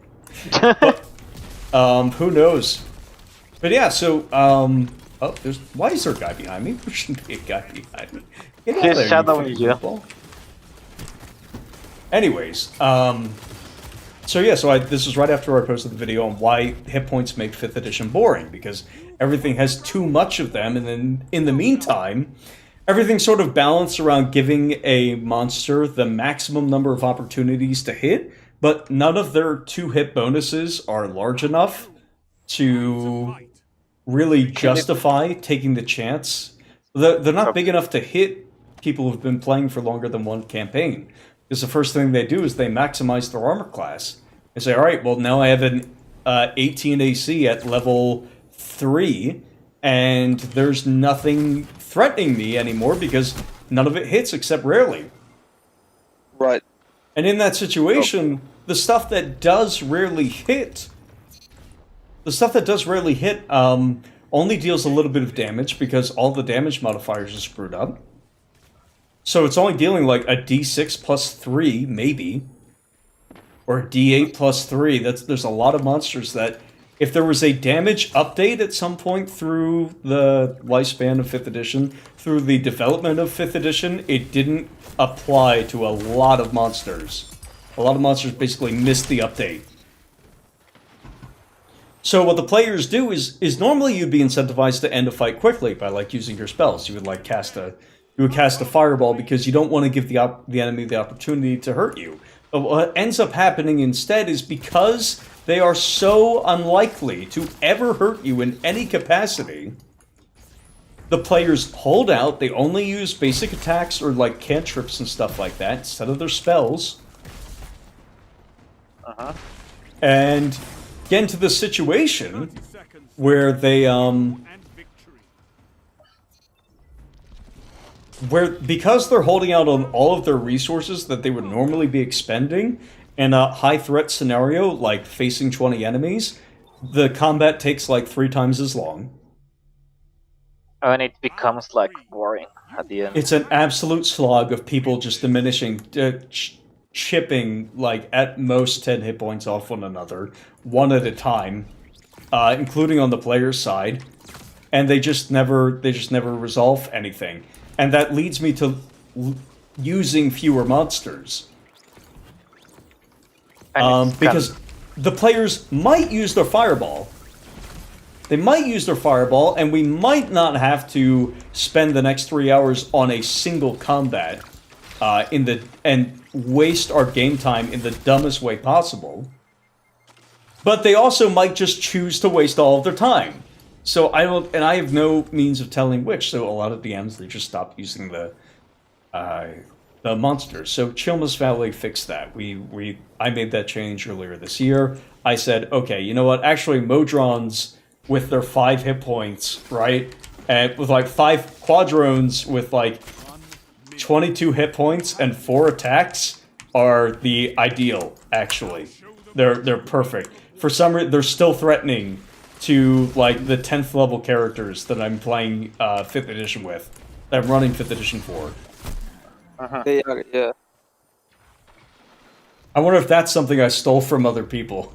A: But, who knows? But yeah, so why is there a guy behind me? There shouldn't be a guy behind me. Get out
B: He's
A: of there,
B: shadowing
A: fucking
B: you.
A: goofball. Anyways, so yeah, this was right after I posted the video on why hit points make 5th edition boring, because everything has too much of them, and then in the meantime, everything's sort of balanced around giving a monster the maximum number of opportunities to hit, but none of their 2-hit bonuses are large enough to really justify taking the chance. They're not big enough to hit people who've been playing for longer than one campaign. Because the first thing they do is they maximize their armor class. They say, all right, well, now I have an 18 AC at level 3, and there's nothing threatening me anymore because none of it hits except rarely.
C: Right.
A: And in that situation, the stuff that does rarely hit, only deals a little bit of damage because all the damage modifiers are screwed up. So it's only dealing like a D6 plus 3, maybe. Or a D8 plus 3. There's a lot of monsters that, if there was a damage update at some point through the lifespan of 5th edition, through the development of 5th edition, it didn't apply to a lot of monsters. A lot of monsters basically missed the update. So what the players do is normally you'd be incentivized to end a fight quickly by like using your spells. You would cast a fireball because you don't want to give the enemy the opportunity to hurt you. But what ends up happening instead is because they are so unlikely to ever hurt you in any capacity, the players hold out. They only use basic attacks or like cantrips and stuff like that instead of their spells. And get into the situation
D: 30 seconds
A: where they
D: and victory.
A: because they're holding out on all of their resources that they would normally be expending in a high threat scenario like facing 20 enemies, the combat takes like 3 times as long.
B: And it becomes like boring at the end.
A: It's an absolute slog of people just diminishing, chipping like at most 10 hit points off one another, one at a time, including on the player's side, and they just never resolve anything, and that leads me to using fewer monsters,
B: And it's
A: because the players might use their fireball. They might use their fireball, and we might not have to spend the next 3 hours on a single combat and waste our game time in the dumbest way possible. But they also might just choose to waste all of their time. So I have no means of telling which. So a lot of DMs, they just stopped using the monsters. So Chilmus Valley fixed that. I made that change earlier this year. I said, okay, you know what? Actually, Modrons with their 5 hit points, right? And with like 5 Quadrones with like 22 hit points and 4 attacks are the ideal, actually. They're perfect. For some reason, they're still threatening to like the 10th level characters that I'm playing 5th edition with. That I'm running 5th edition for.
C: They are, yeah.
A: I wonder if that's something I stole from other people.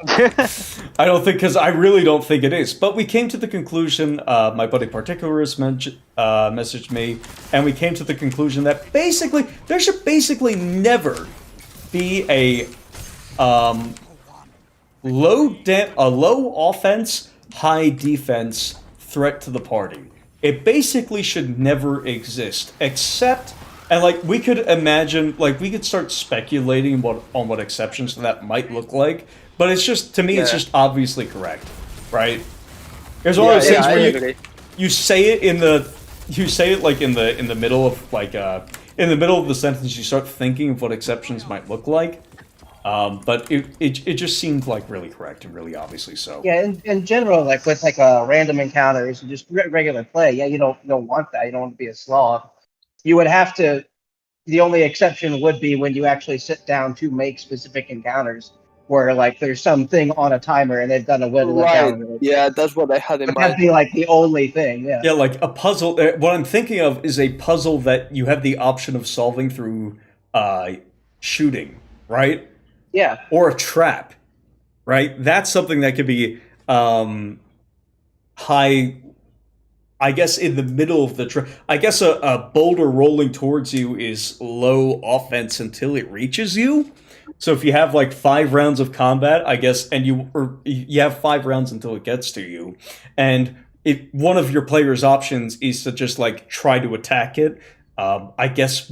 A: I don't think, because I really don't think it is. But we came to the conclusion, my buddy Particularist messaged me, and we came to the conclusion that basically, there should basically never be a low offense, high defense threat to the party. It basically should never exist, except, and like we could imagine, like we could start speculating on what exceptions to that might look like. But it's just, to me, it's just obviously correct, right? There's one of those things where you say it in the middle of like in the middle of the sentence, you start thinking of what exceptions might look like. But it just seemed like really correct and really obviously so.
E: Yeah, in general, like with like random encounters and just regular play, yeah, you don't want that. You don't want to be a slob. You would have to. The only exception would be when you actually sit down to make specific encounters, where like there's something on a timer and they've done a whittle encounter.
C: Yeah, that's what I had in
E: But
C: mind.
E: that'd be like the only thing. Yeah.
A: Yeah, like a puzzle. What I'm thinking of is a puzzle that you have the option of solving through shooting, right?
E: Yeah.
A: Or a trap, right? That's something that could be high, I guess, in the middle of the trap. I guess a boulder rolling towards you is low offense until it reaches you. So if you have like 5 rounds of combat, I guess, and you have 5 rounds until it gets to you, and one of your player's options is to just like try to attack it. I guess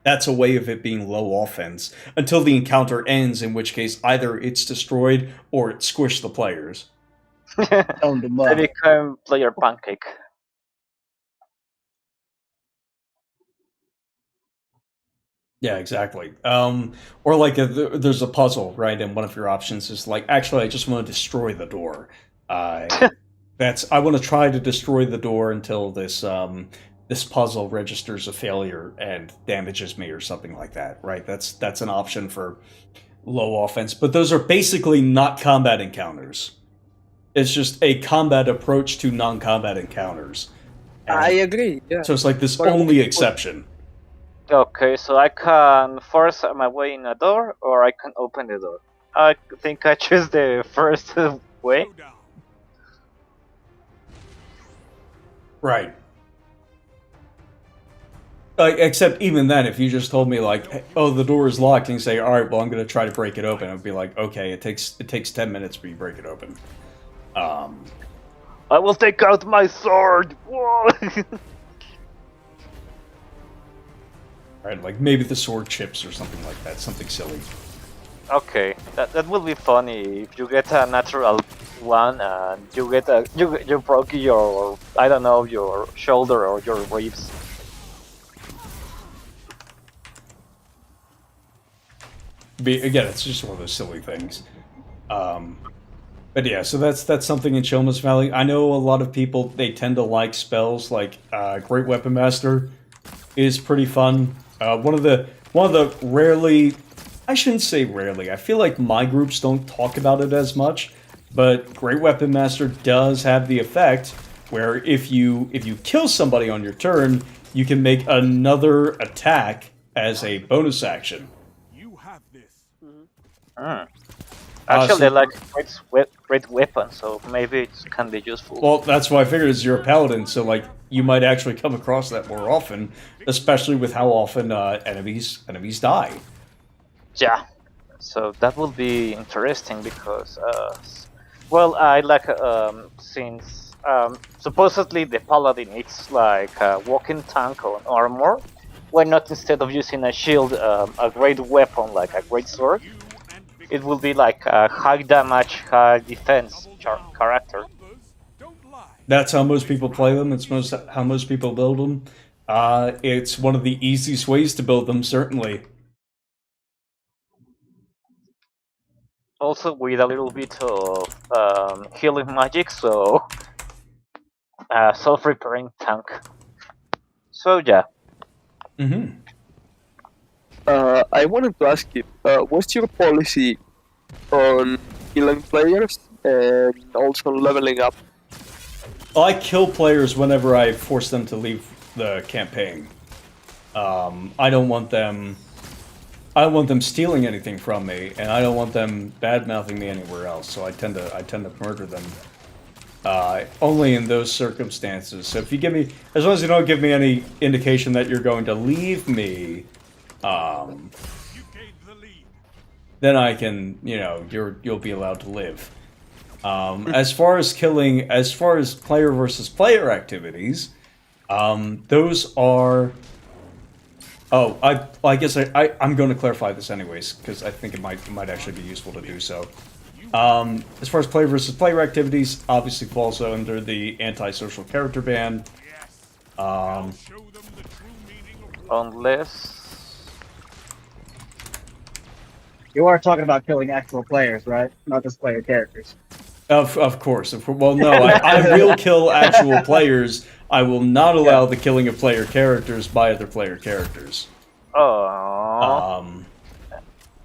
A: that's a way of it being low offense until the encounter ends, in which case either it's destroyed or it squished the players.
E: Toned them up.
B: They become player pancake.
A: Yeah, exactly. Or like there's a puzzle, right? And one of your options is like, actually, I just want to destroy the door. I want to try to destroy the door until this puzzle registers a failure and damages me or something like that, right? That's an option for low offense. But those are basically not combat encounters. It's just a combat approach to non-combat encounters.
C: I agree, yeah.
A: So it's like this only exception.
B: Okay, so I can force my way in a door, or I can open the door. I think I choose the first way.
D: Go down.
A: Right. Except even then, if you just told me like, "Oh, the door is locked," and you say, "All right, well, I'm going to try to break it open," I'd be like, "Okay, it takes 10 minutes for you to break it open."
B: I will take out my sword. Whoa!
A: Right, like maybe the sword chips or something like that, something silly.
B: Okay, that will be funny if you get a natural one and you get you broke your, I don't know, your shoulder or your ribs.
A: Again, it's just one of those silly things. But yeah, so that's something in Choma's Valley. I know a lot of people, they tend to like spells like Great Weapon Master is pretty fun. One of the rarely, I shouldn't say rarely, I feel like my groups don't talk about it as much, but Great Weapon Master does have the effect where if you kill somebody on your turn, you can make another attack as a bonus action.
D: You have this.
B: Actually,
A: so-
B: they like great weapon, so maybe it can be useful.
A: Well, that's why I figured is you're a paladin, so like you might actually come across that more often, especially with how often enemies die.
B: Yeah, so that will be interesting because, well, I like since supposedly the paladin is like a walking tank on armor. Why not instead of using a shield, a great weapon like a great sword?
D: You and Victor
B: It will be like a high damage, high defense character.
D: numbers don't lie.
A: That's how most people play them. It's how most people build them. It's one of the easiest ways to build them, certainly.
B: Also with a little bit of healing magic, so self-repairing tank. So yeah.
A: Mm-hmm.
C: I wanted to ask you, what's your policy on killing players and also leveling up?
A: I kill players whenever I force them to leave the campaign. I don't want them stealing anything from me, and I don't want them bad-mouthing me anywhere else. So I tend to murder them. Only in those circumstances. So if you give me, as long as you don't give me any indication that you're going to leave me,
D: You gained the lead.
A: then I can, you'll be allowed to live. As far as player versus player activities, those are. Oh, I guess I'm going to clarify this anyways because I think it might actually be useful to do so. As far as player versus player activities, obviously falls under the antisocial character ban.
D: Yes.
A: Um,
D: Show them the true meaning of
B: Unless
E: You are talking about killing actual players, right? Not just player characters.
A: Of course. Well, no, I will kill actual players. I will not allow the killing of player characters by other player characters.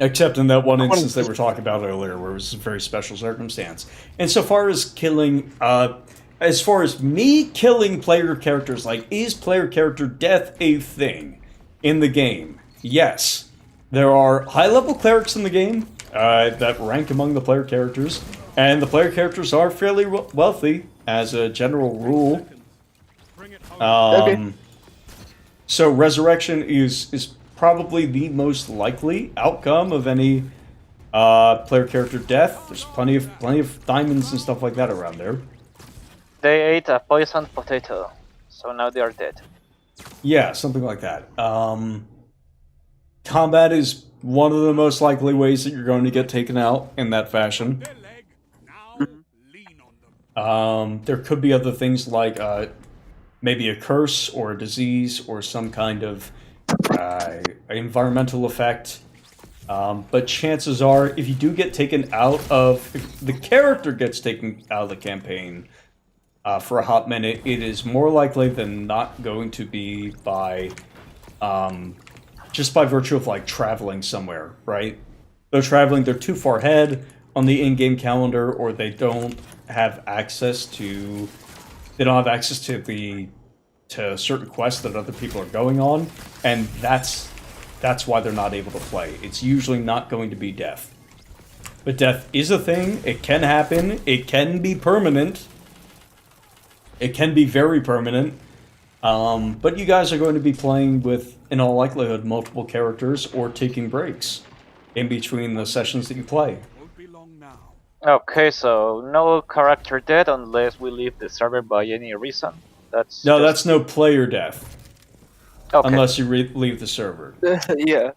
A: Except in that one instance that we were talking about earlier, where it was a very special circumstance. And so far as killing, as far as me killing player characters, like, is player character death a thing in the game? Yes. There are high-level clerics in the game that rank among the player characters, and the player characters are fairly wealthy, as a general rule.
D: bring it home.
C: Okay.
A: So resurrection is probably the most likely outcome of any player character death. There's plenty of diamonds and stuff like that around there.
B: they ate a poisoned potato, so now they are dead.
A: Yeah, something like that. Combat is one of the most likely ways that you're going to get taken out in that fashion.
D: Their leg. Now lean on them.
A: There could be other things like maybe a curse or a disease or some kind of environmental effect. But chances are, if you do get taken out of... If the character gets taken out of the campaign for a hot minute, it is more likely than not going to be by... just by virtue of, like, traveling somewhere, right? They're traveling, they're too far ahead on the in-game calendar, or they don't have access to... They don't have access to certain quests that other people are going on, and that's why they're not able to play. It's usually not going to be death. But death is a thing, it can happen, it can be permanent. It can be very permanent. But you guys are going to be playing with, in all likelihood, multiple characters or taking breaks in between the sessions that you play.
D: Won't be long now.
B: Okay, so no character dead unless we leave the server by any reason. That's
A: No,
B: just-
A: that's no player death,
B: okay.
A: unless you leave the server.
C: Yeah.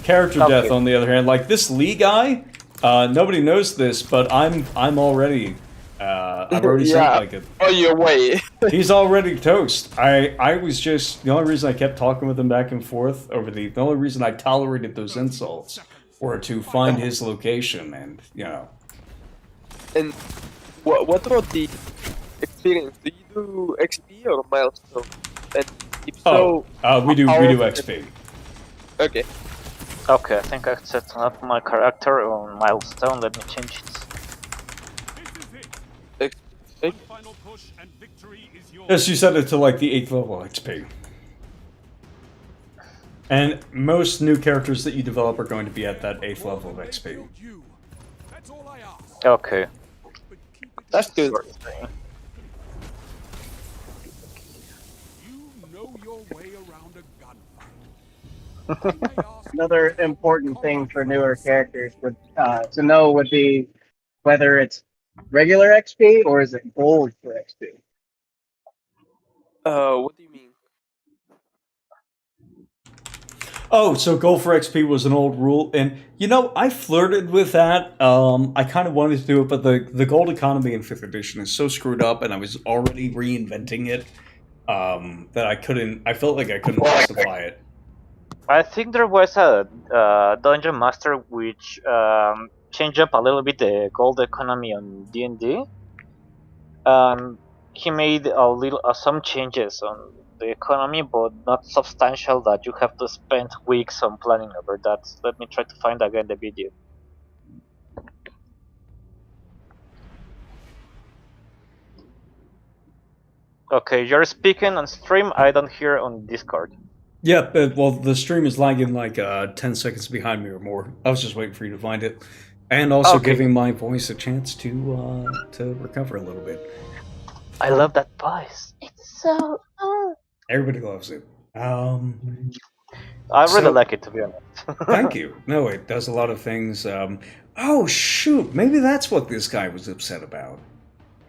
A: Character
B: Okay.
A: death, on the other hand, like this Lee guy, Nobody knows this, but I'm already. I've already sent
C: Yeah.
A: like it.
C: On your way.
A: He's already toast. I was just the only reason I kept talking with him back and forth over the only reason I tolerated those insults were to find his location and
C: And what about the experience? Do you do XP or milestone? And if so,
A: we do
C: how
A: XP.
C: okay.
B: Okay, I think I set up my character on milestone. Let me change it.
D: This is it.
C: XP.
D: One final push and victory is yours.
A: Yes, you set it to like the 8th level XP. And most new characters that you develop are going to be at that 8th level of XP.
D: You. That's all I ask.
B: Okay.
D: But keep it
C: That's good.
D: You know your way around a gunfight. I may ask
E: Another important thing for newer characters would to know would be whether it's regular XP or is it gold for XP.
C: What do you mean?
A: Oh, so gold for XP was an old rule, and I flirted with that. I kind of wanted to do it, but the gold economy in 5th edition is so screwed up, and I was already reinventing it that I couldn't. I felt like I couldn't justify it.
B: I think there was a dungeon master which changed up a little bit the gold economy on D&D. He made some changes on the economy, but not substantial that you have to spend weeks on planning over that. Let me try to find again the video. Okay, you're speaking on stream. I don't hear on Discord.
A: Yeah, but, well, the stream is lagging like 10 seconds behind me or more. I was just waiting for you to find it, and also
B: Okay.
A: giving my voice a chance to recover a little bit.
B: I love that voice. It's so.
A: Everybody loves it.
B: I really
A: So-
B: like it, to be honest.
A: Thank you. No, it does a lot of things. Oh, shoot. Maybe that's what this guy was upset about.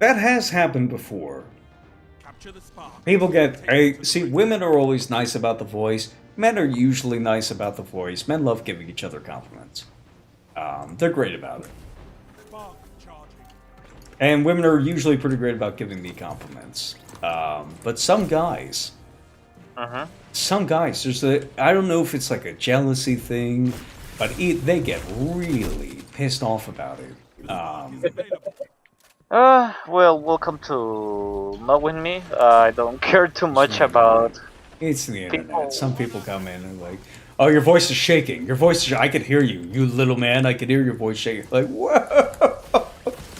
A: That has happened before.
D: capture the spark.
A: People see, women are always nice about the voice. Men are usually nice about the voice. Men love giving each other compliments. They're great about it.
D: Spark charging.
A: And women are usually pretty great about giving me compliments. But some guys, I don't know if it's like a jealousy thing, but they get really pissed off about it.
B: Well, welcome to Knowing Me. I don't care too much about.
A: It's the internet.
B: People-
A: Some people come in and like, oh, your voice is shaking. Your voice is. I could hear you, you little man. I could hear your voice shaking. Like, whoa,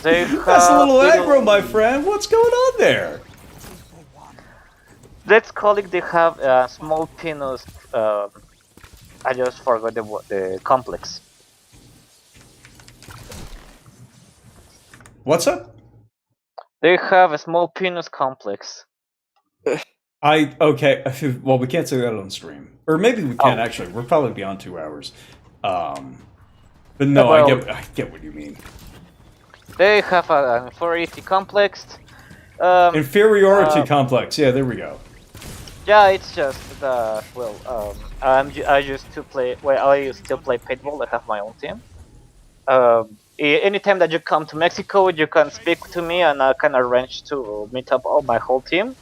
B: They
A: that's a
B: have
A: little aggro, my friend. What's going on there?
B: Let's call it. They have a small penis. I just forgot the complex.
A: What's up?
B: They have a small penis complex.
A: Okay. Well, we can't say that on stream, or maybe we can
B: Oh.
A: actually. We're probably beyond 2 hours. But no,
B: Well-
A: I get what you mean.
B: They have an inferiority complex.
A: Inferiority complex. Yeah, there we go.
B: Yeah, it's just I used to play. Well, I used to play paintball. I have my own team. Anytime that you come to Mexico, you can speak to me, and I can arrange to meet up my whole team.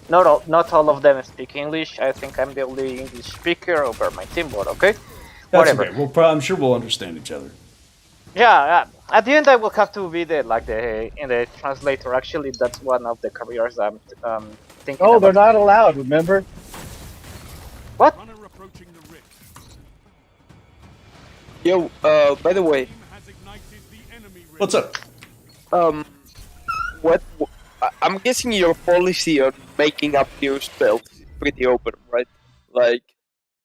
B: Not all of them speak English. I think I'm the only English speaker over my team, but okay.
A: That's
B: Whatever.
A: okay. I'm sure we'll understand each other.
B: Yeah, at the end I will have to be the translator. Actually, that's one of the careers I'm thinking
E: Oh, they're
B: about.
E: not allowed, remember?
D: Runner approaching the rift.
C: Yo, by the way,
D: Team has ignited the enemy rift.
A: What's up?
C: I'm guessing your policy on making up new spells is pretty open, right? Like,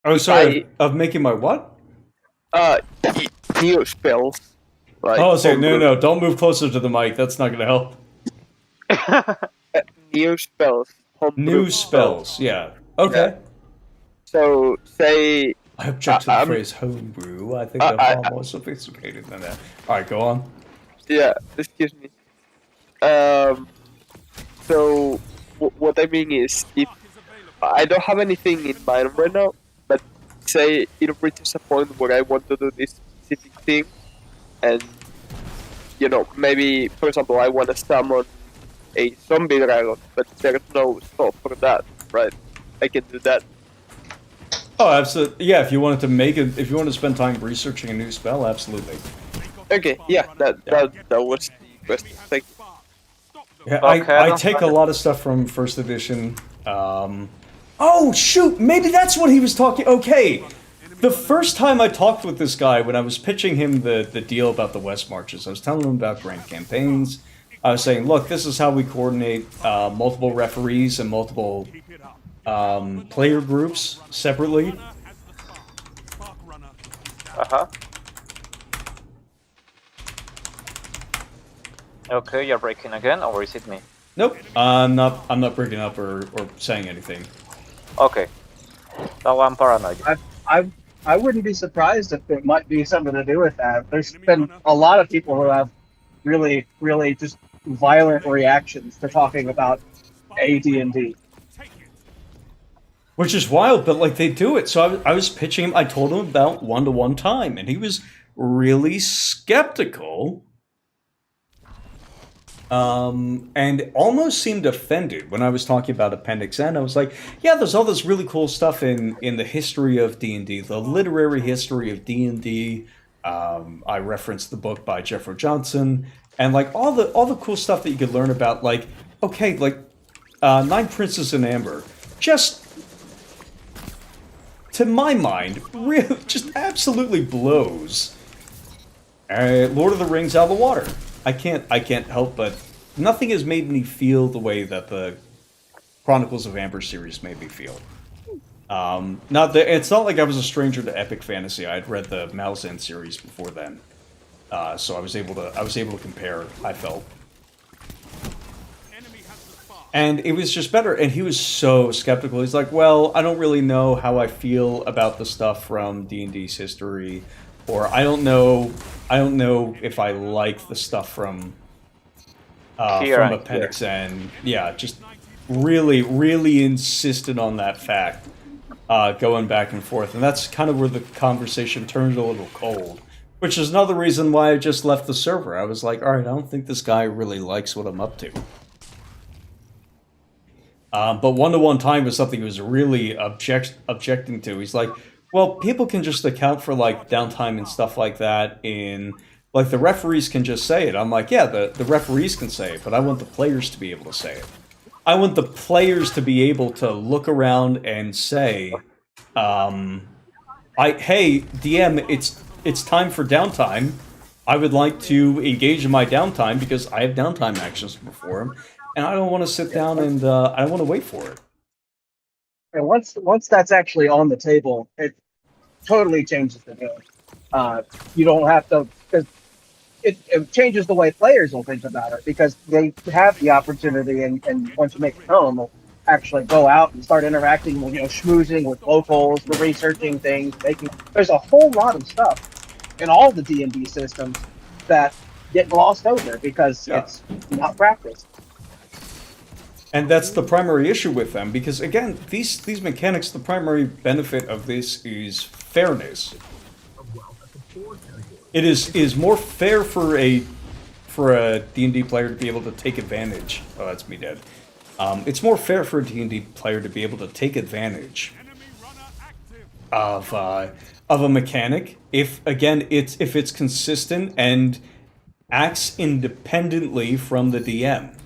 A: Oh, sorry. Of making my what?
C: new spells. Like,
A: Oh, sorry.
C: homebrew.
A: No. Don't move closer to the mic. That's not going to help.
C: New spells. homebrew
A: New spells. Yeah. Okay.
C: So, say,
A: I object to the
C: I'm-
A: phrase homebrew. I think I'm far more sophisticated than that. All right, go on.
C: yeah, excuse me. So, what I mean is, if
D: Spark is available.
C: I don't have anything in mind right now, but say it reaches a point where I want to do this specific thing, and maybe, for example, I want to summon a zombie dragon, but there's no spell for that, right? I can do that.
A: Oh, absolutely. Yeah, if you wanted to spend time researching a new spell, absolutely.
C: Okay, yeah, that was the question. Thank you.
A: Yeah,
B: Okay,
A: I take a lot of stuff from first edition. Oh shoot, maybe that's what he was talking. Okay, the first time I talked with this guy when I was pitching him the deal about the West Marches, I was telling him about grand campaigns. I was saying, look, this is how we coordinate multiple referees and multiple player groups separately.
B: Uh-huh. Okay, you're breaking again, or is it me?
A: Nope, I'm not breaking up or saying anything.
B: Okay. Now I'm paranoid.
E: I wouldn't be surprised if it might be something to do with that. There's been a lot of people who have really, really just violent reactions to talking about AD&D.
A: Which is wild, but like they do it. So I was pitching him. I told him about 1-to-1 time, and he was really skeptical, and almost seemed offended when I was talking about Appendix N. I was like, "Yeah, there's all this really cool stuff in the history of D&D, the literary history of D&D." I referenced the book by Jeffrey Johnson, and like all the cool stuff that you could learn about. Like, okay, like Nine Princes in Amber, just. To my mind, really just absolutely blows Lord of the Rings out of the water. I can't help but nothing has made me feel the way that the Chronicles of Amber series made me feel. It's not like I was a stranger to epic fantasy. I had read the Malazan series before then, so I was able to compare. I felt. And it was just better, and he was so skeptical. He's like, well, I don't really know how I feel about the stuff from D&D's history, or I don't know if I like the stuff from Appendix N. Yeah, just really, really insisted on that fact, going back and forth. And that's kind of where the conversation turned a little cold, which is another reason why I just left the server. I was like, all right, I don't think this guy really likes what I'm up to. But 1-to-1 time was something he was really objecting to. He's like, well, people can just account for like downtime and stuff like that in like the referees can just say it. I'm like, yeah, the referees can say it, but I want the players to be able to say it. I want the players to be able to look around and say, hey, DM, it's time for downtime. I would like to engage in my downtime because I have downtime actions before him. And I don't want to sit down and I don't want to wait for it.
E: And once that's actually on the table, it totally changes the game. You don't have to. It changes the way players will think about it because they have the opportunity, and once you make it known, they'll actually go out and start interacting, schmoozing with locals, researching things, There's a whole lot of stuff in all the D&D systems that get glossed over because it's not practiced.
A: And that's the primary issue with them, because again, these mechanics, the primary benefit of this is fairness. It is more fair for a D&D player to be able to take advantage. Oh, that's me dead. It's more fair for a D&D player to be able to take advantage of a mechanic if it's consistent and acts independently from the DM.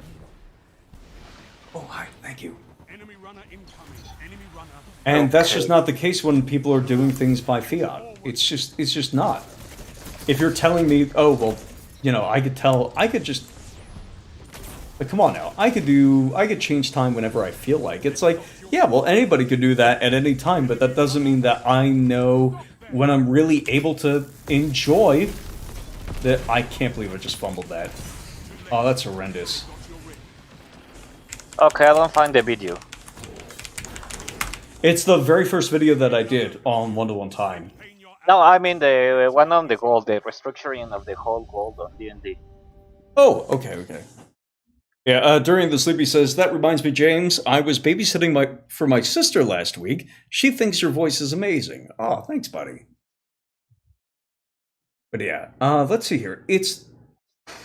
A: Oh, hi, thank you.
D: Enemy runner incoming. Enemy runner.
A: And that's just not the case when people are doing things by fiat. It's just not. If you're telling me, oh, well, I could just... But come on now, I could change time whenever I feel like. It's like, yeah, well, anybody could do that at any time, but that doesn't mean that I know when I'm really able to enjoy that. I can't believe I just fumbled that. Oh, that's horrendous.
B: Okay, I don't find the video.
A: It's the very first video that I did on 1-to-1 time.
B: No, I mean the one on the gold, the restructuring of the whole gold on D&D.
A: Oh, okay. Yeah, during the sleep he says, that reminds me, James, I was babysitting for my sister last week. She thinks your voice is amazing. Oh, thanks, buddy. But yeah, let's see here.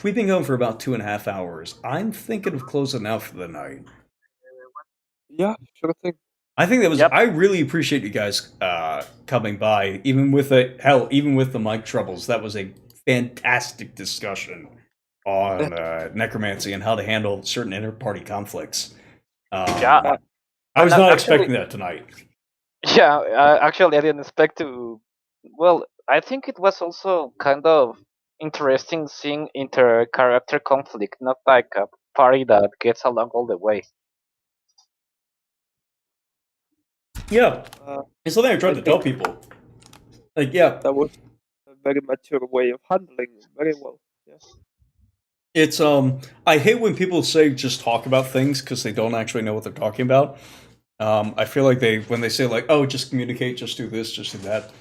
A: We've been going for about 2.5 hours. I'm thinking of closing out for the night.
C: Yeah, sure thing.
A: I think that was.
B: Yep.
A: I really appreciate you guys coming by, even with the mic troubles. That was a fantastic discussion on necromancy and how to handle certain inter-party conflicts.
B: Yeah,
A: I was
B: and
A: not
B: actually-
A: expecting that tonight.
B: yeah. Actually, I didn't expect to. Well, I think it was also kind of interesting seeing inter-character conflict, not like a party that gets along all the way.
A: Yeah,
C: Uh,
A: it's something I tried
C: I
A: to tell
C: think-
A: people. Like, yeah,
C: That was a very mature way of handling it. Very well. Yeah.
A: it's I hate when people say just talk about things because they don't actually know what they're talking about. I feel like when they say like, oh, just communicate, just do this, just do that.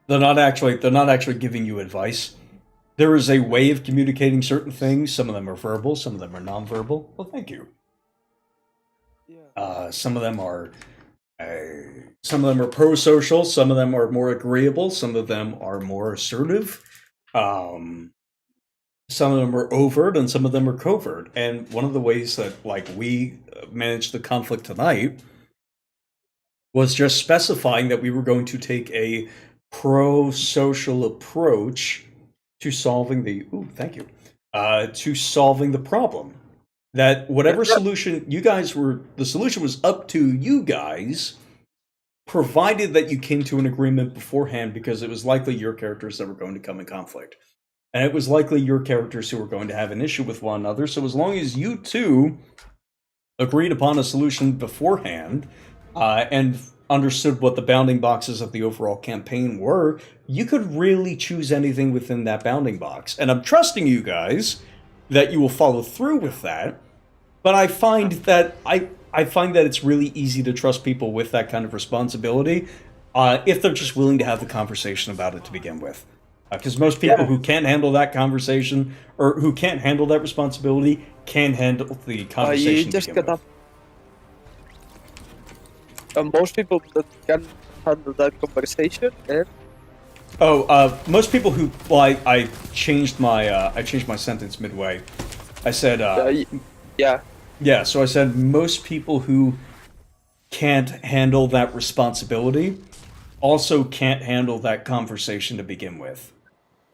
A: They're not actually giving you advice. There is a way of communicating certain things. Some of them are verbal, some of them are nonverbal. Well, thank you.
C: Yeah.
A: Some of them are pro-social. Some of them are more agreeable. Some of them are more assertive. Some of them are overt, and some of them are covert. And one of the ways that we managed the conflict tonight was just specifying that we were going to take a pro-social approach to solving the to solving the problem. That whatever solution the solution was up to you guys, provided that you came to an agreement beforehand, because it was likely your characters that were going to come in conflict. And it was likely your characters who were going to have an issue with one another. So as long as you two agreed upon a solution beforehand, and understood what the bounding boxes of the overall campaign were, you could really choose anything within that bounding box. And I'm trusting you guys that you will follow through with that. But I find that it's really easy to trust people with that kind of responsibility, if they're just willing to have the conversation about it to begin with. Because most people who can't handle that conversation, or who can't handle that responsibility, can't handle the conversation
C: You
A: to
C: just
A: begin
C: gotta.
A: with.
C: Most people that can handle that conversation, and
A: Most people who I changed my sentence midway. I said
C: yeah,
A: yeah, so I said most people who can't handle that responsibility also can't handle that conversation to begin with.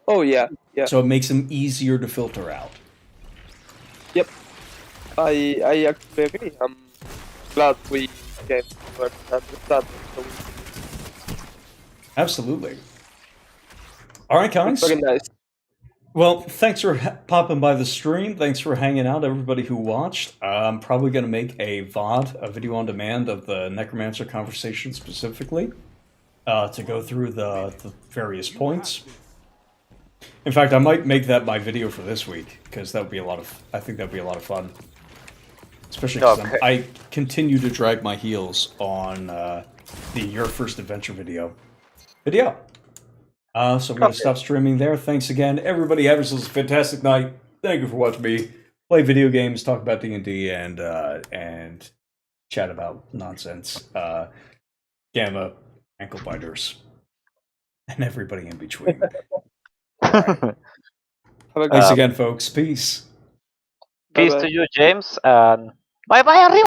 C: oh yeah, yeah.
A: So it makes them easier to filter out.
C: Yep. I actually agree. I'm glad we came to an understanding. So
A: Absolutely. All right, guys.
C: very nice.
A: Well, thanks for popping by the stream. Thanks for hanging out, everybody who watched. I'm probably going to make a VOD, a video on demand, of the Necromancer conversation specifically, to go through the various points. In fact, I might make that my video for this week, because I think that'd be a lot of fun. Especially because
B: Okay.
A: I continue to drag my heels on the Your First Adventure video. But yeah. So I'm going to stop streaming there. Thanks again, everybody. Have yourselves a fantastic night. Thank you for watching me play video games, talk about D&D, and chat about nonsense. Gamma, ankle biters, and everybody in between.
C: Have a good
A: Thanks again, folks. Peace.
B: Peace
C: Bye-bye.
B: to you, James, and bye bye, everyone.